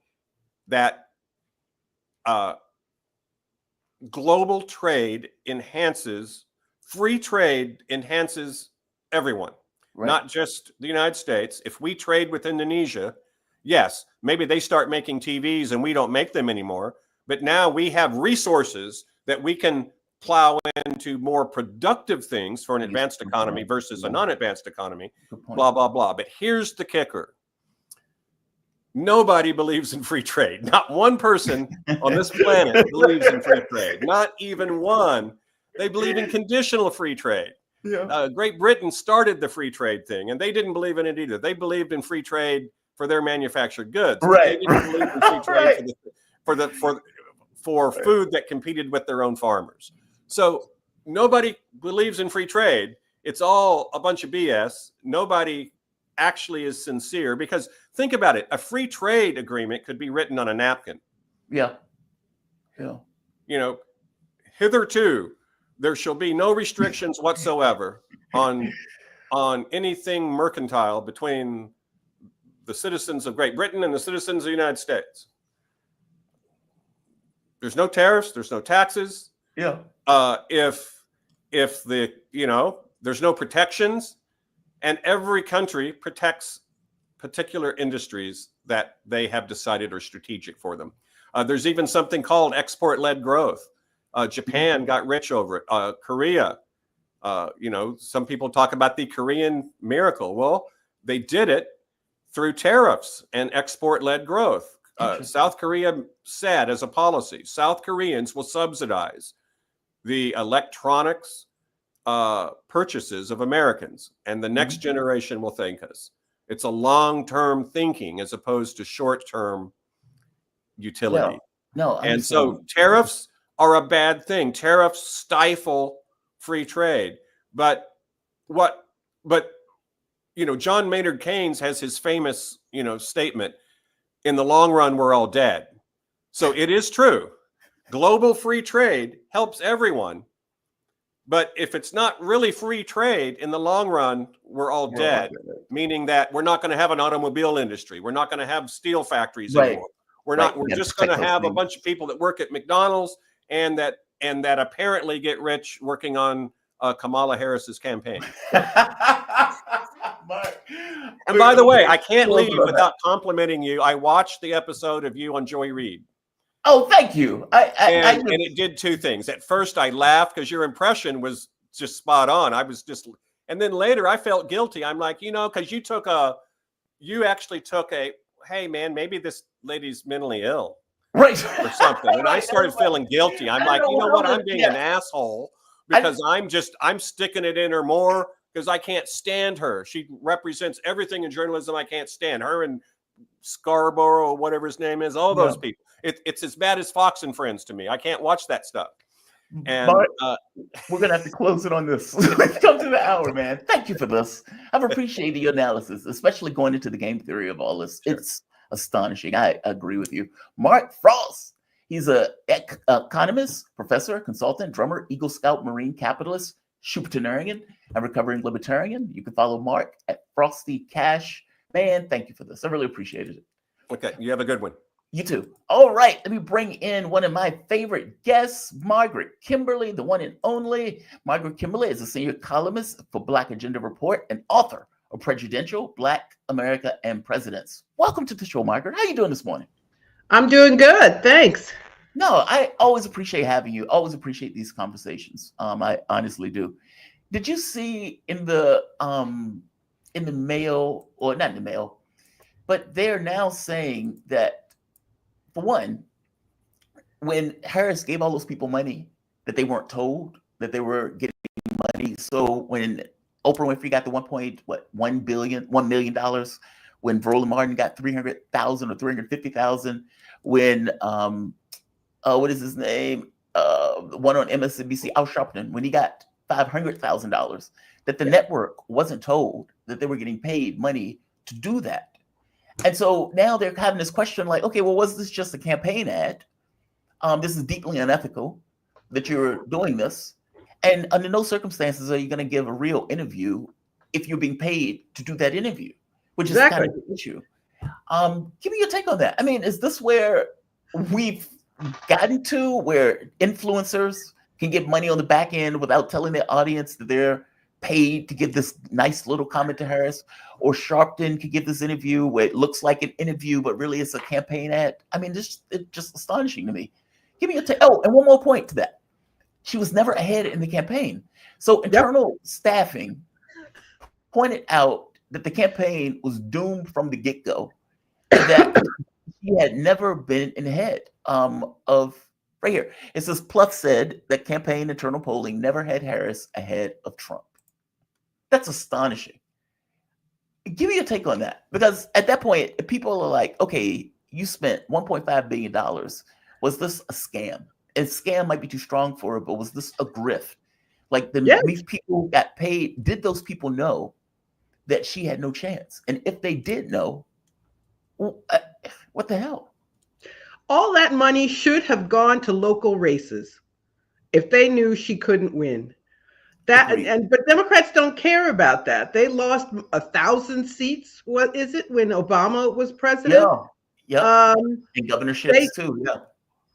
that global trade free trade enhances everyone, not just the United States. If we trade with Indonesia, yes, maybe they start making TVs and we don't make them anymore, but now we have resources that we can plow into more productive things for an advanced economy versus a non-advanced economy, blah, blah, blah. But here's the kicker. Nobody believes in free trade. Not one person on this planet believes in free trade. Not even one. They believe in conditional free trade. Yeah. Great Britain started the free trade thing, and they didn't believe in it either. They believed in free trade for their manufactured goods. Right. They didn't believe in free trade for food that competed with their own farmers. So nobody believes in free trade. It's all a bunch of BS. Nobody actually is sincere, because think about it. A free trade agreement could be written on a napkin. Yeah. Yeah. Hitherto, there shall be no restrictions whatsoever on anything mercantile between the citizens of Great Britain and the citizens of the United States. There's no tariffs, there's no taxes. Yeah. If there's no protections, and every country protects particular industries that they have decided are strategic for them. There's even something called export-led growth. Japan got rich over it. Korea, some people talk about the Korean miracle. Well, they did it through tariffs and export-led growth. South Korea said as a policy, South Koreans will subsidize the electronics purchases of Americans, and the next generation will thank us. It's a long-term thinking as opposed to short-term utility. And so tariffs are a bad thing. Tariffs stifle free trade. But John Maynard Keynes has his famous, statement, in the long run, we're all dead. So it is true. Global free trade helps everyone. But if it's not really free trade, in the long run, we're all dead, meaning that we're not going to have an automobile industry. We're not going to have steel factories anymore. We're just going to have a bunch of people that work at McDonald's and that apparently get rich working on Kamala Harris's campaign. And by the way, I can't leave without complimenting you. I watched the episode of you on Joy Reid. Oh, thank you. And it did two things. At first, I laughed because your impression was just spot on. And then later I felt guilty. I'm like, because you actually took a, hey man, maybe this lady's mentally ill. Right. Or something. And I started feeling guilty. I'm like, you know what? I'm being an asshole because I'm sticking it in her more because I can't stand her. She represents everything in journalism I can't stand. Her and Scarborough, whatever his name is, all those people. It's as bad as Fox and Friends to me. I can't watch that stuff. And we're gonna have to close it on this. Let's come to the hour, man. Thank you for this. I've appreciated your analysis, especially going into the game theory of all this. Sure. It's astonishing. I agree with you. Mark Frost. He's an economist, professor, consultant, drummer, Eagle Scout, Marine capitalist, Schumpeterian, and recovering libertarian. You can follow Mark at Frosty Cash. Man, thank you for this. I really appreciated it. Okay, you have a good one. You too. All right, let me bring in one of my favorite guests, Margaret Kimberly, the one and only. Margaret Kimberly is a senior columnist for Black Agenda Report and author of Prejudicial, Black America and Presidents. Welcome to the show, Margaret. How are you doing this morning? I'm doing good, thanks. No, I always appreciate having you. Always appreciate these conversations. I honestly do. Did you see in the mail, or not in the mail, but they're now saying that, for one, when Harris gave all those people money that they weren't told that they were getting money. So when Oprah Winfrey got the $1 million, when Roland Martin got $300,000 or $350,000, when what is his name? One on MSNBC, Al Sharpton, when he got $500,000, that the network wasn't told that they were getting paid money to do that. And so now they're having this question like, okay, well, was this just a campaign ad? This is deeply unethical that you're doing this. And under no circumstances are you going to give a real interview if you're being paid to do that interview, which is kind of the issue. Give me your take on that. I mean, is this where we've gotten to, where influencers can get money on the back end without telling their audience that they're paid to give this nice little comment to Harris, or Sharpton could give this interview where it looks like an interview, but really it's a campaign ad? I mean, it's just astonishing to me. Give me your take. Oh, and one more point to that. She was never ahead in the campaign. So internal staffing pointed out that the campaign was doomed from the get-go, that she had never been in the head of right here. It says Pluff said that campaign internal polling never had Harris ahead of Trump. That's astonishing. Give me your take on that, because at that point, people are like, okay, you spent $1.5 billion. Was this a scam? And scam might be too strong for it, but was this a grift? Like these people got paid. Did those people know that she had no chance? And if they did know, what the hell? all that money should have gone to local races if they knew she couldn't win. But Democrats don't care about that. They lost 1,000 seats. What is it when Obama was president? Yeah. And governorships too. Yeah.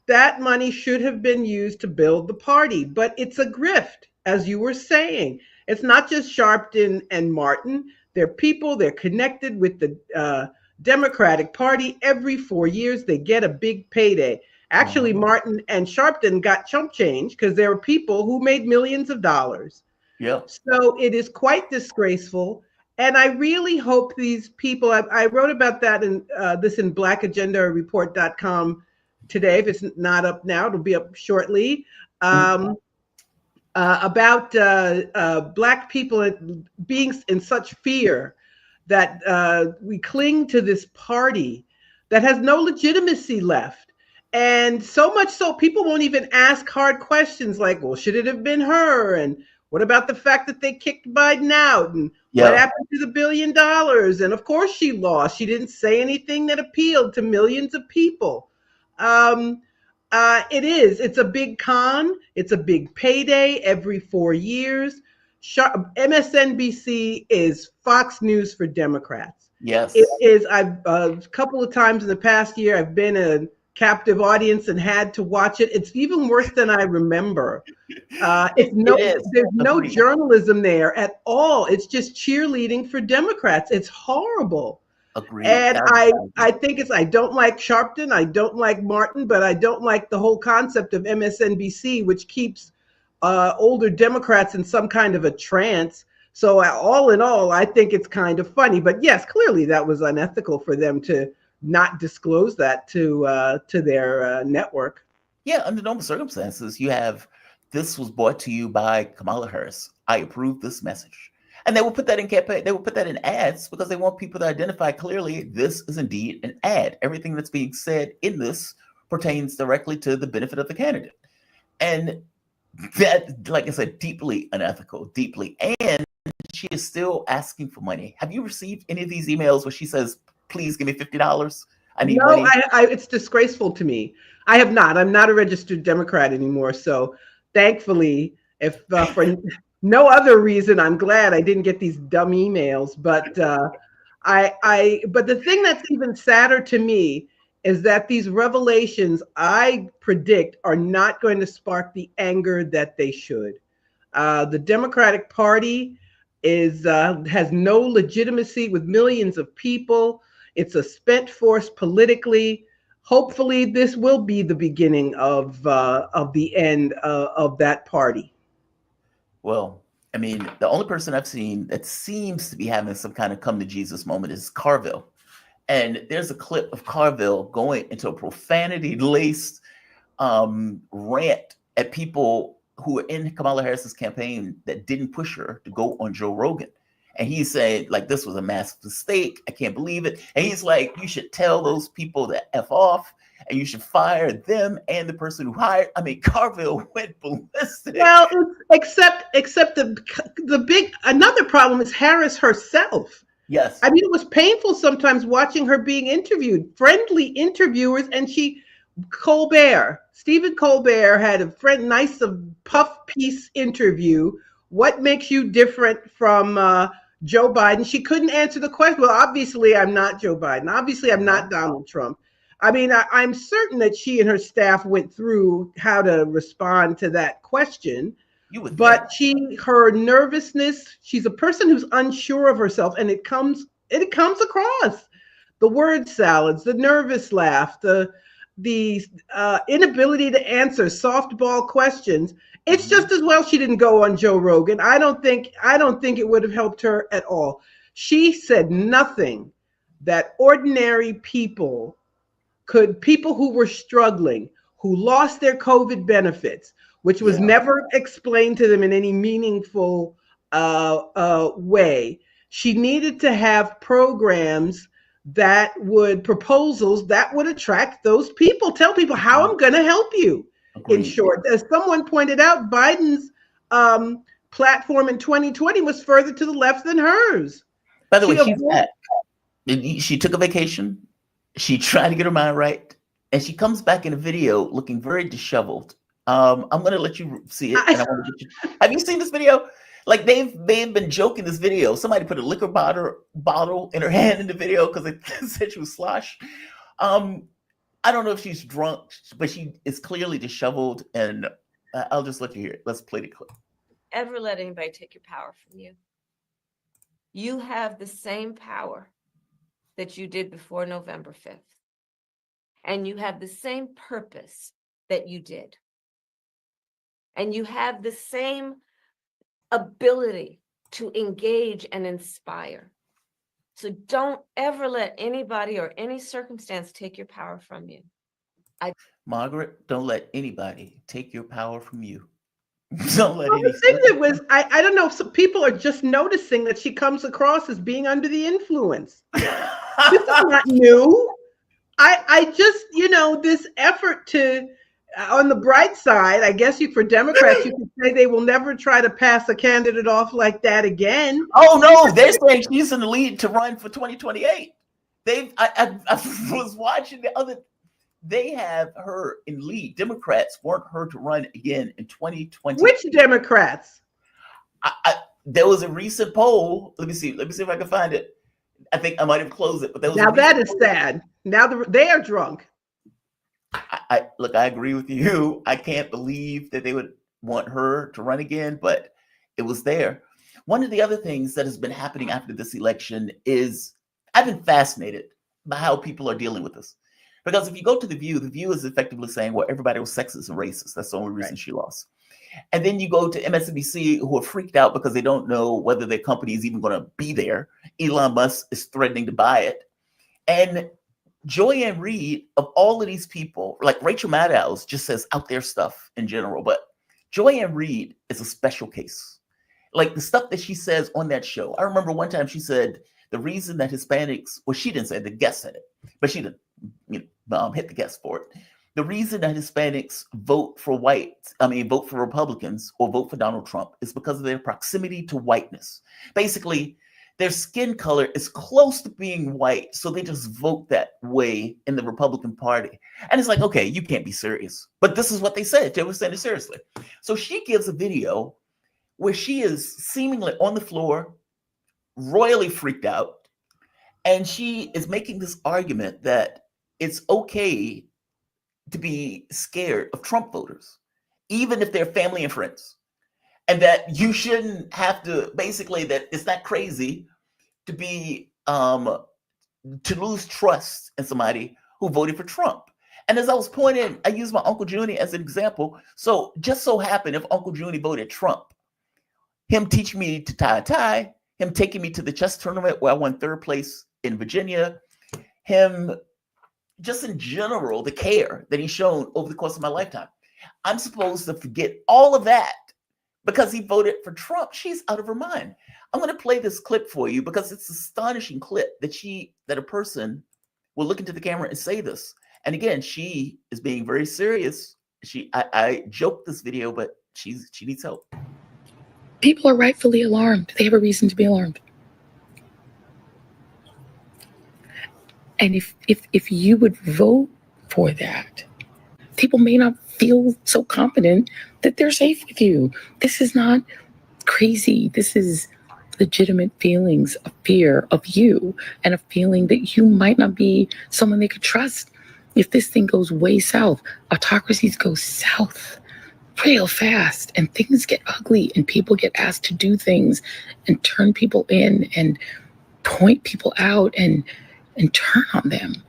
That money should have been used to build the party, but it's a grift, as you were saying. It's not just Sharpton and Martin. They're people. They're connected with the Democratic Party. Every 4 years, they get a big payday. Actually, Martin and Sharpton got chump change because there were people who made millions of dollars. Yeah. So it is quite disgraceful. And I really hope these people, I wrote about that in blackagendareport.com today. If it's not up now, it'll be up shortly. About Black people being in such fear that we cling to this party that has no legitimacy left. And so much so, people won't even ask hard questions like, well, should it have been her? And what about the fact that they kicked Biden out? And what happened to the $1 billion? And of course she lost. She didn't say anything that appealed to millions of people. It's a big con. It's a big payday every 4 years. MSNBC is Fox News for Democrats. Yes. It is. I've a couple of times in the past year, I've been a captive audience and had to watch it. It's even worse than I remember. There's no journalism there at all. It's just cheerleading for Democrats. It's horrible. Agreed. And I think I don't like Sharpton, I don't like Martin, but I don't like the whole concept of MSNBC, which keeps older Democrats in some kind of a trance. So all in all, I think it's kind of funny. But yes, clearly that was unethical for them to not disclose that to their network. Yeah, under normal circumstances, this was brought to you by Kamala Harris. I approve this message. And they will put that in campaign. They will put that in ads because they want people to identify clearly this is indeed an ad. Everything that's being said in this pertains directly to the benefit of the candidate. And that, like I said, deeply unethical, deeply. And she is still asking for money. Have you received any of these emails where she says, please give me $50? I need money. No, it's disgraceful to me. I have not. I'm not a registered Democrat anymore. So thankfully, if for no other reason, I'm glad I didn't get these dumb emails. But but the thing that's even sadder to me is that these revelations, I predict, are not going to spark the anger that they should. The Democratic Party has no legitimacy with millions of people. It's a spent force politically. Hopefully, this will be the beginning of the end of that party. Well, I mean, the only person I've seen that seems to be having some kind of come to Jesus moment is Carville. And there's a clip of Carville going into a profanity-laced rant at people who were in Kamala Harris's campaign that didn't push her to go on Joe Rogan. And he said, like, this was a massive mistake. I can't believe it. And he's like, you should tell those people to F off, and you should fire them and the person who hired. I mean, Carville went ballistic. Well, except the big, another problem is Harris herself. Yes. I mean, it was painful sometimes watching her being interviewed, friendly interviewers, and Stephen Colbert had a nice puff piece interview. What makes you different from Joe Biden? She couldn't answer the question. Well, obviously, I'm not Joe Biden. Obviously, I'm not Donald Trump. I mean, I'm certain that she and her staff went through how to respond to that question. But her nervousness, she's a person who's unsure of herself, and it comes across. The word salads, the nervous laugh, the inability to answer softball questions. It's just as well she didn't go on Joe Rogan. I don't think it would have helped her at all. She said nothing that ordinary people who were struggling, who lost their COVID benefits, which was never explained to them in any meaningful way. She needed to have proposals that would attract those people. Tell people how I'm going to help you. Agreed. In short, as someone pointed out, Biden's platform in 2020 was further to the left than hers. By the way, she's back. She took a vacation. She tried to get her mind right, and she comes back in a video looking very disheveled. I'm going to let you see it. And I want to get you. Have you seen this video? Like they've been joking this video. Somebody put a liquor bottle in her hand in the video because they said she was slosh. I don't know if she's drunk, but she is clearly disheveled. And I'll just let you hear it. Let's play the clip. Ever let anybody take your power from you? You have the same power that you did before November 5th. And you have the same purpose that you did. And you have the same ability to engage and inspire. So don't ever let anybody or any circumstance take your power from you. Margaret, don't let anybody take your power from you. Don't let Well, any. the thing that was, I don't know if some people are just noticing that she comes across as being under the influence. This is not new. I just, this effort to, on the bright side, I guess for Democrats, you could say they will never try to pass a candidate off like that again. Oh no, they're saying she's in the lead to run for 2028. I was watching they have her in lead. Democrats want her to run again in 2020. Which Democrats? There was a recent poll. Let me see if I can find it. I think I might have closed it, but there was Now that is sad. Now they are drunk. Look, I agree with you. I can't believe that they would want her to run again, but it was there. One of the other things that has been happening after this election is I've been fascinated by how people are dealing with this. Because if you go to The View is effectively saying, well, everybody was sexist and racist. That's the only reason she lost. And then you go to MSNBC, who are freaked out because they don't know whether their company is even going to be there. Elon Musk is threatening to buy it. And Joy-Ann Reid, of all of these people, like Rachel Maddow just says out there stuff in general, but Joy-Ann Reid is a special case. Like the stuff that she says on that show. I remember one time she said the reason that Hispanics, well, she didn't say it, the guest said it, but she didn't hit the guest for it. The reason that Hispanics vote for Republicans or vote for Donald Trump is because of their proximity to whiteness. Basically, their skin color is close to being white, so they just vote that way in the Republican Party. And it's like, okay, you can't be serious. But this is what they said. They were saying it seriously. So she gives a video where she is seemingly on the floor, royally freaked out, and she is making this argument that it's okay to be scared of Trump voters, even if they're family and friends. And that you shouldn't have to, basically, that it's not crazy to be, to lose trust in somebody who voted for Trump. And as I was pointing, I used my Uncle Junie as an example. So just so happened, if Uncle Junie voted Trump, him teaching me to tie a tie, him taking me to the chess tournament where I won third place in Virginia, him just in general, the care that he's shown over the course of my lifetime. I'm supposed to forget all of that because he voted for Trump. She's out of her mind. I'm going to play this clip for you because it's an astonishing clip that a person will look into the camera and say this. And again, she is being very serious. I joked this video, but she needs help. People are rightfully alarmed. They have a reason to be alarmed. And if you would vote for that, people may not feel so confident that they're safe with you. This is not crazy. This is legitimate feelings of fear of you and a feeling that you might not be someone they could trust. If this thing goes way south, autocracies go south real fast and things get ugly and people get asked to do things and turn people in and point people out and turn on them.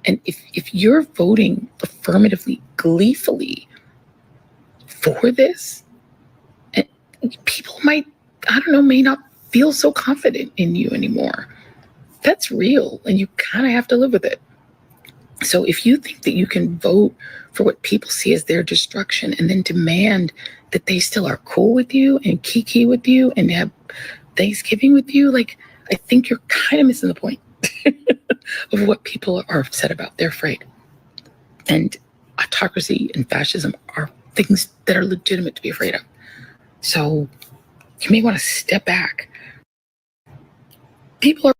And if you're voting affirmatively, gleefully for this, and people may not feel so confident in you anymore. That's real, and you kind of have to live with it. So if you think that you can vote for what people see as their destruction and then demand that they still are cool with you and kiki with you and have Thanksgiving with you, like, I think you're kind of missing the point of what people are upset about. They're afraid. And autocracy and fascism are things that are legitimate to be afraid of. So you may want to step back. People are.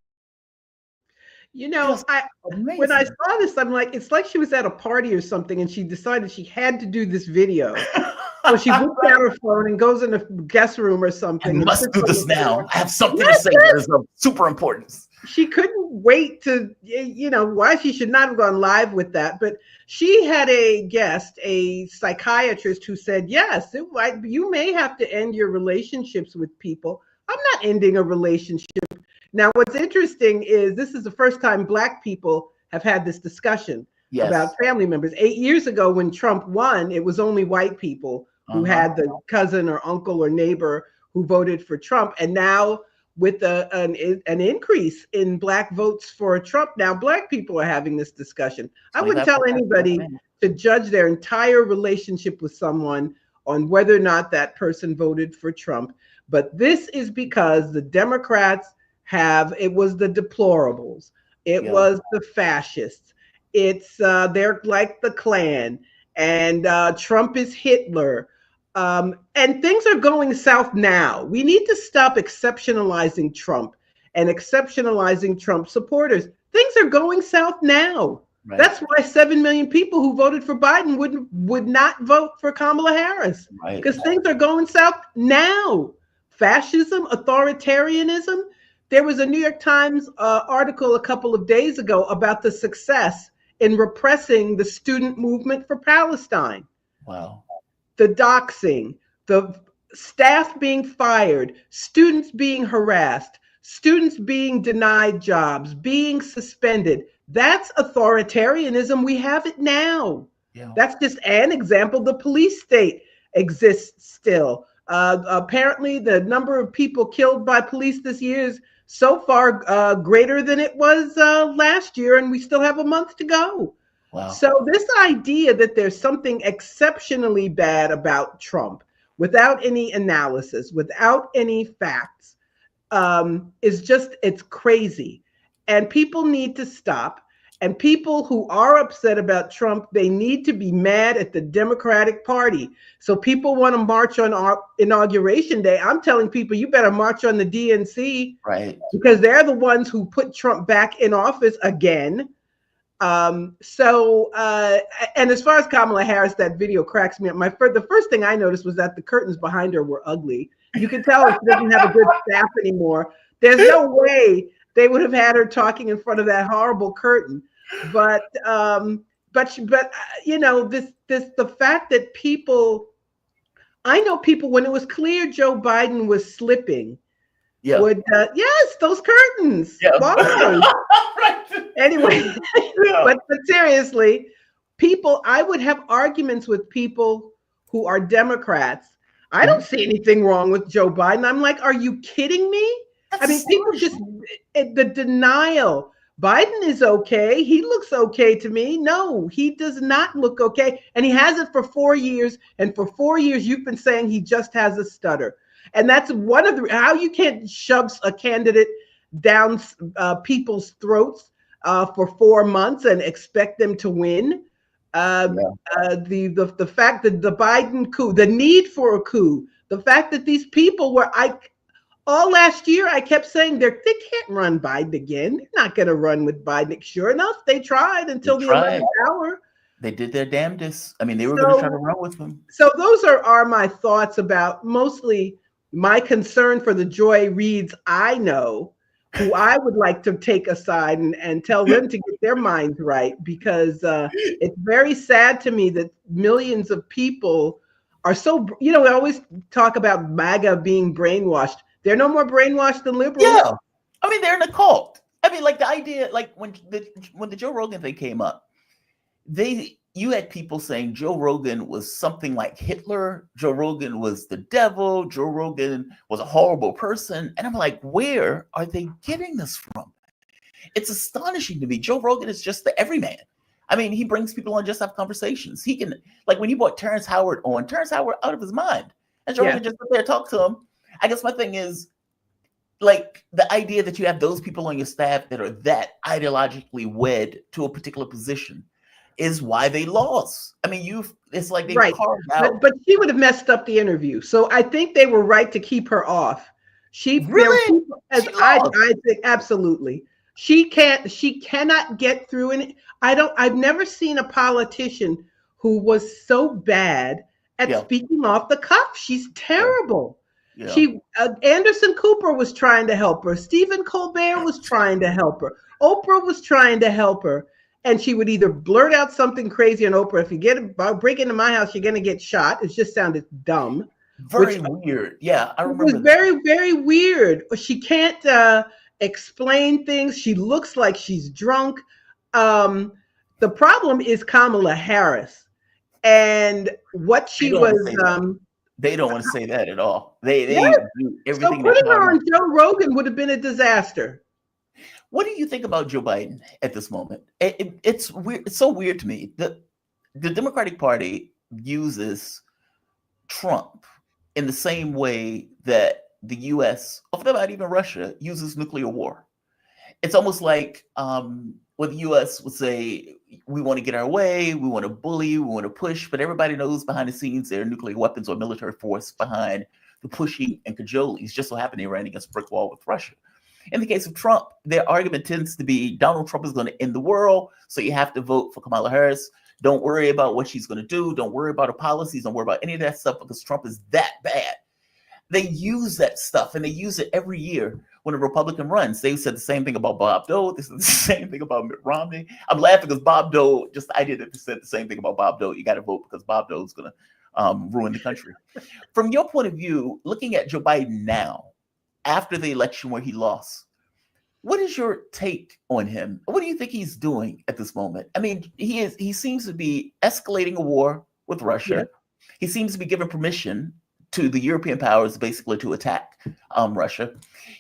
You know, Just when I amazing. saw this, I'm like, it's like she was at a party or something, and she decided she had to do this video. So she whips out her phone and goes in the guest room or I something. and must sits do on this the floor. now. I have something to Yes, say that is of super importance. She couldn't wait to, why she should not have gone live with that. But she had a guest, a psychiatrist, who said, yes, you may have to end your relationships with people. I'm not ending a relationship. Now, what's interesting is this is the first time Black people have had this discussion about family members. 8 years ago, when Trump won, it was only white people who had the cousin or uncle or neighbor who voted for Trump. And now, with an increase in Black votes for Trump, now Black people are having this discussion. I wouldn't tell anybody to judge their entire relationship with someone on whether or not that person voted for Trump. But this is because the Democrats it was the deplorables. It was the fascists. They're like the Klan, and Trump is Hitler. And things are going south now. We need to stop exceptionalizing Trump and exceptionalizing Trump supporters. Things are going south now. Right. That's why 7 million people who voted for Biden would not vote for Kamala Harris, because things are going south now. Fascism, authoritarianism. There was a New York Times article a couple of days ago about the success in repressing the student movement for Palestine. Wow. The doxing, the staff being fired, students being harassed, students being denied jobs, being suspended. That's authoritarianism. We have it now. Yeah. That's just an example. The police state exists still. Apparently, the number of people killed by police this year is so far greater than it was last year, and we still have a month to go. Wow. So this idea that there's something exceptionally bad about Trump without any analysis, without any facts, it's crazy. And people need to stop. And people who are upset about Trump, they need to be mad at the Democratic Party. So people want to march on our inauguration day. I'm telling people, you better march on the DNC, right? Because they're the ones who put Trump back in office again. And as far as Kamala Harris, that video cracks me up. The first thing I noticed was that the curtains behind her were ugly. You can tell she doesn't have a good staff anymore. There's no way they would have had her talking in front of that horrible curtain. But the fact that I know people, when it was clear Joe Biden was slipping, would those curtains. Yeah. Right. Anyway, but seriously, I would have arguments with people who are Democrats. I don't see anything wrong with Joe Biden. I'm like, are you kidding me? People just, the denial. Biden is okay. He looks okay to me. No, he does not look okay. And he has it for 4 years. And for 4 years, you've been saying he just has a stutter. And that's one of how you can't shove a candidate down people's throats for 4 months and expect them to win. The fact that the Biden coup, the need for a coup, the fact that these people were, all last year, I kept saying they can't run Biden again. They're not going to run with Biden. Sure enough, they tried until the 11th hour. They did their damnedest. They were going to try to run with him. So those are my thoughts about mostly my concern for the Joy Reids I know, who I would like to take aside and tell them to get their minds right, because it's very sad to me that millions of people are so, we always talk about MAGA being brainwashed. They're no more brainwashed than liberals. Yeah. They're in a cult. The idea, when the Joe Rogan thing came up, you had people saying Joe Rogan was something like Hitler. Joe Rogan was the devil. Joe Rogan was a horrible person. And I'm like, where are they getting this from? It's astonishing to me. Joe Rogan is just the everyman. He brings people on just to have conversations. He can, when he brought Terrence Howard on, Terrence Howard out of his mind. And Joe Rogan just sit there and talk to him. I guess my thing is, the idea that you have those people on your staff that are that ideologically wed to a particular position is why they lost. It's like they carved out. But she would have messed up the interview. So I think they were right to keep her off. She really? I think absolutely. She cannot get through. And I've never seen a politician who was so bad at Yeah. speaking off the cuff. She's terrible. Yeah. Anderson Cooper was trying to help her. Stephen Colbert was trying to help her. Oprah was trying to help her. And she would either blurt out something crazy on Oprah. If you break into my house, you're going to get shot. It just sounded dumb. Very weird. Yeah, I remember. It was very, very weird. She can't explain things. She looks like she's drunk. The problem is Kamala Harris and what she was. They don't want to say that at all. They Yes. do everything. So putting her on Joe Rogan would have been a disaster. What do you think about Joe Biden at this moment? It's weird. It's so weird to me that the Democratic Party uses Trump in the same way that the U.S., or not even Russia, uses nuclear war. It's almost like what the U.S. would say, we want to get our way, we want to bully, we want to push, but everybody knows behind the scenes there are nuclear weapons or military force behind the pushing and cajoling. It's just so happened they ran against a brick wall with Russia. In the case of Trump, their argument tends to be Donald Trump is going to end the world, so you have to vote for Kamala Harris. Don't worry about what she's going to do. Don't worry about her policies. Don't worry about any of that stuff because Trump is that bad. They use that stuff, and they use it every year when a Republican runs. They said the same thing about Bob Dole. They said the same thing about Mitt Romney. I'm laughing because Bob Dole, just the idea that they said the same thing about Bob Dole. You got to vote because Bob Dole is going to ruin the country. From your point of view, looking at Joe Biden now, after the election where he lost, what is your take on him? What do you think he's doing at this moment? I mean, he seems to be escalating a war with Russia. Yeah. He seems to be giving permission to the European powers basically to attack Russia.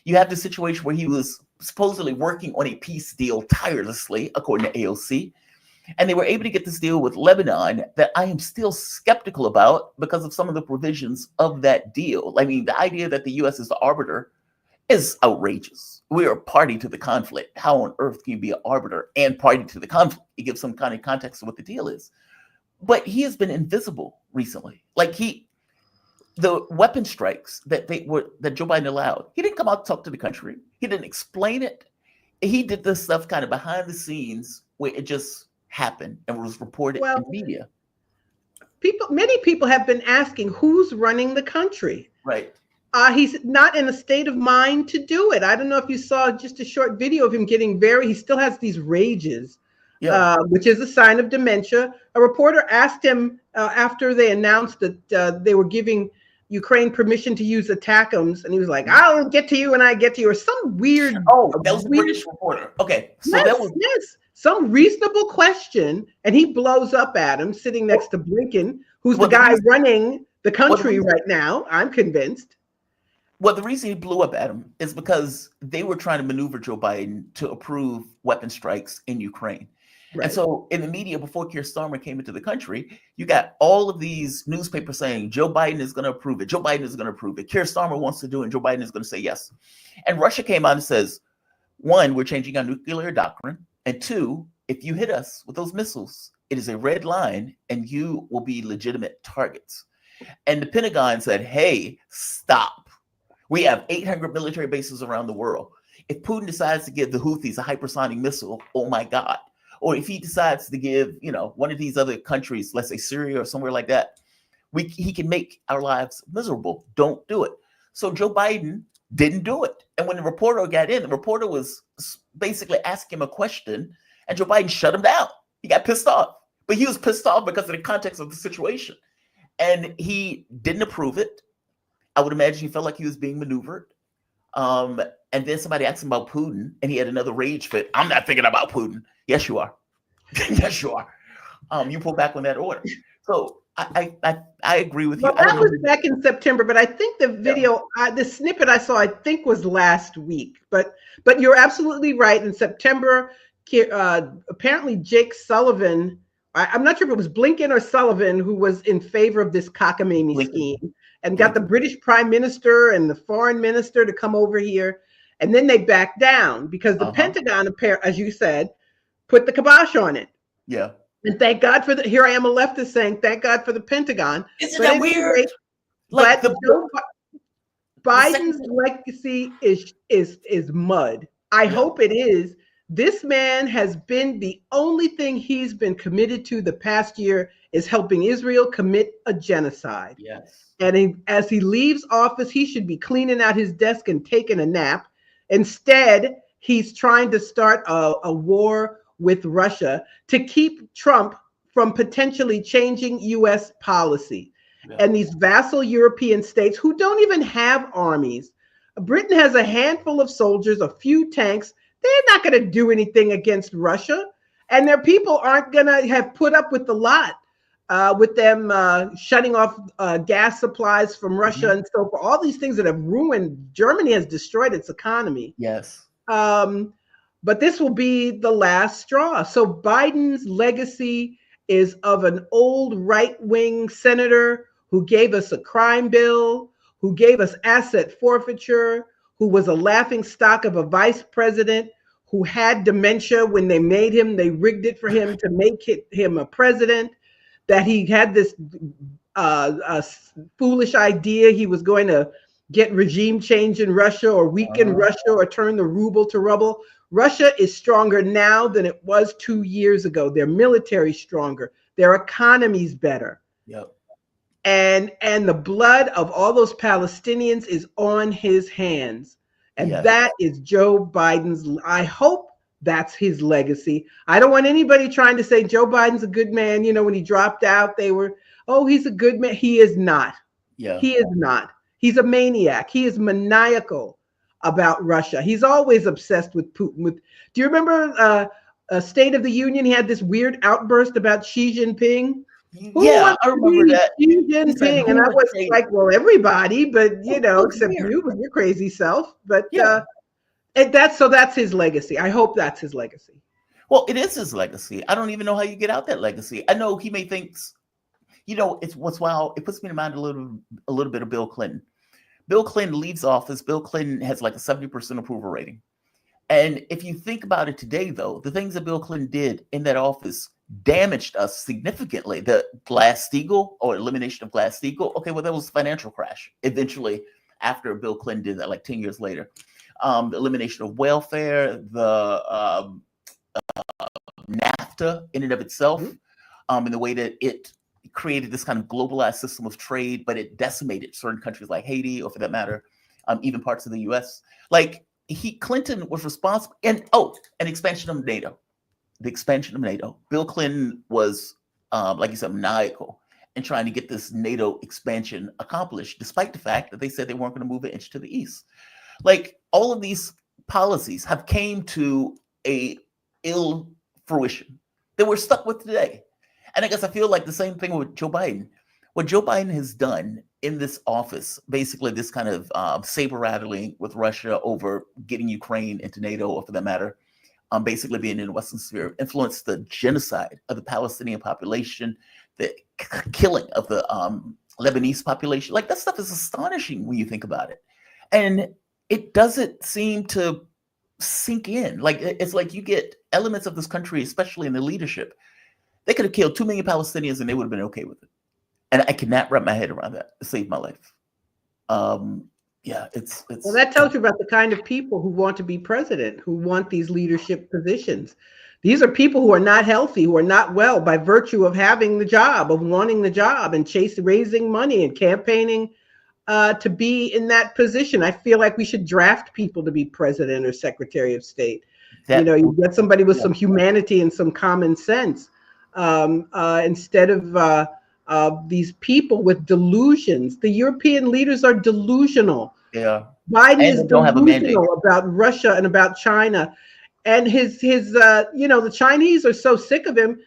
You have the situation where he was supposedly working on a peace deal tirelessly, according to AOC. And they were able to get this deal with Lebanon that I am still skeptical about because of some of the provisions of that deal. I mean, the idea that the U.S. is the arbiter is outrageous. We are a party to the conflict. How on earth can you be an arbiter and party to the conflict? You give some kind of context to what the deal is. But he has been invisible recently. Like the weapon strikes that Joe Biden allowed, he didn't come out and talk to the country. He didn't explain it. He did this stuff kind of behind the scenes where it just happened and was reported in media. Many people have been asking who's running the country. Right. He's not in a state of mind to do it. I don't know if you saw just a short video of him getting he still has these rages, which is a sign of dementia. A reporter asked him after they announced that they were giving Ukraine permission to use ATACMS, and he was like, I'll get to you when I get to you, or some weird. Oh, that was a British reporter. Okay. So yes, some reasonable question, and he blows up at him sitting next to Blinken, who's the guy running the country right now, I'm convinced. Well, the reason he blew up at him is because they were trying to maneuver Joe Biden to approve weapon strikes in Ukraine. Right. And so in the media, before Keir Starmer came into the country, you got all of these newspapers saying Joe Biden is going to approve it. Joe Biden is going to approve it. Keir Starmer wants to do it, and Joe Biden is going to say yes. And Russia came out and says, one, we're changing our nuclear doctrine. And two, if you hit us with those missiles, it is a red line and you will be legitimate targets. And the Pentagon said, hey, stop. We have 800 military bases around the world. If Putin decides to give the Houthis a hypersonic missile, oh my God. Or if he decides to give, one of these other countries, let's say Syria or somewhere like that, he can make our lives miserable. Don't do it. So Joe Biden didn't do it. And when the reporter got in, the reporter was basically asking him a question, and Joe Biden shut him down. He got pissed off. But he was pissed off because of the context of the situation. And he didn't approve it. I would imagine he felt like he was being maneuvered. And then somebody asked him about Putin, and he had another rage fit. I'm not thinking about Putin. Yes, you are. Yes, you are. You pull back on that order. So I agree with you. Well, that was back in September, but I think the video, the snippet I saw, I think was last week. But you're absolutely right. In September, apparently Jake Sullivan, I'm not sure if it was Blinken or Sullivan, who was in favor of this cockamamie scheme, and got the British Prime Minister and the Foreign Minister to come over here. And then they backed down because the Pentagon, as you said, put the kibosh on it. Yeah. And thank God for here I am, a leftist saying, thank God for the Pentagon. Isn't that weird? But Biden's legacy is mud. I hope it is. This man has been, the only thing he's been committed to the past year is helping Israel commit a genocide. Yes. And as he leaves office, he should be cleaning out his desk and taking a nap. Instead, he's trying to start a war with Russia to keep Trump from potentially changing US policy. Yeah. And these vassal European states who don't even have armies. Britain has a handful of soldiers, a few tanks. They're not going to do anything against Russia. And their people aren't going to have put up with the lot, with them shutting off gas supplies from Russia and so forth. All these things that have ruined, Germany has destroyed its economy. Yes. But this will be the last straw. So Biden's legacy is of an old right-wing senator who gave us a crime bill, who gave us asset forfeiture, who was a laughing stock of a vice president, who had dementia when they made him, they rigged it for him to make him a president, that he had this foolish idea he was going to get regime change in Russia or weaken Russia or turn the ruble to rubble. Russia is stronger now than it was 2 years ago. Their military stronger, their economy's better. Yep. And the blood of all those Palestinians is on his hands. And Yes. that is Joe Biden's, I hope that's his legacy. I don't want anybody trying to say Joe Biden's a good man. You know, when he dropped out, they were, oh, he's a good man. He is not. Yeah. He is not. He's a maniac. He is maniacal about Russia. He's always obsessed with Putin. Do you remember State of the Union? He had this weird outburst about Xi Jinping. Yeah, I remember that. Xi Jinping, and I was like, well, everybody, but you know, except weird. you with your crazy self. But Yeah. that's his legacy. I hope that's his legacy. Well, it is his legacy. I don't even know how you get out that legacy. I know he may think, you know, it's what's wild. It puts me in mind a little bit of Bill Clinton. Bill Clinton leaves office. Bill Clinton has like a 70% approval rating. And if you think about it today, though, the things that Bill Clinton did in that office damaged us significantly. The Glass-Steagall or elimination of Glass-Steagall. Okay, well, that was a financial crash. Eventually, after Bill Clinton did that, like 10 years later, the elimination of welfare, the NAFTA in and of itself, in the way that it created this kind of globalized system of trade, but it decimated certain countries like Haiti, or for that matter, even parts of the U.S. Like Clinton was responsible, and an expansion of NATO. The expansion of NATO. Bill Clinton was, like you said, maniacal in trying to get this NATO expansion accomplished, despite the fact that they said they weren't going to move an inch to the east. Like all of these policies have came to a ill fruition that we're stuck with today. And I guess I feel like the same thing with Joe Biden. What Joe Biden has done in this office, basically this kind of saber rattling with Russia over getting Ukraine into NATO, or for that matter, basically being in the Western sphere, influenced the genocide of the Palestinian population, the killing of the Lebanese population. Like that stuff is astonishing when you think about it. And it doesn't seem to sink in. Like it's like you get elements of this country, especially in the leadership. They could have killed 2 million Palestinians and they would have been okay with it. And I cannot wrap my head around that. It saved my life. Yeah, it's Well, that tells you about the kind of people who want to be president, who want these leadership positions. These are people who are not healthy, who are not well by virtue of having the job, of wanting the job and raising money and campaigning to be in that position. I feel like we should draft people to be president or secretary of state. You get somebody with some humanity and some common sense instead of these people with delusions. The European leaders are delusional. Yeah. Biden is delusional about Russia and about China. And his the Chinese are so sick of him.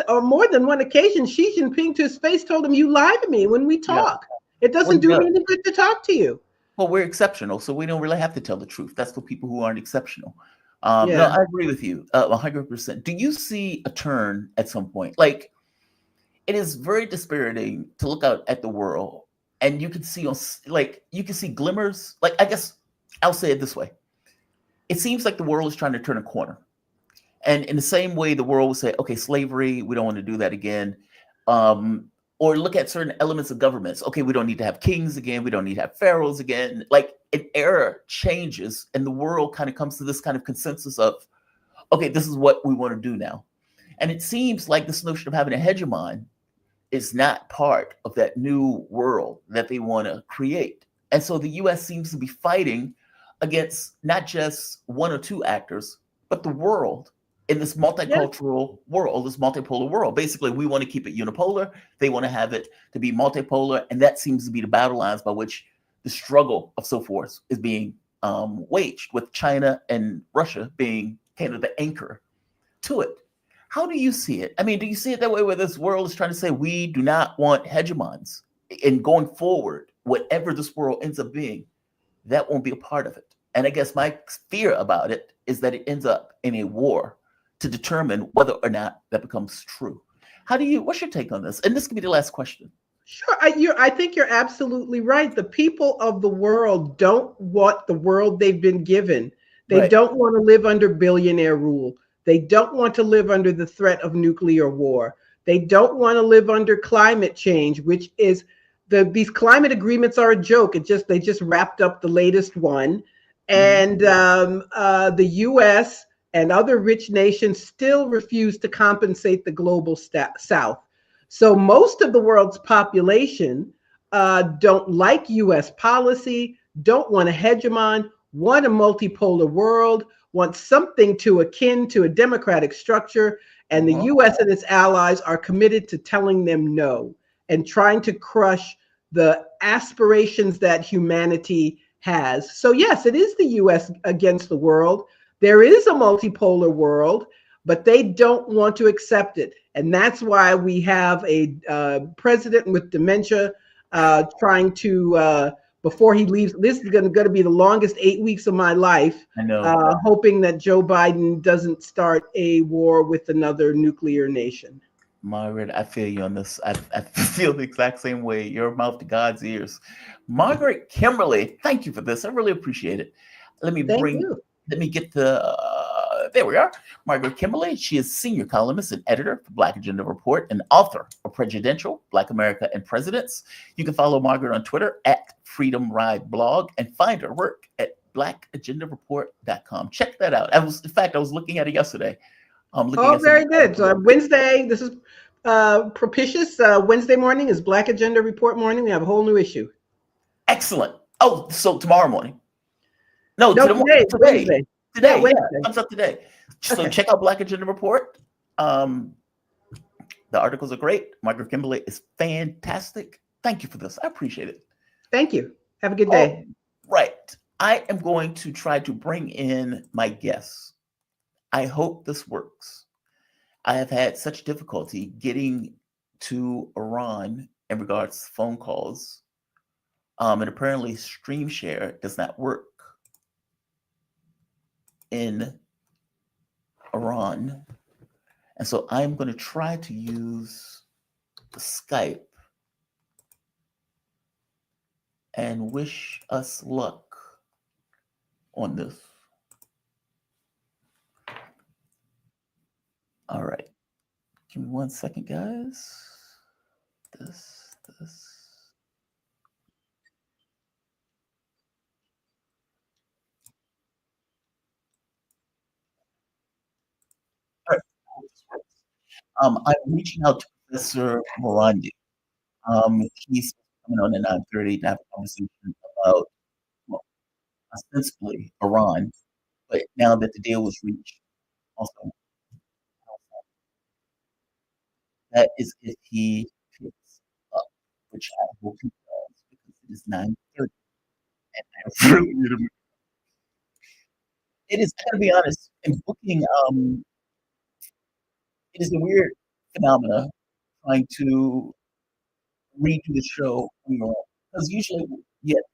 On more than one occasion, Xi Jinping to his face told him, "You lie to me when we talk. It doesn't do me any good to talk to you." Well, we're exceptional, so we don't really have to tell the truth. That's for people who aren't exceptional. No, I agree with you 100%. Do you see a turn at some point? Like, it is very dispiriting to look out at the world, and you can see glimmers. Like, I guess I'll say it this way: it seems like the world is trying to turn a corner, and in the same way, the world will say, "Okay, slavery, we don't want to do that again." or look at certain elements of governments. Okay, we don't need to have kings again. We don't need to have pharaohs again. Like an era changes and the world kind of comes to this kind of consensus of, okay, this is what we want to do now. And it seems like this notion of having a hegemon is not part of that new world that they want to create. And so the US seems to be fighting against not just one or two actors, but the world in this multicultural world, this multipolar world. Basically, we want to keep it unipolar. They want to have it to be multipolar. And that seems to be the battle lines by which the struggle of so forth is being waged, with China and Russia being kind of the anchor to it. How do you see it? I mean, do you see it that way, where this world is trying to say we do not want hegemons, and going forward, whatever this world ends up being, that won't be a part of it? And I guess my fear about it is that it ends up in a war to determine whether or not that becomes true. What's your take on this? And this could be the last question. Sure. I think you're absolutely right. The people of the world don't want the world they've been given. They don't want to live under billionaire rule. They don't want to live under the threat of nuclear war. They don't want to live under climate change, which is these climate agreements are a joke. They just wrapped up the latest one. And the US and other rich nations still refuse to compensate the global South. So most of the world's population don't like US policy, don't want a hegemon, want a multipolar world, want something akin to a democratic structure. And the US and its allies are committed to telling them no and trying to crush the aspirations that humanity has. So yes, it is the US against the world. There is a multipolar world, but they don't want to accept it. And that's why we have a president with dementia trying to, before he leaves, this is going to be the longest 8 weeks of my life. I know. Hoping that Joe Biden doesn't start a war with another nuclear nation. Margaret, I feel you on this. I feel the exact same way. Your mouth to God's ears. Margaret Kimberly, thank you for this. I really appreciate it. Let me get there we are. Margaret Kimberly, she is senior columnist and editor for Black Agenda Report and author of Presidential, Black America and Presidents. You can follow Margaret on Twitter at Freedom Ride Blog and find her work at blackagendareport.com. Check that out. I was looking at it yesterday. Very good. So Wednesday, this is propitious. Wednesday morning is Black Agenda Report morning. We have a whole new issue. Excellent. Oh, so tomorrow morning. No, today. Today, comes up today. So check out Black Agenda Report. The articles are great. Margaret Kimberly is fantastic. Thank you for this. I appreciate it. Thank you. Have a good day. Right. I am going to try to bring in my guests. I hope this works. I have had such difficulty getting to Iran in regards to phone calls. And apparently Stream Share does not work in Iran. And so I'm going to try to use Skype and wish us luck on this. All right. Give me 1 second, guys. This. I'm reaching out to Professor Morandi. He's coming on at 9:30 to have a conversation about, ostensibly Iran, but now that the deal was reached, also that is if he picks up, which I hope he does, because it is 9:30, and I really need him. It is, I gotta be honest, in booking, it is a weird phenomena trying to redo the show because usually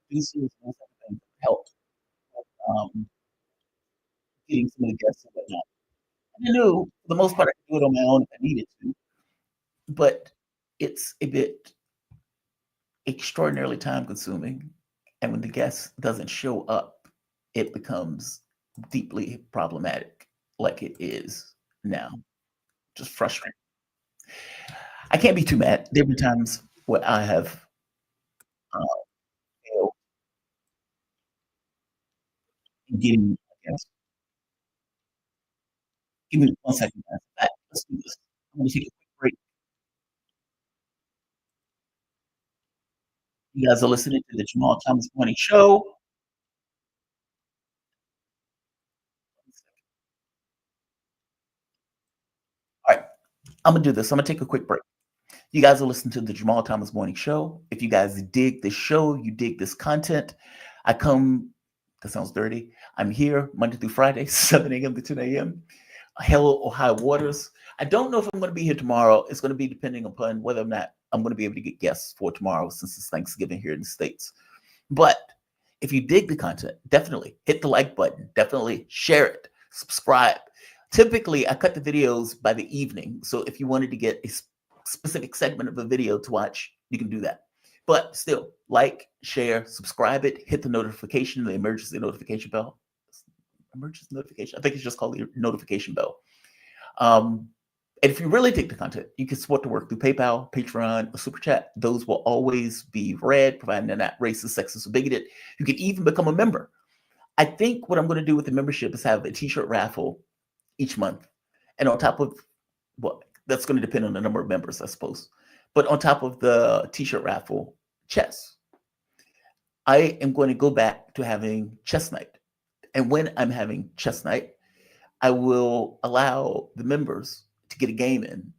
producers and things help getting some of the guests and whatnot. And I knew for the most part I could do it on my own if I needed to, but it's a bit extraordinarily time consuming. And when the guest doesn't show up, it becomes deeply problematic, like it is now. Just frustrating. I can't be too mad. There have been times where I have failed in getting, yes. Give me 1 second, guys. Let's do this. I'm gonna take a quick break. You guys are listening to the Jamal Thomas Morning Show. All right, I'm gonna do this. I'm gonna take a quick break. You guys are listening to the Jamal Thomas Morning Show. If you guys dig this show, you dig this content, I come, that sounds dirty. I'm here Monday through Friday, 7 a.m. to 10 a.m. Hell or high waters. I don't know if I'm going to be here tomorrow. It's going to be depending upon whether or not I'm going to be able to get guests for tomorrow since it's Thanksgiving here in the States. But if you dig the content, definitely hit the like button. Definitely share it. Subscribe. Typically, I cut the videos by the evening. So if you wanted to get a specific segment of a video to watch, you can do that. But still, like, share, subscribe it, hit the notification, the emergency notification bell. Emergency notification. I think it's just called the notification bell. And if you really take the content, you can support the work through PayPal, Patreon, or Super Chat. Those will always be read, provided they're not racist, sexist, or bigoted. You can even become a member. I think what I'm going to do with the membership is have a t-shirt raffle each month. And on top of, well, that's going to depend on the number of members, I suppose. But on top of the t-shirt raffle, chess. I am going to go back to having chess night. And when I'm having chess night, I will allow the members to get a game in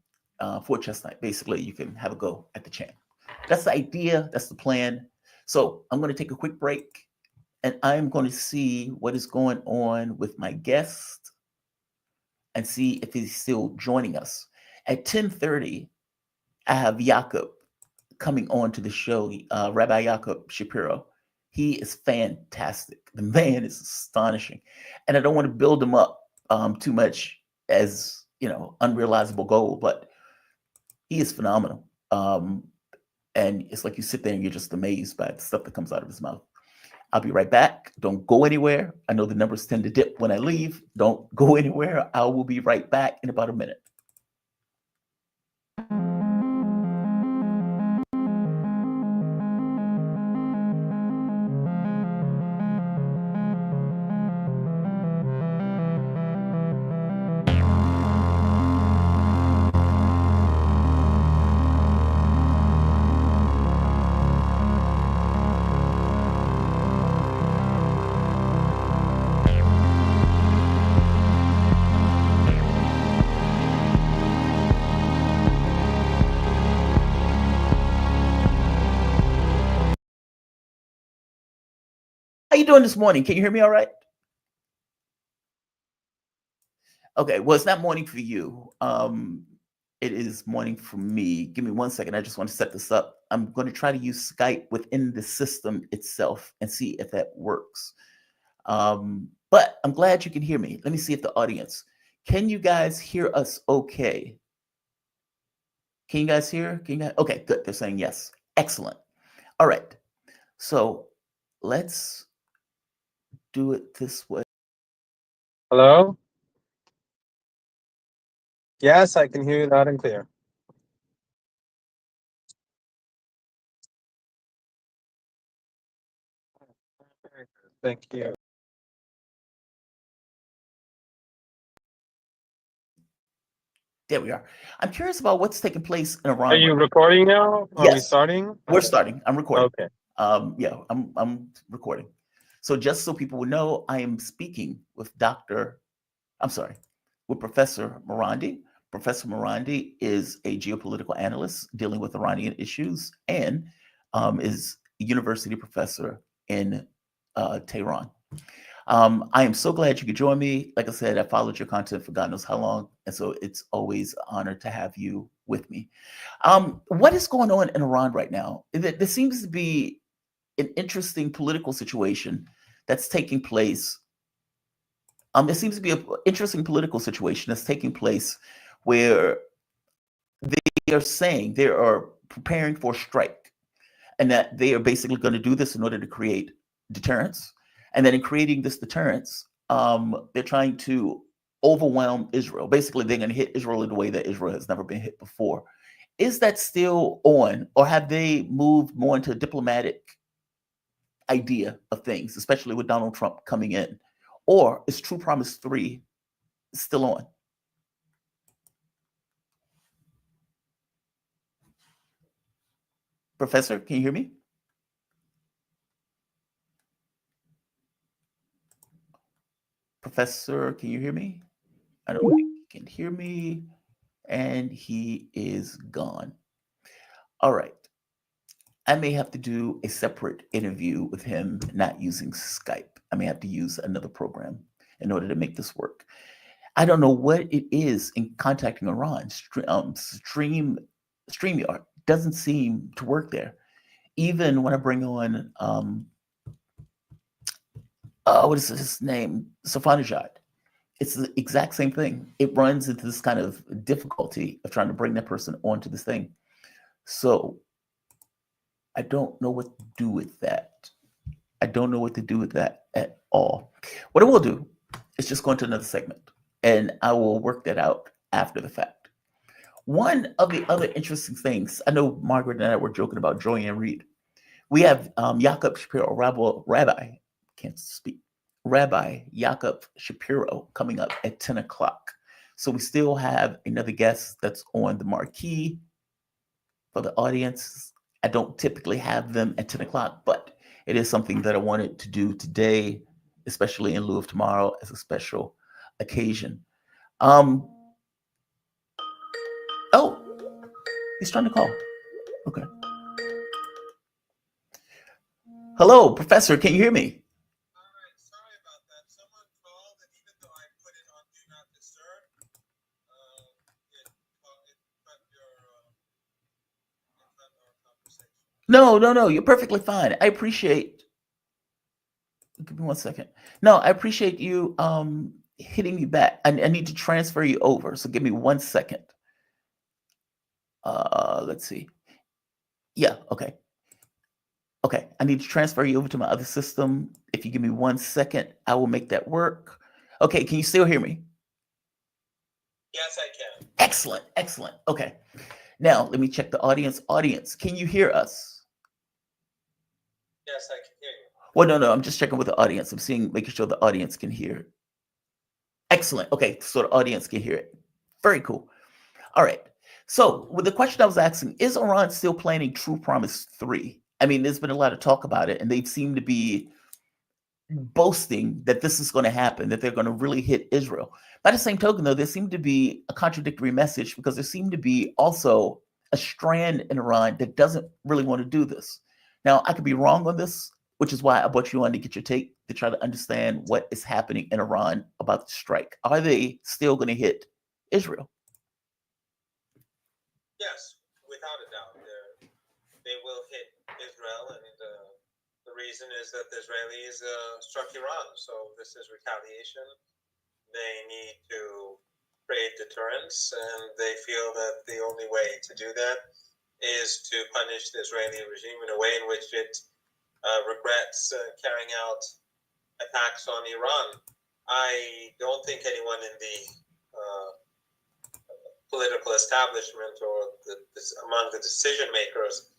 for chess night. Basically, you can have a go at the champ. That's the idea. That's the plan. So I'm going to take a quick break, and I'm going to see what is going on with my guest and see if he's still joining us. At 10:30, I have Yakov coming on to the show, Rabbi Yakov Shapiro. He is fantastic. The man is astonishing. And I don't want to build him up too much as, unrealizable goal, but he is phenomenal. And it's like you sit there and you're just amazed by the stuff that comes out of his mouth. I'll be right back. Don't go anywhere. I know the numbers tend to dip when I leave. Don't go anywhere. I will be right back in about a minute. How you doing this morning? Can you hear me all right? Okay, well, it's not morning for you. It is morning for me. Give me 1 second. I just want to set this up. I'm going to try to use Skype within the system itself and see if that works. But I'm glad you can hear me. Let me see if the audience. Can you guys hear us okay? Can you guys hear? Okay, good. They're saying yes. Excellent. All right. So let's do it this way. Hello? Yes, I can hear you loud and clear. Thank you. There we are. I'm curious about what's taking place in Iran. Are you recording now? Are we Yes. starting? We're starting. I'm recording. Okay. Yeah, I'm recording. So just so people will know, I am speaking with Professor Morandi. Professor Morandi is a geopolitical analyst dealing with Iranian issues and is a university professor in Tehran. I am so glad you could join me. Like I said, I followed your content for God knows how long, and so it's always an honor to have you with me. What is going on in Iran right now? There seems to be an interesting political situation that's taking place. There seems to be an interesting political situation that's taking place where they are saying they are preparing for a strike and that they are basically going to do this in order to create deterrence. And then in creating this deterrence, they're trying to overwhelm Israel. Basically, they're going to hit Israel in a way that Israel has never been hit before. is that still on, or have they moved more into a diplomatic idea of things, especially with Donald Trump coming in? Or is True Promise 3 still on? Professor, can you hear me? Professor, can you hear me? I don't think he can hear me, and he is gone. All right. I may have to do a separate interview with him, not using Skype. I may have to use another program in order to make this work. I don't know what it is in contacting Iran. StreamYard doesn't seem to work there. Even when I bring on, what is his name? Safanajad. It's the exact same thing. It runs into this kind of difficulty of trying to bring that person onto this thing. So I don't know what to do with that. I don't know what to do with that at all. What I will do is just go into another segment, and I will work that out after the fact. One of the other interesting things, I know Margaret and I were joking about Joanne Reed. We have Yakov Shapiro, Rabbi, can't speak, Rabbi Yakov Shapiro coming up at 10 o'clock. So we still have another guest that's on the marquee for the audience. I don't typically have them at 10 o'clock, but it is something that I wanted to do today, especially in lieu of tomorrow as a special occasion. Oh, he's trying to call. Okay. Hello, Professor, can you hear me? No, you're perfectly fine. I appreciate, give me 1 second. No, I appreciate you hitting me back. I need to transfer you over, so give me 1 second. Let's see. Yeah, okay. Okay, I need to transfer you over to my other system. If you give me 1 second, I will make that work. Okay, can you still hear me? Yes, I can. Excellent, excellent. Okay. Now, let me check the audience. Audience, can you hear us? Yes, I can hear you. Well, no, I'm just checking with the audience. I'm making sure the audience can hear. Excellent. Okay, so the audience can hear it. Very cool. All right. So with the question I was asking, is Iran still planning True Promise 3? I mean, there's been a lot of talk about it, and they seem to be boasting that this is going to happen, that they're going to really hit Israel. By the same token, though, there seemed to be a contradictory message, because there seemed to be also a strand in Iran that doesn't really want to do this. Now, I could be wrong on this, which is why I brought you on to get your take, to try to understand what is happening in Iran about the strike. Are they still going to hit Israel? Yes, without a doubt. They will hit Israel, and the reason is that the Israelis struck Iran. So this is retaliation. They need to create deterrence, and they feel that the only way to do that is to punish the Israeli regime in a way in which it regrets carrying out attacks on Iran. I don't think anyone in the political establishment or among the decision makers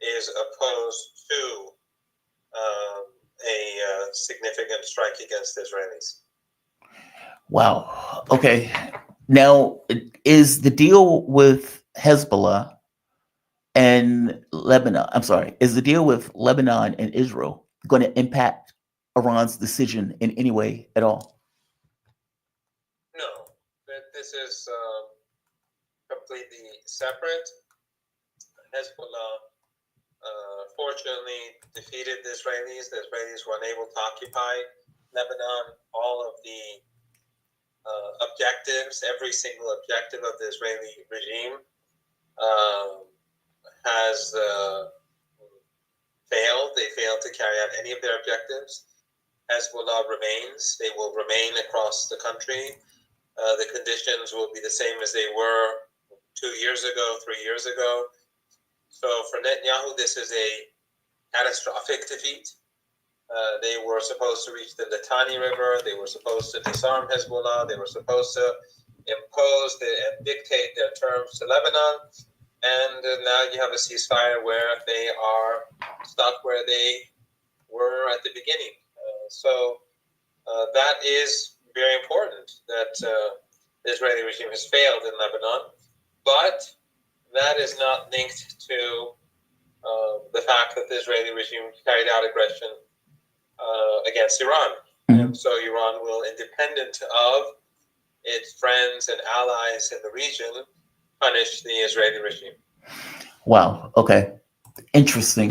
is opposed to a significant strike against the Israelis. Wow. Okay. Now, is the deal with Hezbollah and Lebanon, is the deal with Lebanon and Israel going to impact Iran's decision in any way at all? No, this is completely separate. Hezbollah fortunately defeated the Israelis. The Israelis were unable to occupy Lebanon. All of the objectives, every single objective of the Israeli regime has failed. They failed to carry out any of their objectives. Hezbollah remains. They will remain across the country. The conditions will be the same as they were 2 years ago, 3 years ago. So for Netanyahu, this is a catastrophic defeat. They were supposed to reach the Litani River. They were supposed to disarm Hezbollah. They were supposed to impose and dictate their terms to Lebanon. And now you have a ceasefire where they are stuck where they were at the beginning. So that is very important that the Israeli regime has failed in Lebanon, but that is not linked to the fact that the Israeli regime carried out aggression against Iran. And so Iran will, independent of its friends and allies in the region, punish the Israeli regime. Wow. Okay. Interesting.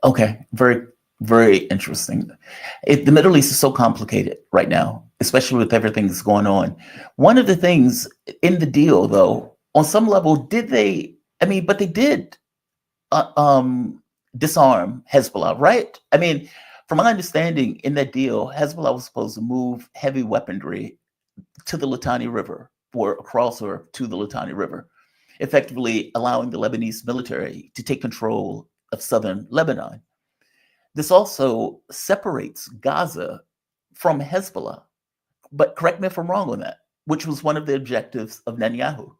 Okay. Very, very interesting. The Middle East is so complicated right now, especially with everything that's going on. One of the things in the deal, though, on some level, but they did disarm Hezbollah, right? I mean, from my understanding, in that deal, Hezbollah was supposed to move heavy weaponry to the Litani River, or across or to the Litani River, effectively allowing the Lebanese military to take control of southern Lebanon. This also separates Gaza from Hezbollah. But correct me if I'm wrong on that, which was one of the objectives of Netanyahu.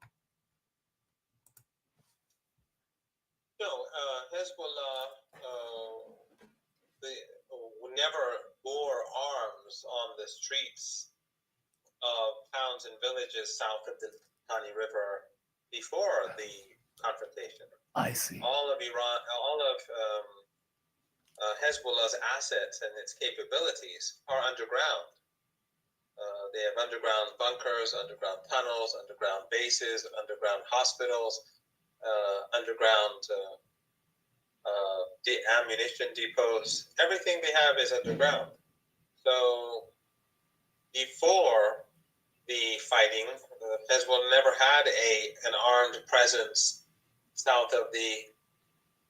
No, Hezbollah they never bore arms on the streets of towns and villages south of the Litani River before the confrontation. I see. All of Hezbollah's assets and its capabilities are underground. They have underground bunkers, underground tunnels, underground bases, underground hospitals, underground ammunition depots. Everything they have is underground. So before the fighting, Hezbollah never had an armed presence south of the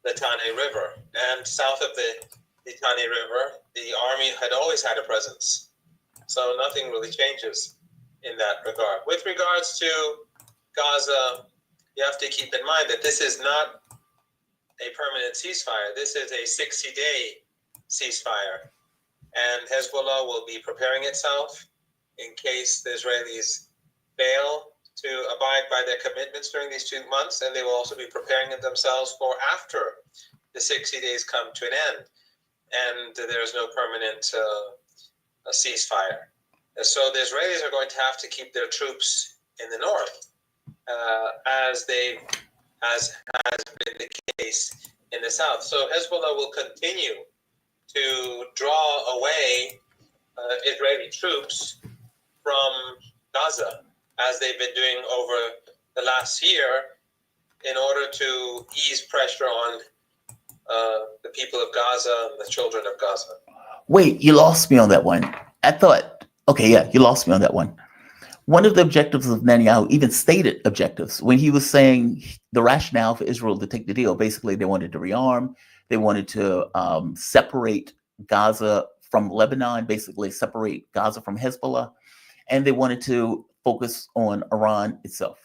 Litani River. And south of the Litani River, the army had always had a presence. So nothing really changes in that regard. With regards to Gaza, you have to keep in mind that this is not a permanent ceasefire. This is a 60-day ceasefire. And Hezbollah will be preparing itself in case the Israelis fail to abide by their commitments during these 2 months, and they will also be preparing themselves for after the 60 days come to an end, and there is no permanent ceasefire. So the Israelis are going to have to keep their troops in the north, as has been the case in the south. So Hezbollah will continue to draw away Israeli troops from Gaza, as they've been doing over the last year, in order to ease pressure on the people of Gaza and the children of Gaza. Wait, you lost me on that one. I thought, okay, yeah, you lost me on that one. One of the objectives of Netanyahu, even stated objectives, when he was saying the rationale for Israel to take the deal, basically they wanted to rearm, they wanted to separate Gaza from Lebanon, basically separate Gaza from Hezbollah, and they wanted to focus on Iran itself.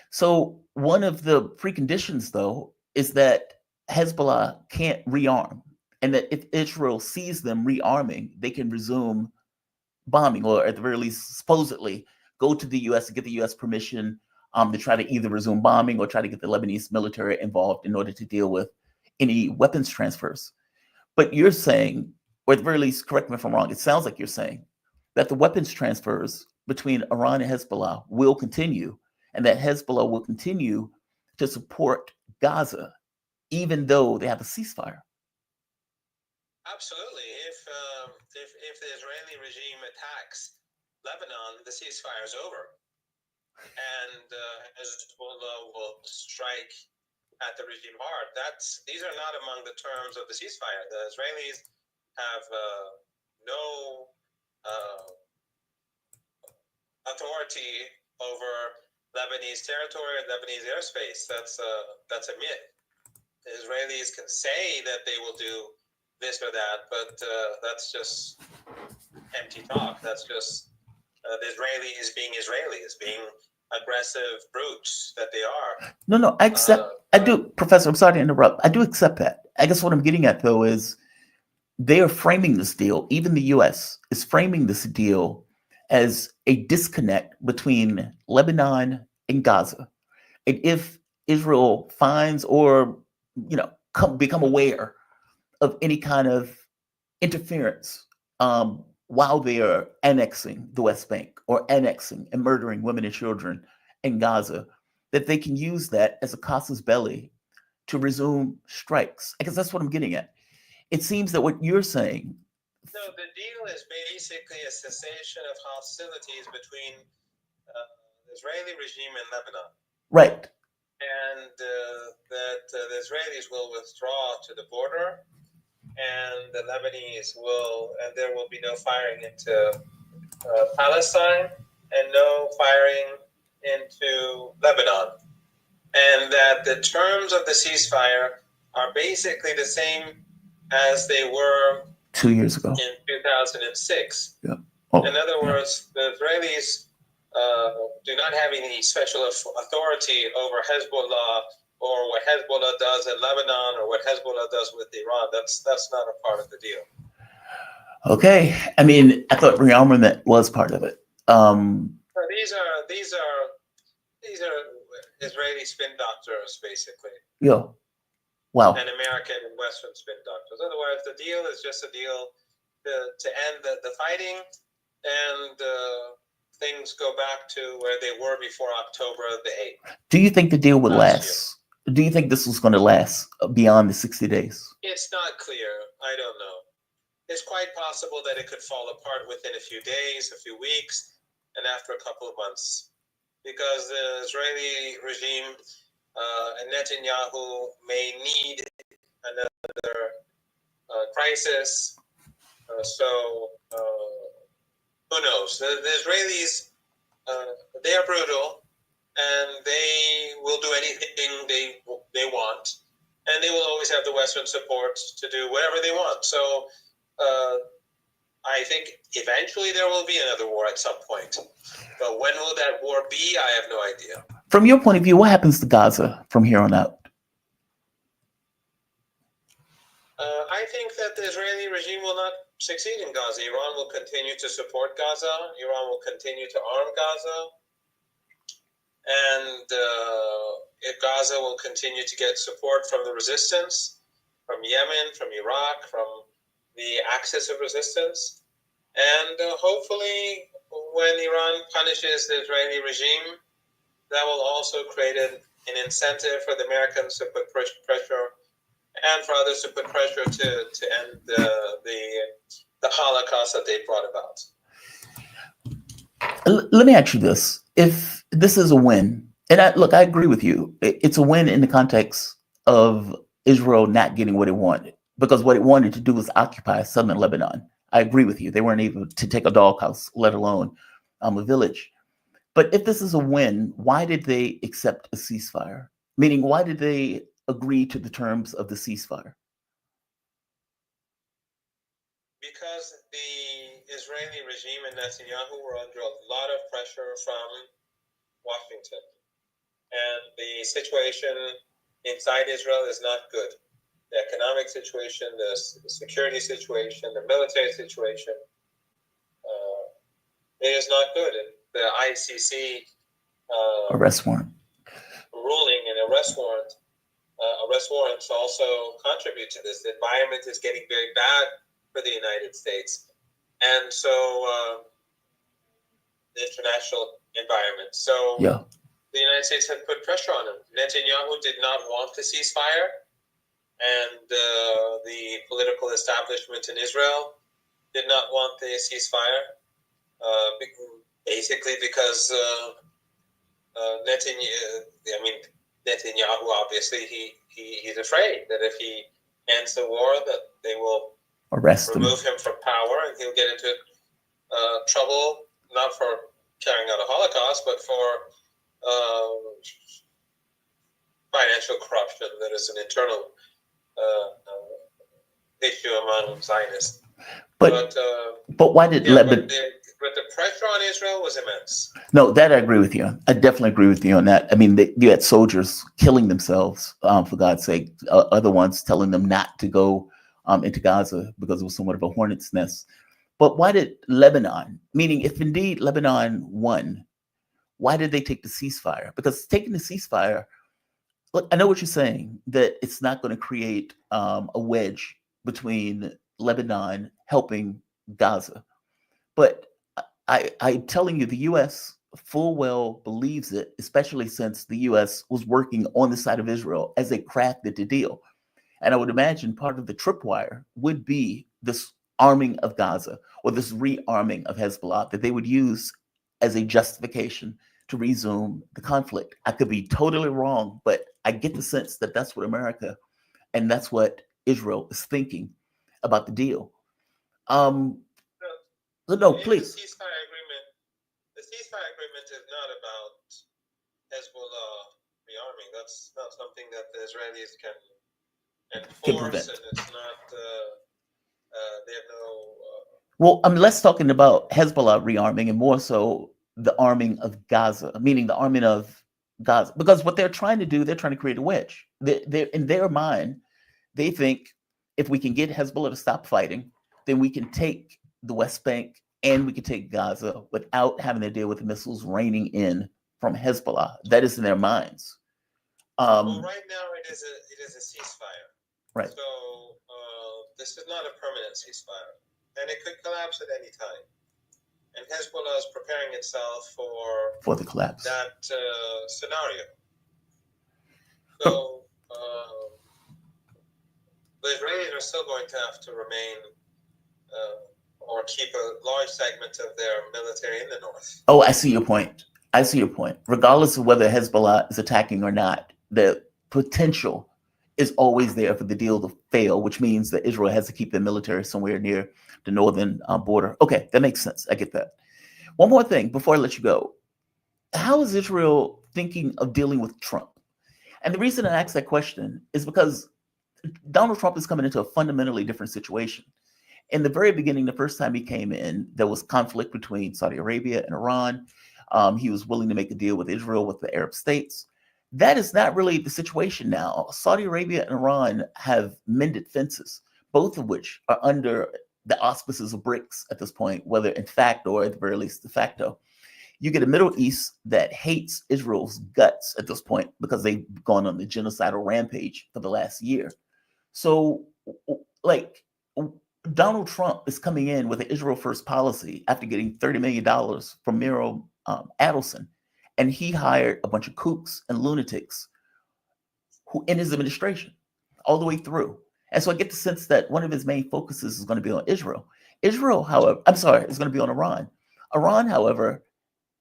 So one of the preconditions, though, is that Hezbollah can't rearm, and that if Israel sees them rearming, they can resume bombing, or at the very least, supposedly, go to the U.S. and get the U.S. permission to try to either resume bombing or try to get the Lebanese military involved in order to deal with any weapons transfers. But you're saying, or at the very least, correct me if I'm wrong, it sounds like you're saying that the weapons transfers between Iran and Hezbollah will continue, and that Hezbollah will continue to support Gaza, even though they have a ceasefire. Absolutely. If the Israeli regime attacks Lebanon, the ceasefire is over, and Hezbollah will strike at the regime hard. These are not among the terms of the ceasefire. The Israelis have no authority over Lebanese territory and Lebanese airspace. That's a myth. The Israelis can say that they will do this or that, but that's just empty talk. That's just the Israelis being Israelis, being aggressive brutes that they are. No, I accept. I do, Professor. I'm sorry to interrupt. I do accept that. I guess what I'm getting at, though, is they are framing this deal. Even the U.S. is framing this deal as a disconnect between Lebanon and Gaza. And if Israel finds or, become aware of any kind of interference while they are annexing the West Bank or annexing and murdering women and children in Gaza, that they can use that as a casus belli to resume strikes. Because that's what I'm getting at. It seems that what you're saying. No, the deal is basically a cessation of hostilities between the Israeli regime and Lebanon. Right. And that the Israelis will withdraw to the border, and the Lebanese will, and there will be no firing into Palestine and no firing into Lebanon. And that the terms of the ceasefire are basically the same as they were 2 years ago in 2006. Yeah. In other words, the Israelis do not have any special authority over Hezbollah or what Hezbollah does in Lebanon or what Hezbollah does with Iran. That's not a part of the deal. Okay. I mean, I thought rearmament was part of it. These are Israeli spin doctors, basically. Yeah. Wow. And American and Western spin doctors. Otherwise, the deal is just a deal to end the fighting, and things go back to where they were before October the 8th. Do you think the deal would last? Do you think this was going to last beyond the 60 days? It's not clear. I don't know. It's quite possible that it could fall apart within a few days, a few weeks, and after a couple of months. Because the Israeli regime and Netanyahu may need another crisis. Who knows? The Israelis, they are brutal, and they will do anything they want, and they will always have the Western support to do whatever they want. So I think eventually there will be another war at some point. But when will that war be? I have no idea. From your point of view, what happens to Gaza from here on out? I think that the Israeli regime will not succeed in Gaza. Iran will continue to support Gaza. Iran will continue to arm Gaza. And if Gaza will continue to get support from the resistance, from Yemen, from Iraq, from the axis of resistance. And hopefully, when Iran punishes the Israeli regime, that will also create an incentive for the Americans to put pressure and for others to put pressure to end the Holocaust that they brought about. Let me ask you this. If this is a win, and I agree with you, it's a win in the context of Israel not getting what it wanted, because what it wanted to do was occupy southern Lebanon. I agree with you. They weren't able to take a doghouse, let alone a village. But if this is a win, why did they accept a ceasefire? Meaning, why did they agree to the terms of the ceasefire? Because the Israeli regime and Netanyahu were under a lot of pressure from Washington. And the situation inside Israel is not good. The economic situation, the security situation, the military situation, it is not good. And the ICC Arrest warrant. ruling and arrest warrants also contribute to this. The environment is getting very bad for the United States. And so the international environment. So the United States had put pressure on him. Netanyahu did not want the ceasefire, and the political establishment in Israel did not want the ceasefire, basically because Netanyahu, obviously, he's afraid that if he ends the war, that they will remove him from power, and he'll get into trouble, not for carrying out a Holocaust, but for financial corruption that is an internal issue among Zionists. But why did Lebanon? But the pressure on Israel was immense. No, that I agree with you on. I definitely agree with you on that. I mean, you had soldiers killing themselves, for God's sake. Other ones telling them not to go into Gaza because it was somewhat of a hornet's nest. But why did Lebanon, meaning if indeed Lebanon won, why did they take the ceasefire? Because taking the ceasefire look, I know what you're saying, that it's not going to create a wedge between Lebanon helping Gaza. But I'm telling you, the U.S. full well believes it, especially since the U.S. was working on the side of Israel as they crafted the deal. And I would imagine part of the tripwire would be this arming of Gaza or this rearming of Hezbollah that they would use as a justification to resume the conflict. I could be totally wrong, but I get the sense that that's what America and that's what Israel is thinking about the deal. No, please. The ceasefire agreement is not about Hezbollah rearming. That's not something that the Israelis can enforce, and it's not. They have no. Well, I'm less talking about Hezbollah rearming and more so the arming of Gaza, meaning the arming of Gaza, because what they're trying to do, they're trying to create a wedge. They're in their mind, they think if we can get Hezbollah to stop fighting, then we can take the West Bank and we can take Gaza without having to deal with the missiles raining in from Hezbollah. That is in their minds. Well, right now it is a ceasefire. Right. So this is not a permanent ceasefire, and it could collapse at any time. And Hezbollah is preparing itself for the collapse. That scenario. So the Israelis are still going to have to remain or keep a large segment of their military in the north. Oh, I see your point. I see your point. Regardless of whether Hezbollah is attacking or not, the potential is always there for the deal to fail, which means that Israel has to keep their military somewhere near the northern border. Okay, that makes sense. I get that. One more thing before I let you go. How is Israel thinking of dealing with Trump? And the reason I ask that question is because Donald Trump is coming into a fundamentally different situation. In the very beginning, the first time he came in, there was conflict between Saudi Arabia and Iran. He was willing to make a deal with Israel, with the Arab states. That is not really the situation now. Saudi Arabia and Iran have mended fences, both of which are under the auspices of BRICS at this point, whether in fact or at the very least de facto. You get a Middle East that hates Israel's guts at this point because they've gone on the genocidal rampage for the last year. So, like, Donald Trump is coming in with an Israel first policy after getting $30 million from Miro Adelson. And he hired a bunch of kooks and lunatics who in his administration all the way through. And so I get the sense that one of his main focuses is going to be on Israel. Israel, however, is going to be on Iran. Iran, however,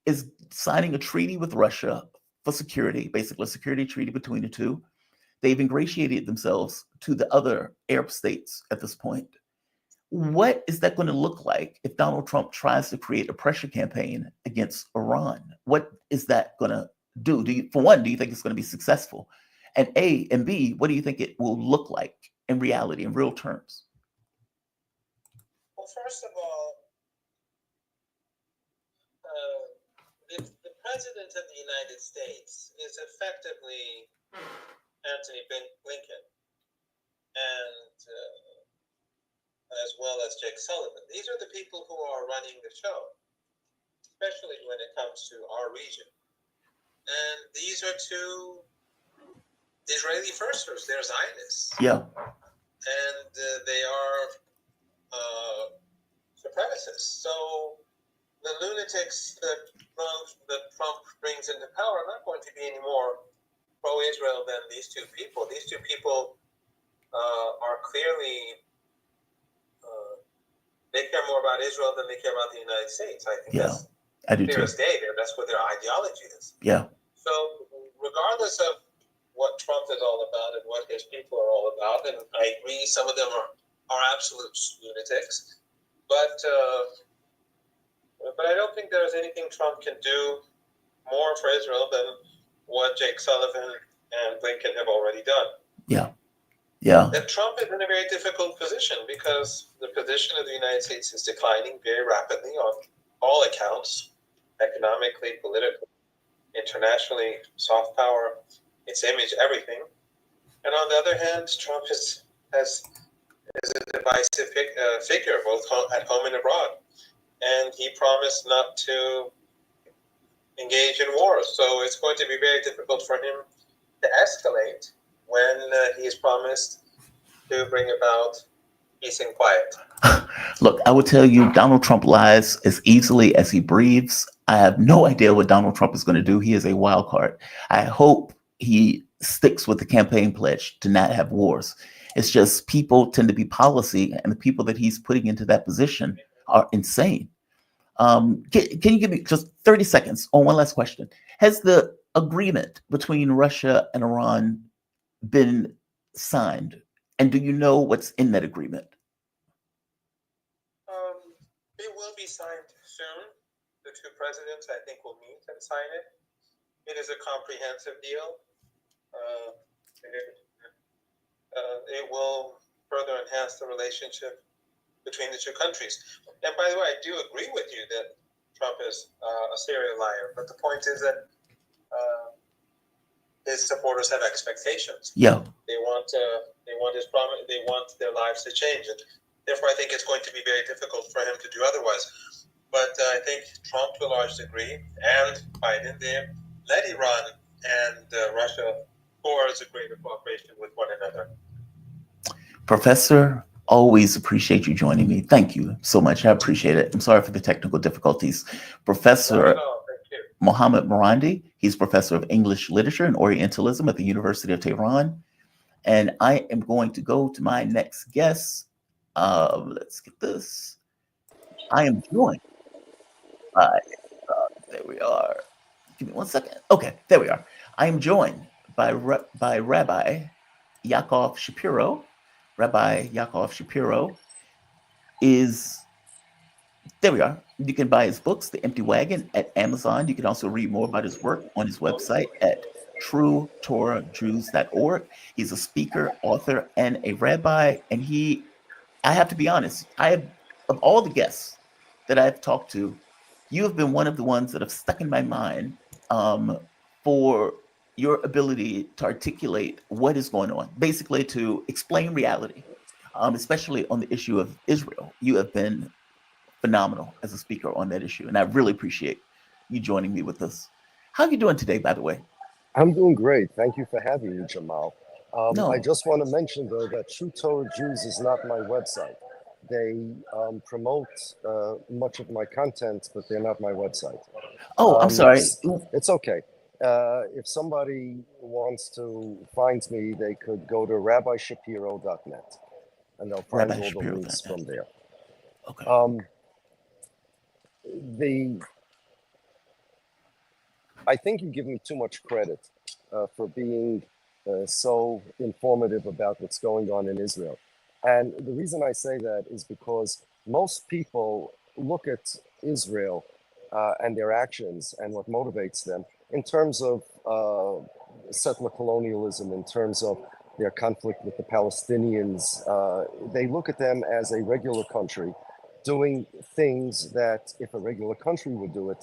is signing a treaty with Russia for security, basically a security treaty between the two. They've ingratiated themselves to the other Arab states at this point. What is that going to look like if Donald Trump tries to create a pressure campaign against Iran? What is that going to do? For one, do you think it's going to be successful? And A, and B, what do you think it will look like in reality, in real terms? Well, first of all, the president of the United States is effectively Antony Blinken, and as well as Jake Sullivan. These are the people who are running the show, especially when it comes to our region. And these are two Israeli firsters. They're Zionists. Yeah. And they are supremacists. So the lunatics that Trump brings into power are not going to be any more pro-Israel than these two people. These two people are clearly... they care more about Israel than they care about the United States. I think that's clear as day. That's what their ideology is. Yeah. So regardless of what Trump is all about and what his people are all about, and I agree some of them are absolute lunatics, but I don't think there's anything Trump can do more for Israel than what Jake Sullivan and Blinken have already done. Yeah. Yeah. And Trump is in a very difficult position because the position of the United States is declining very rapidly on all accounts, economically, politically, internationally, soft power, its image, everything. And on the other hand, Trump is a divisive figure, both at home and abroad. And he promised not to engage in wars. So it's going to be very difficult for him de-escalate when he has promised to bring about peace and quiet. Look, I will tell you, Donald Trump lies as easily as he breathes. I have no idea what Donald Trump is going to do. He is a wild card. I hope he sticks with the campaign pledge to not have wars. It's just people tend to be policy, and the people that he's putting into that position are insane. Can you give me just 30 seconds on one last question? Has the agreement between Russia and Iran been signed? And do you know what's in that agreement? It will be signed soon. The two presidents, I think, will meet and sign it. It is a comprehensive deal. It will further enhance the relationship between the two countries. And by the way, I do agree with you that Trump is a serial liar. But the point is that his supporters have expectations. Yeah. They want his promise. They want their lives to change, and therefore, I think it's going to be very difficult for him to do otherwise. But I think Trump, to a large degree, and Biden, they led Iran and Russia towards a greater cooperation with one another. Professor, always appreciate you joining me. Thank you so much. I appreciate it. I'm sorry for the technical difficulties. Professor Mohammad Morandi, he's professor of English literature and Orientalism at the University of Tehran. And I am going to go to my next guest. Let's get this. I am joined by, there we are. Give me 1 second. Okay, there we are. I am joined by Rabbi Yakov Shapiro. Rabbi Yakov Shapiro is, there we are. You can buy his books, The Empty Wagon, at Amazon. You can also read more about his work on his website at truetorahjews.org. He's a speaker, author, and a rabbi. And I have to be honest, of all the guests that I've talked to, you have been one of the ones that have stuck in my mind for your ability to articulate what is going on, basically to explain reality, especially on the issue of Israel. You have been phenomenal as a speaker on that issue, and I really appreciate you joining me with this. How are you doing today, by the way? I'm doing great. Thank you for having me, Jamal. No. I just want to mention, though, that True Torah Jews is not my website. They promote much of my content, but they're not my website. Oh, I'm sorry. It's okay. If somebody wants to find me, they could go to rabbishapiro.net, and they'll find all the links from there. Okay. I think you give me too much credit for being so informative about what's going on in Israel. And the reason I say that is because most people look at Israel and their actions and what motivates them in terms of settler colonialism, in terms of their conflict with the Palestinians. They look at them as a regular country doing things that if a regular country would do it,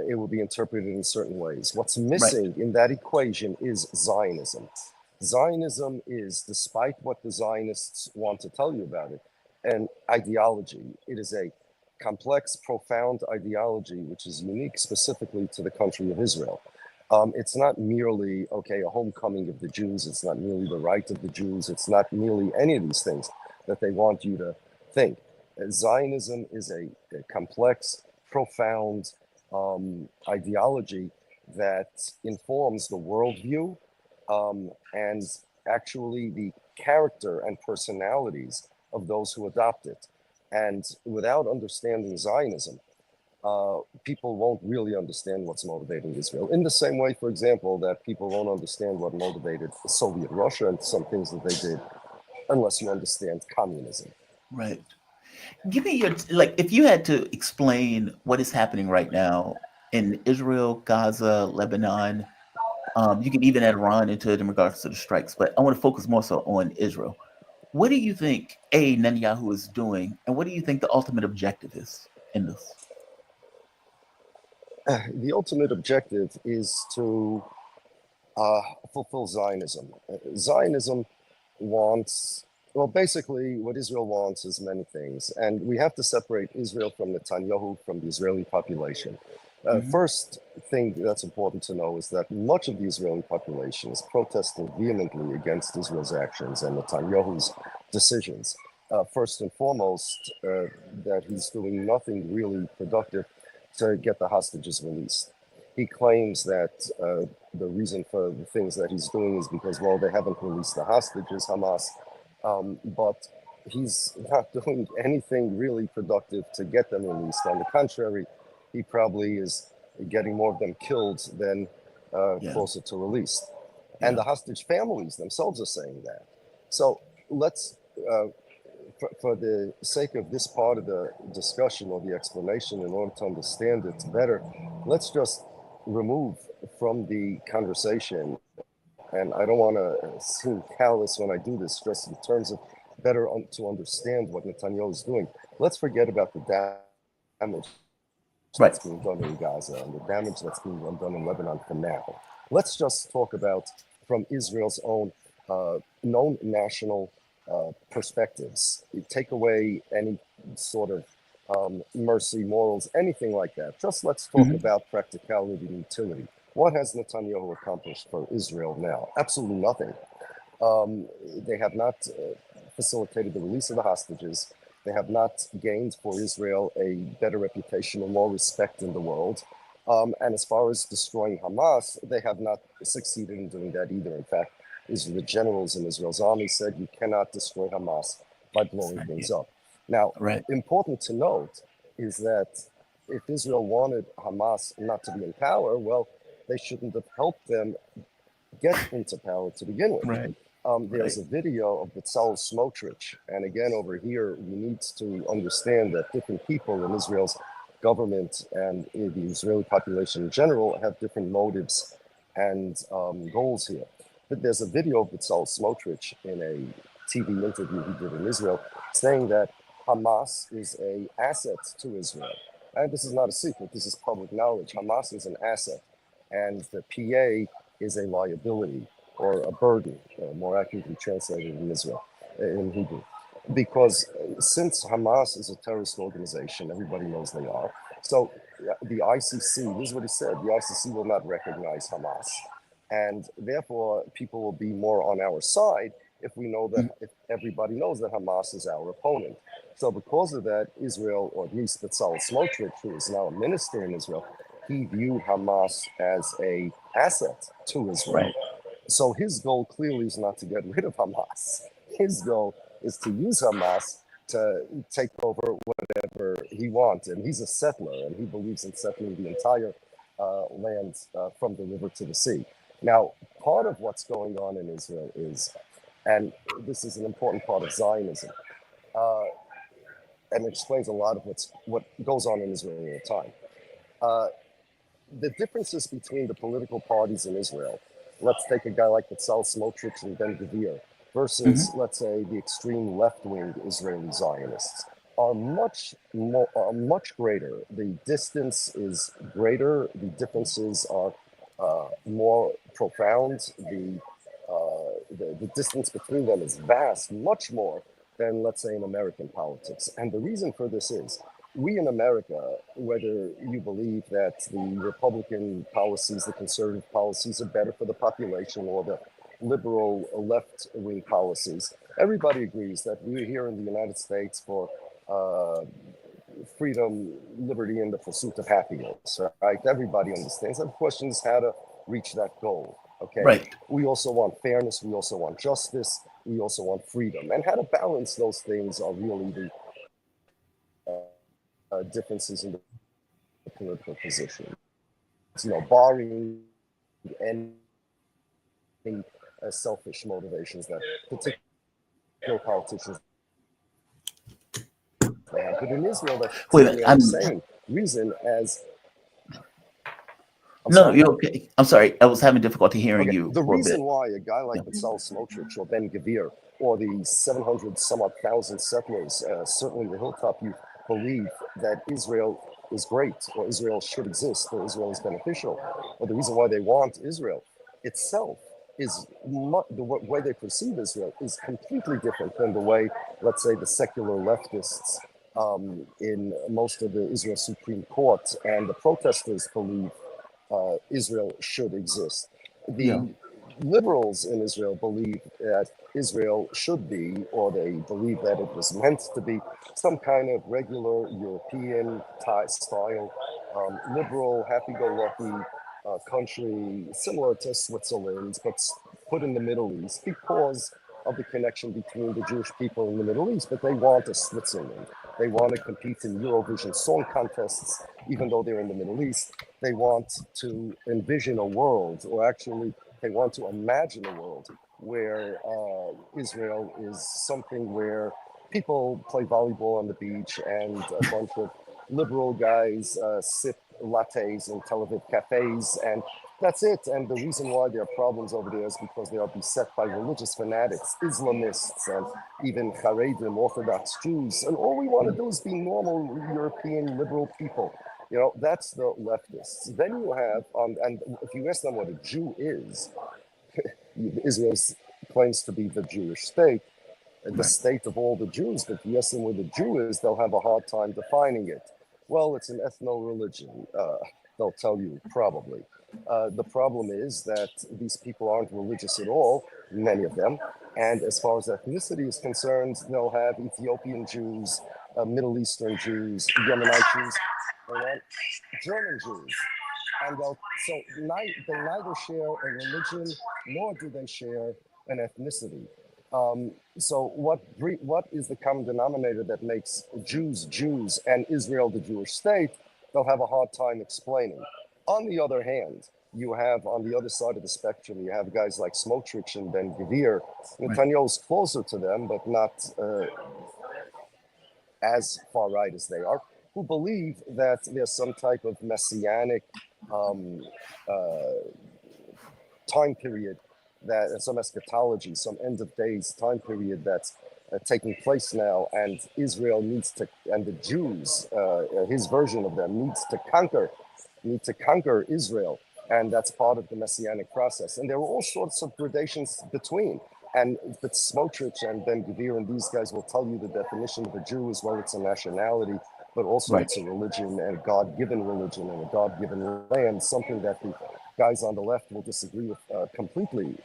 it will be interpreted in certain ways. What's missing in that equation is Zionism. Zionism is, despite what the Zionists want to tell you about it, an ideology. It is a complex, profound ideology which is unique specifically to the country of Israel. It's not merely, a homecoming of the Jews. It's not merely the right of the Jews. It's not merely any of these things that they want you to think. Zionism is a complex, profound ideology that informs the worldview and actually the character and personalities of those who adopt it. And without understanding Zionism, people won't really understand what's motivating Israel. In the same way, for example, that people won't understand what motivated Soviet Russia and some things that they did unless you understand communism. Right. Give me your, if you had to explain what is happening right now in Israel, Gaza, Lebanon, you can even add Iran into it in regards to the strikes, but I want to focus more so on Israel. What do you think, Netanyahu is doing, and what do you think the ultimate objective is in this? The ultimate objective is to fulfill Zionism. Zionism wants, basically what Israel wants is many things, and we have to separate Israel from Netanyahu, from the Israeli population. First thing that's important to know is that much of the Israeli population is protesting vehemently against Israel's actions and Netanyahu's decisions. First and foremost, that he's doing nothing really productive to get the hostages released. He claims that the reason for the things that he's doing is because, well, they haven't released the hostages, Hamas, but he's not doing anything really productive to get them released. On the contrary, he probably is getting more of them killed than closer to release. And the hostage families themselves are saying that. So let's, for the sake of this part of the discussion or the explanation, in order to understand it better, let's just remove from the conversation, and I don't want to seem callous when I do this, just in terms of better to understand what Netanyahu is doing. Let's forget about the damage that's being done in Gaza and the damage that's being done in Lebanon for now. Let's just talk about from Israel's own known national perspectives. You take away any sort of mercy, morals, anything like that. Just let's talk about practicality and utility. What has Netanyahu accomplished for Israel now? Absolutely nothing. They have not facilitated the release of the hostages. They have not gained for Israel a better reputation or more respect in the world. And as far as destroying Hamas, they have not succeeded in doing that either. In fact, the generals in Israel's army said you cannot destroy Hamas by blowing things up. Now, important to note is that if Israel wanted Hamas not to be in power, well, they shouldn't have helped them get into power to begin with. There's a video of Bezalel Smotrich, and again over here, we need to understand that different people in Israel's government and the Israeli population in general have different motives and goals here. But there's a video of Bezalel Smotrich in a TV interview he did in Israel saying that Hamas is an asset to Israel. And this is not a secret, this is public knowledge. Hamas is an asset, and the PA is a liability or a burden, more accurately translated in Israel, in Hebrew. Because since Hamas is a terrorist organization, everybody knows they are. So the ICC, this is what he said, the ICC will not recognize Hamas. And therefore, people will be more on our side if we know that, if everybody knows that Hamas is our opponent. So because of that, Israel, or at least Bezalel Smotrich, who is now a minister in Israel, he viewed Hamas as an asset to Israel. So his goal clearly is not to get rid of Hamas. His goal is to use Hamas to take over whatever he wants. And he's a settler, and he believes in settling the entire land from the river to the sea. Now, part of what's going on in Israel is, and this is an important part of Zionism, and it explains a lot of what goes on in Israel all the time. The differences between the political parties in Israel, let's take a guy like Bezalel Smotrich and Ben-Gvir, versus, let's say, the extreme left-wing Israeli Zionists, are much greater. The distance is greater. The differences are more profound. The distance between them is vast, much more than, let's say, in American politics. And the reason for this is, we in America, whether you believe that the Republican policies, the conservative policies are better for the population, or the liberal left-wing policies, everybody agrees that we're here in the United States for freedom, liberty, and the pursuit of happiness, right? Everybody understands. The question is how to reach that goal, okay? We also want fairness, we also want justice, we also want freedom. And how to balance those things are really the differences in the political position. You know, barring any selfish motivations that particular politicians they have. But in Israel, that's the same reason as... You're okay. I'm sorry. I was having difficulty hearing you. The reason why a guy like Bezalel Smotrich or Ben-Gvir or the 700 some odd thousand settlers, certainly the Hilltop Youth, believe that Israel is great, or Israel should exist, or Israel is beneficial, or the reason why they want Israel itself is the way they perceive Israel is completely different than the way, let's say, the secular leftists in most of the Israel Supreme Court, and the protesters believe Israel should exist. The liberals in Israel believe that Israel should be, or they believe that it was meant to be, some kind of regular European style, liberal, happy-go-lucky country, similar to Switzerland, but put in the Middle East because of the connection between the Jewish people in the Middle East. But they want a Switzerland. They want to compete in Eurovision song contests, even though they're in the Middle East. They want to envision a world, or actually they want to imagine a world where Israel is something where people play volleyball on the beach and a bunch of liberal guys sip lattes in Tel Aviv cafes, and that's it. And the reason why there are problems over there is because they are beset by religious fanatics, Islamists, and even Haredim, Orthodox Jews. And all we want to do is be normal European liberal people. You know, that's the leftists. Then you have, and if you ask them what a Jew is, Israel claims to be the Jewish state, the state of all the Jews, but if you ask them what a Jew is, they'll have a hard time defining it. Well, it's an ethno-religion, they'll tell you, probably. The problem is that these people aren't religious at all, many of them, and as far as ethnicity is concerned, they'll have Ethiopian Jews, Middle Eastern Jews, Yemenite Jews, and German Jews. And they neither share a religion, nor do they share an ethnicity. So what is the common denominator that makes Jews Jews and Israel the Jewish state? They'll have a hard time explaining. On the other hand, you have on the other side of the spectrum, you have guys like Smotrich and Ben-Gvir. Netanyahu's closer to them, but not as far right as they are, who believe that there's some type of messianic time period, that some eschatology, some end of days time period that's taking place now, and Israel needs to, and the Jews, his version of them, need to conquer Israel, and that's part of the messianic process. And there are all sorts of gradations between. But Smotrich and Ben-Gvir and these guys will tell you the definition of a Jew as well. It's a nationality, but also it's a religion, and a God-given religion, and a God-given land, something that the guys on the left will disagree with completely.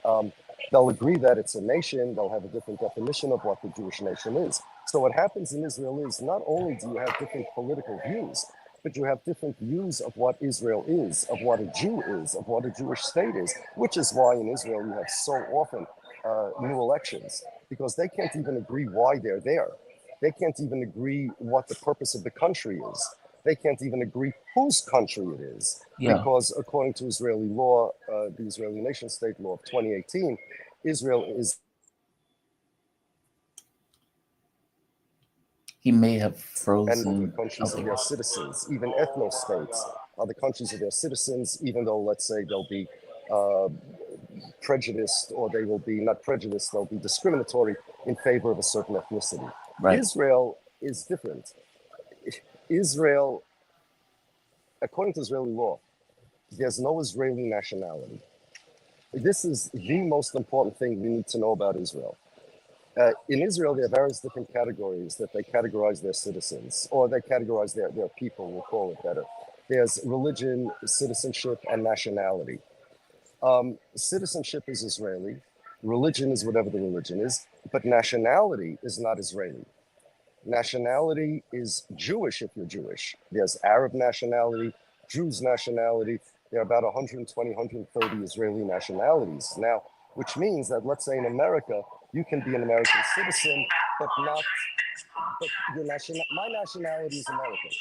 They'll agree that it's a nation. They'll have a different definition of what the Jewish nation is. So what happens in Israel is not only do you have different political views, but you have different views of what Israel is, of what a Jew is, of what a Jewish state is, which is why in Israel you have so often new elections, because they can't even agree why they're there. They can't even agree what the purpose of the country is. They can't even agree whose country it is, because according to Israeli law, the Israeli nation state law of 2018, Israel is... He may have frozen. And the countries of their citizens, even ethno-states are the countries of their citizens, even though, let's say, they'll be prejudiced, or they will be not prejudiced, they'll be discriminatory in favor of a certain ethnicity. Right. Israel is different. Israel, according to Israeli law, there's no Israeli nationality. This is the most important thing we need to know about Israel. In Israel, there are various different categories that they categorize their citizens, or they categorize their people, we'll call it better. There's religion, citizenship, and nationality. Citizenship is Israeli, religion is whatever the religion is, but nationality is not Israeli. Nationality is Jewish if you're Jewish. There's Arab nationality, Druze nationality. There are about 120, 130 Israeli nationalities now, which means that, let's say in America, you can be an American citizen, but your my nationality is American.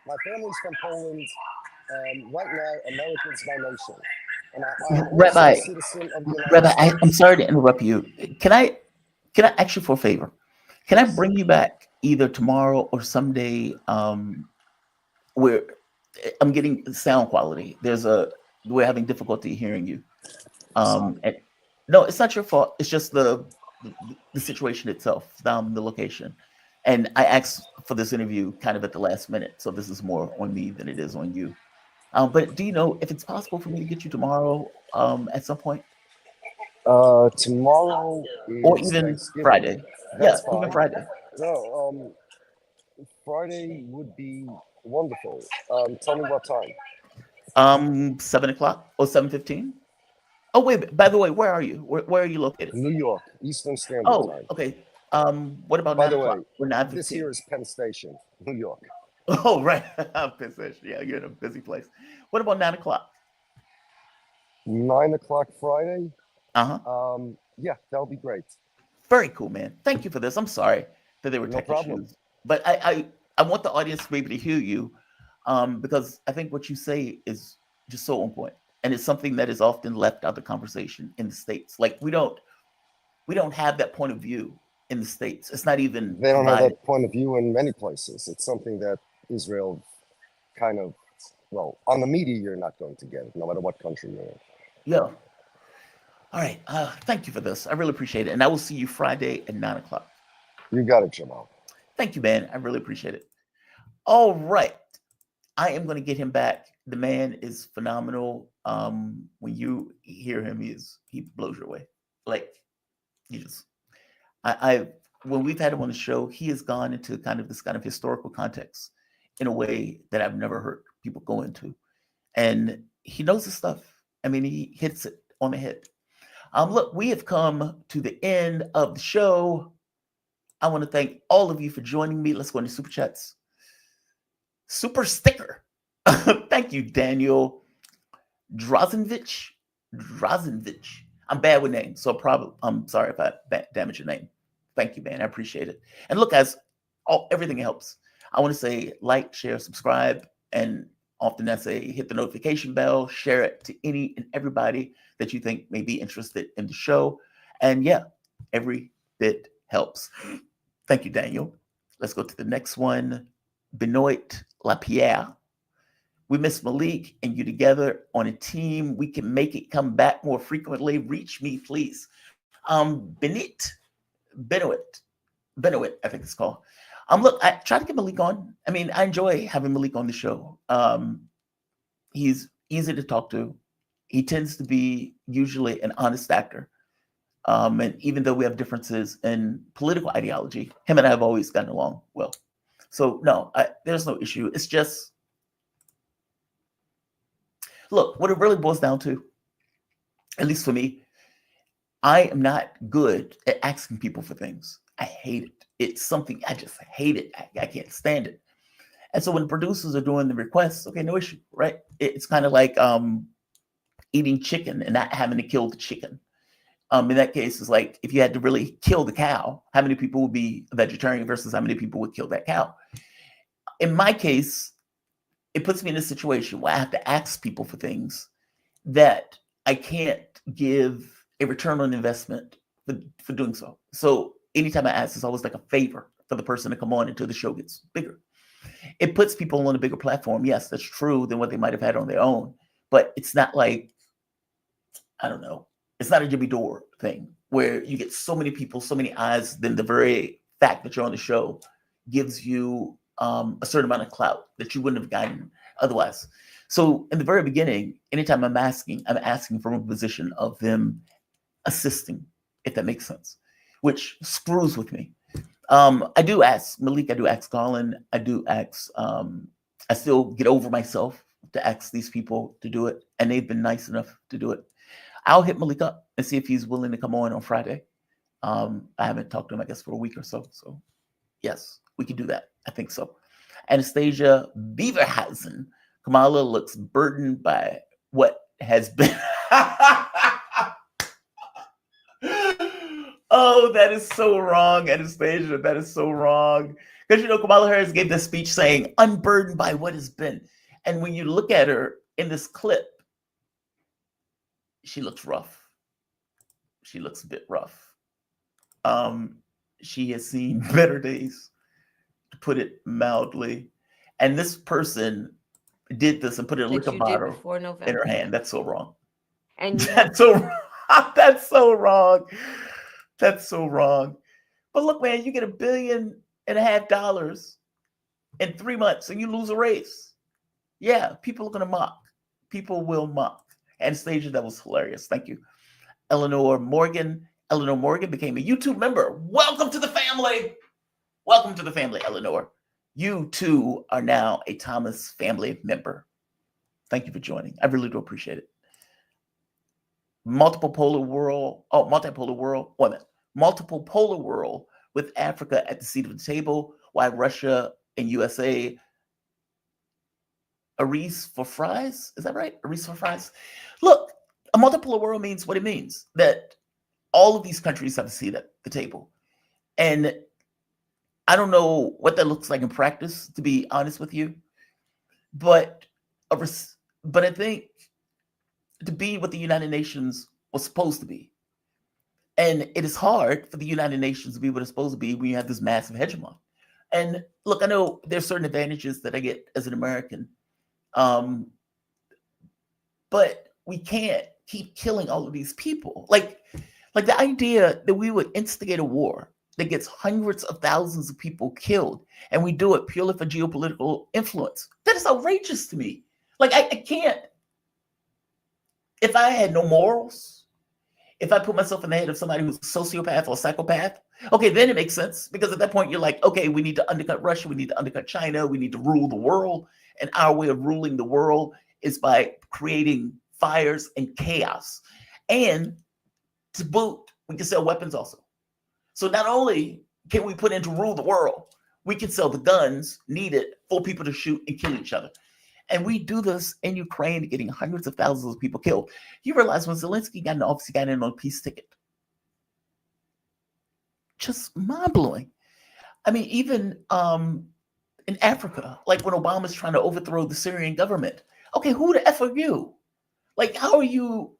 My family's from Poland, and right now, America's my nation. And I'm Rabbi, a citizen of the United States. I'm sorry to interrupt you. Can I ask you for a favor? Can I bring you back either tomorrow or someday where I'm getting sound quality? We're having difficulty hearing you. And no, it's not your fault. It's just the situation itself, the location. And I asked for this interview kind of at the last minute, so this is more on me than it is on you. But do you know if it's possible for me to get you tomorrow at some point? Tomorrow or even Friday. That's fine. Even Friday. No, Friday would be wonderful. Tell me what time. 7 o'clock or 7:15. Oh wait, by the way, where are you? Where are you located? New York, Eastern Standard Oh, Time. okay. What about By 9 the o'clock? way, We're this 9:15. here is Penn Station, New York. Oh, right. Penn Station. Yeah, you're in a busy place. What about 9 o'clock? 9 o'clock Friday? Uh-huh. Yeah, that'll be great. Very cool, man. Thank you for this. I'm sorry that there were No tech problem. issues, but I want the audience to be able to hear you, because I think what you say is just so on point, and it's something that is often left out of the conversation in the States. Like we don't have that point of view in the States. It's not even They don't have provided. that point of view in many places. It's something that Israel kind of, well, on the media, you're not going to get it, no matter what country you're in. Yeah. All right. Thank you for this. I really appreciate it. And I will see you Friday at 9 o'clock. You got it, Jamal. Thank you, man. I really appreciate it. All right. I am going to get him back. The man is phenomenal. When you hear him, he blows your way. Like you just, when we've had him on the show, he has gone into this kind of historical context in a way that I've never heard people go into. And he knows his stuff. I mean, he hits it on the head. Look, we have come to the end of the show. I want to thank all of you for joining me. Let's go into super chats. Super sticker. Thank you, Daniel Drozenvich. I'm bad with names, so I'm sorry if I damage your name. Thank you, man. I appreciate it. And look, guys, everything helps. I want to say like, share, subscribe, and often I say hit the notification bell, share it to any and everybody that you think may be interested in the show. And yeah, every bit helps. Thank you, Daniel. Let's go to the next one. Benoit Lapierre. We miss Malik and you together on a team. We can make it come back more frequently. Reach me, please. Benoit, I think it's called. Look, I try to get Malik on. I mean, I enjoy having Malik on the show. He's easy to talk to. He tends to be usually an honest actor. And even though we have differences in political ideology, him and I have always gotten along well. So no, there's no issue. It's just, look, what it really boils down to, at least for me, I am not good at asking people for things. I hate it. It's something I just hate it. I can't stand it. And so when producers are doing the requests, okay, no issue, right? It's kind of like eating chicken and not having to kill the chicken. In that case, it's like if you had to really kill the cow, how many people would be vegetarian versus how many people would kill that cow? In my case, it puts me in a situation where I have to ask people for things that I can't give a return on investment for doing so. So anytime I ask, it's always like a favor for the person to come on until the show gets bigger. It puts people on a bigger platform. Yes, that's true than what they might have had on their own. But it's not like, I don't know, it's not a Jimmy Dore thing where you get so many people, so many eyes, then the very fact that you're on the show gives you a certain amount of clout that you wouldn't have gotten otherwise. So in the very beginning, anytime I'm asking from a position of them assisting, if that makes sense, which screws with me. I do ask Malik, I do ask Colin, I do ask, I still get over myself to ask these people to do it, and they've been nice enough to do it. I'll hit Malik up and see if he's willing to come on Friday. I haven't talked to him, I guess, for a week or so. So yes, we can do that. I think so. Anastasia Beaverhausen. Kamala looks burdened by what has been. Oh, that is so wrong, Anastasia. That is so wrong. Because, Kamala Harris gave this speech saying, unburdened by what has been. And when you look at her in this clip, she looks rough. She looks a bit rough. She has seen better days, to put it mildly. And this person did this and put a liquor bottle in her hand. That's so wrong. And that's so wrong. That's so wrong. That's so wrong. But look, man, you get $1.5 billion in 3 months and you lose a race. Yeah, people are going to mock. People will mock. Anastasia, that was hilarious. Thank you. Eleanor Morgan became a YouTube member. Welcome to the family. Welcome to the family, Eleanor. you too are now a Thomas family member. Thank you for joining. I really do appreciate it. Multipolar world. Wait a minute. Multiple polar world with Africa at the seat of the table, while Russia and USA a reese for fries. Is that right? A reese for fries. Look, a multipolar world means what it means, that all of these countries have a seat at the table. And I don't know what that looks like in practice, to be honest with you. But I think to be what the United Nations was supposed to be. And it is hard for the United Nations to be what it's supposed to be when you have this massive hegemon. And look, I know there's certain advantages that I get as an American. But we can't keep killing all of these people. Like the idea that we would instigate a war that gets hundreds of thousands of people killed, and we do it purely for geopolitical influence. That is outrageous to me. Like, I can't. If I had no morals, if I put myself in the head of somebody who's a sociopath or a psychopath, okay, then it makes sense. Because at that point, you're like, okay, we need to undercut Russia. We need to undercut China. We need to rule the world. And our way of ruling the world is by creating fires and chaos. And to boot, we can sell weapons also. So not only can we put in to rule the world, we can sell the guns needed for people to shoot and kill each other. And we do this in Ukraine, getting hundreds of thousands of people killed. You realize when Zelensky got in office, he got in on a peace ticket. Just mind-blowing. I mean, even in Africa, like when Obama's trying to overthrow the Syrian government. Okay, who the F are you? Like, how are you,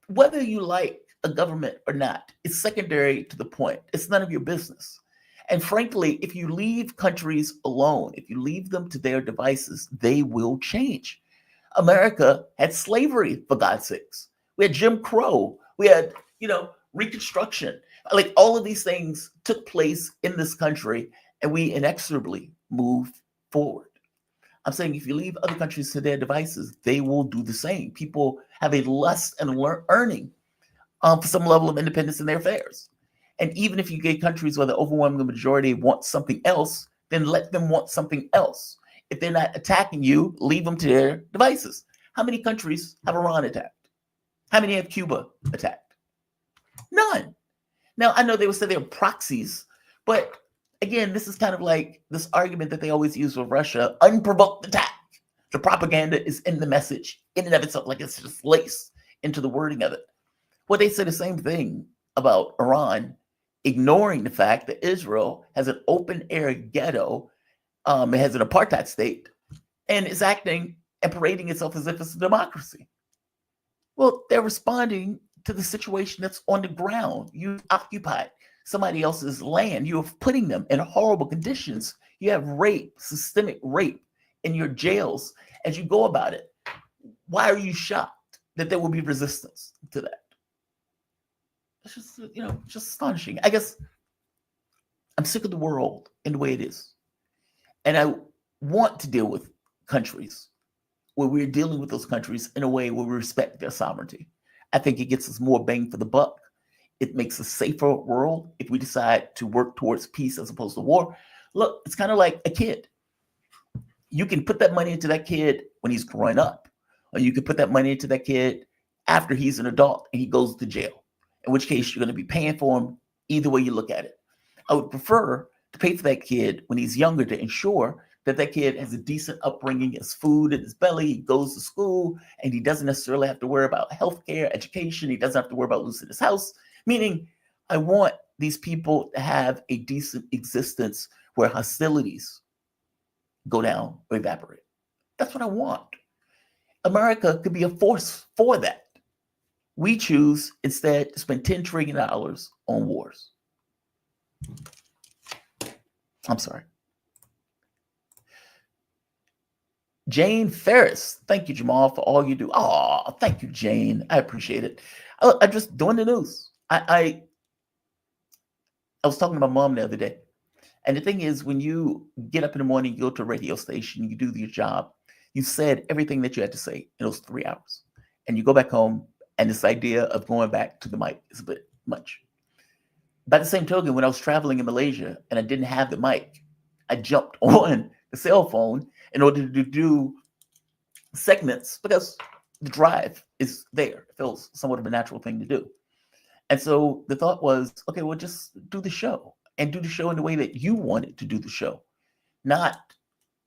whether you like a government or not, it's secondary to the point. It's none of your business. And frankly, if you leave countries alone, if you leave them to their devices, they will change. America had slavery, for God's sakes. We had Jim Crow. We had, Reconstruction. Like, all of these things took place in this country, and we inexorably moved forward. I'm saying if you leave other countries to their devices, they will do the same. People have a lust and earning for some level of independence in their affairs. And even if you get countries where the overwhelming majority want something else, then let them want something else. If they're not attacking you, leave them to their devices. How many countries have Iran attacked? How many have Cuba attacked? None. Now, I know they would say they're proxies, but again, this is kind of like this argument that they always use with Russia, unprovoked attack. The propaganda is in the message, in and of itself, like it's just laced into the wording of it. Well, they say the same thing about Iran, ignoring the fact that Israel has an open-air ghetto, it has an apartheid state, and is acting and parading itself as if it's a democracy. Well, they're responding to the situation that's on the ground. You occupied somebody else's land. You're putting them in horrible conditions. You have rape, systemic rape in your jails as you go about it. Why are you shocked that there will be resistance to that? It's just, just astonishing. I guess I'm sick of the world in the way it is. And I want to deal with countries where we're dealing with those countries in a way where we respect their sovereignty. I think it gets us more bang for the buck. It makes a safer world if we decide to work towards peace as opposed to war. Look, it's kind of like a kid. You can put that money into that kid when he's growing up, or you can put that money into that kid after he's an adult and he goes to jail, in which case you're going to be paying for him either way you look at it. I would prefer to pay for that kid when he's younger to ensure that that kid has a decent upbringing, has food in his belly, he goes to school, and he doesn't necessarily have to worry about healthcare, education. He doesn't have to worry about losing his house. Meaning, I want these people to have a decent existence where hostilities go down or evaporate. That's what I want. America could be a force for that. We choose instead to spend $10 trillion on wars. I'm sorry. Jane Ferris, thank you, Jamal, for all you do. Oh, thank you, Jane. I appreciate it. I'm just doing the news. I was talking to my mom the other day. And the thing is, when you get up in the morning, you go to a radio station, you do your job, you said everything that you had to say in those 3 hours. And you go back home, and this idea of going back to the mic is a bit much. By the same token, when I was traveling in Malaysia and I didn't have the mic, I jumped on the cell phone in order to do segments because the drive is there. It feels somewhat of a natural thing to do. And so the thought was, okay, well, just do the show and do the show in the way that you wanted to do the show, not,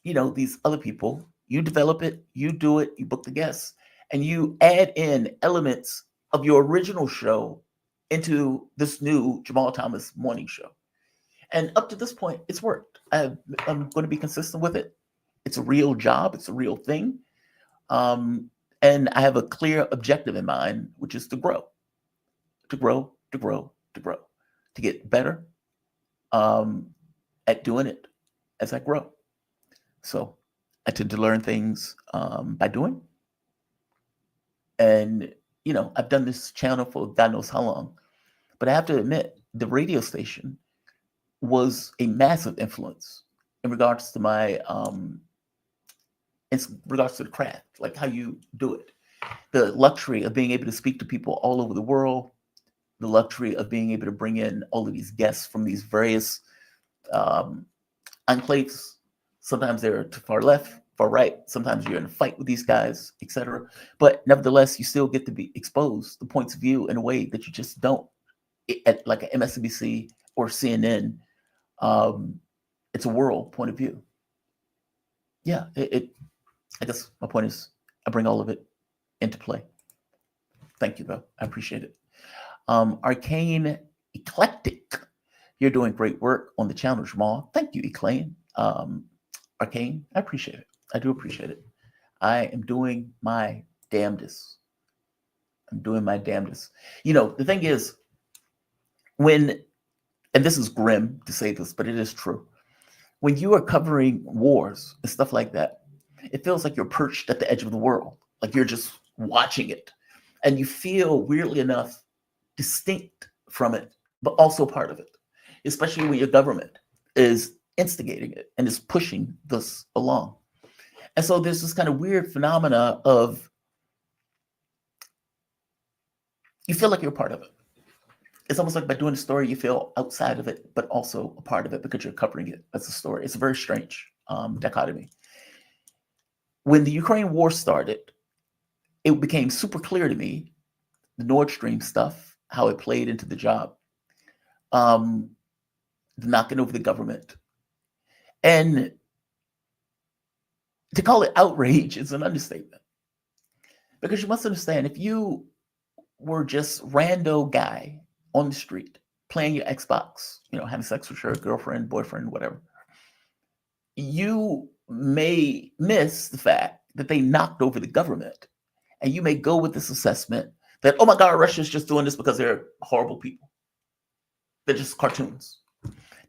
these other people. You develop it, you do it, you book the guests, and you add in elements of your original show into this new Jamal Thomas morning show. And up to this point, it's worked. I'm going to be consistent with it. It's a real job. It's a real thing. And I have a clear objective in mind, which is to grow, to get better at doing it as I grow. So I tend to learn things by doing. And, I've done this channel for God knows how long. But I have to admit, the radio station was a massive influence in regards to my, in regards to the craft, like how you do it. The luxury of being able to speak to people all over the world, the luxury of being able to bring in all of these guests from these various enclaves. Sometimes they're too far left, far right. Sometimes you're in a fight with these guys, etc. But nevertheless, you still get to be exposed to points of view in a way that you just don't at like a MSNBC or CNN. It's a world point of view. Yeah, I guess my point is I bring all of it into play. Thank you, though. I appreciate it. Arcane Eclectic, you're doing great work on the channel, Jamal. Thank you, Eclaine. Arcane, I appreciate it. I do appreciate it. I am doing my damnedest. The thing is, and this is grim to say this, but it is true. When you are covering wars and stuff like that, it feels like you're perched at the edge of the world. Like you're just watching it. And you feel, weirdly enough, distinct from it, but also part of it. Especially when your government is instigating it and is pushing this along. And so there's this kind of weird phenomena of you feel like you're a part of it. It's almost like by doing the story, you feel outside of it, but also a part of it because you're covering it as a story. It's a very strange dichotomy. When the Ukraine war started, it became super clear to me, the Nord Stream stuff, how it played into the job, the knocking over the government. And to call it outrage is an understatement. Because you must understand, if you were just rando guy on the street playing your Xbox, having sex with your girlfriend, boyfriend, whatever, you may miss the fact that they knocked over the government. And you may go with this assessment that, oh my God, Russia's just doing this because they're horrible people. They're just cartoons.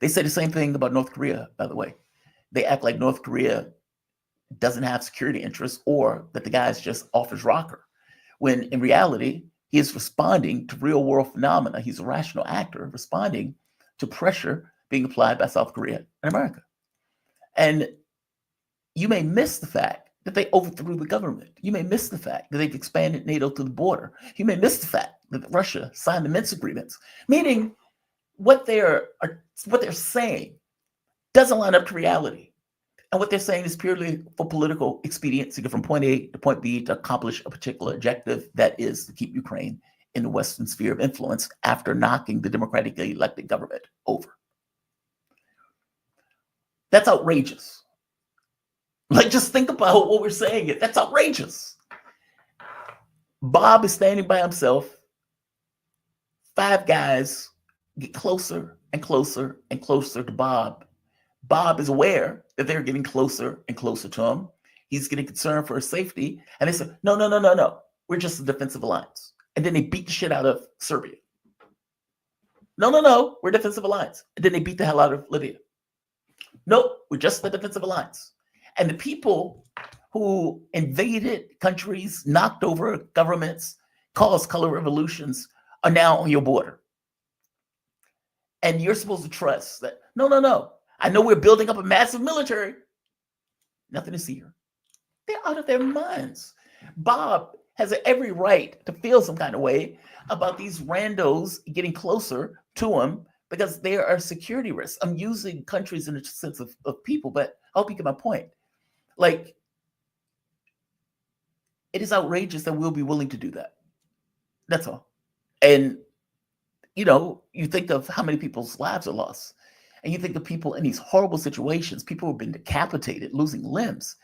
They say the same thing about North Korea, by the way. They act like North Korea doesn't have security interests or that the guy's just off his rocker. When in reality, he is responding to real world phenomena. He's a rational actor responding to pressure being applied by South Korea and America. And you may miss the fact that they overthrew the government. You may miss the fact that they've expanded NATO to the border. You may miss the fact that Russia signed the Minsk agreements, meaning what they're saying doesn't line up to reality. And what they're saying is purely for political expediency to get from point A to point B to accomplish a particular objective, that is to keep Ukraine in the Western sphere of influence after knocking the democratically elected government over. That's outrageous. Like, just think about what we're saying. That's outrageous. Bob is standing by himself. 5 guys get closer and closer and closer to Bob. Bob is aware that they're getting closer and closer to him. He's getting concerned for his safety. And they say, no. We're just a defensive alliance. And then they beat the shit out of Serbia. No. We're a defensive alliance. And then they beat the hell out of Libya. Nope, we're just a defensive alliance. And the people who invaded countries, knocked over governments, caused color revolutions are now on your border. And you're supposed to trust that, no. I know we're building up a massive military. Nothing to see here. They're out of their minds. Bob has every right to feel some kind of way about these randos getting closer to him because there are security risks. I'm using countries in the sense of people, but I hope you get my point. Like, it is outrageous that we'll be willing to do that. That's all. And, you know, you think of how many people's lives are lost. And you think of people in these horrible situations, people who've been decapitated, losing limbs.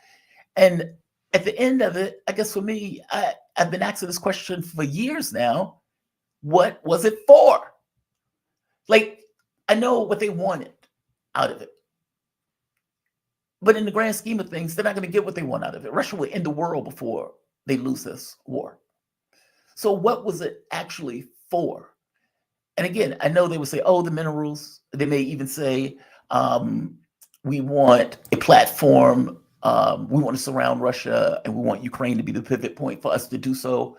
And at the end of it, I guess for me, I've been asking this question for years now. What was it for? Like, I know what they wanted out of it. But in the grand scheme of things, they're not going to get what they want out of it. Russia will end the world before they lose this war. So what was it actually for? And again, I know they would say, oh, the minerals. They may even say, we want a platform. We want to surround Russia, and we want Ukraine to be the pivot point for us to do so.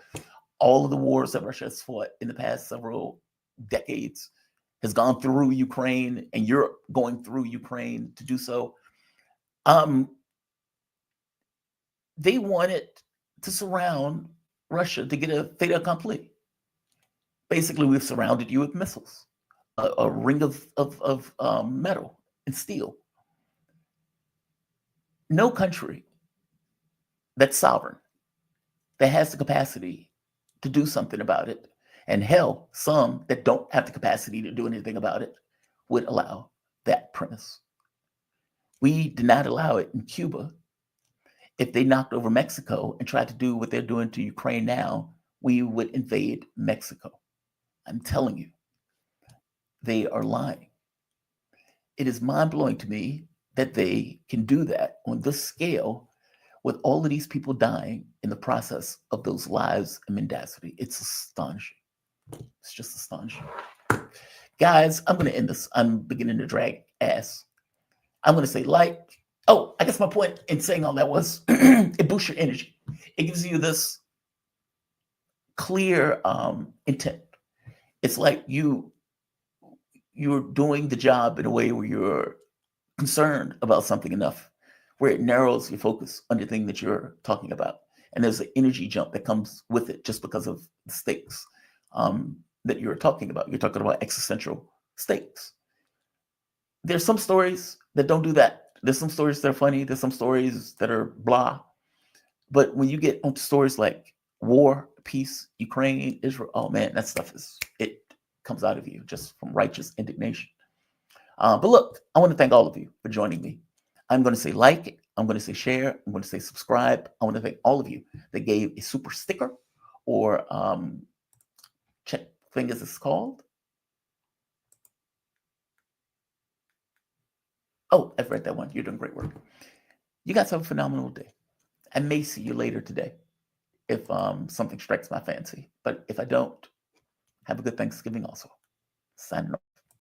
All of the wars that Russia has fought in the past several decades has gone through Ukraine, and Europe going through Ukraine to do so. They wanted to surround Russia to get a fait accompli. Basically, we've surrounded you with missiles, a ring of metal and steel. No country that's sovereign, that has the capacity to do something about it, and hell, some that don't have the capacity to do anything about it, would allow that premise. We did not allow it in Cuba. If they knocked over Mexico and tried to do what they're doing to Ukraine now, we would invade Mexico. I'm telling you, they are lying. It is mind-blowing to me that they can do that on this scale with all of these people dying in the process of those lives and mendacity. It's astonishing. It's just astonishing. Guys, I'm going to end this. I'm beginning to drag ass. I'm going to say I guess my point in saying all that was it boosts your energy. It gives you this clear intent. It's like you're doing the job in a way where you're concerned about something enough where it narrows your focus on the thing that you're talking about. And there's an energy jump that comes with it just because of the stakes that you're talking about. You're talking about existential stakes. There's some stories that don't do that. There's some stories that are funny. There's some stories that are blah. But when you get onto stories like war, peace, Ukraine, Israel, oh man, that stuff it comes out of you just from righteous indignation. But look, I want to thank all of you for joining me. I'm going to say like, I'm going to say share, I'm going to say subscribe. I want to thank all of you that gave a super sticker or check thing as it's called. Oh, I've read that one. You're doing great work. You guys have a phenomenal day. I may see you later today if something strikes my fancy. But if I don't, have a good Thanksgiving also. Signing off.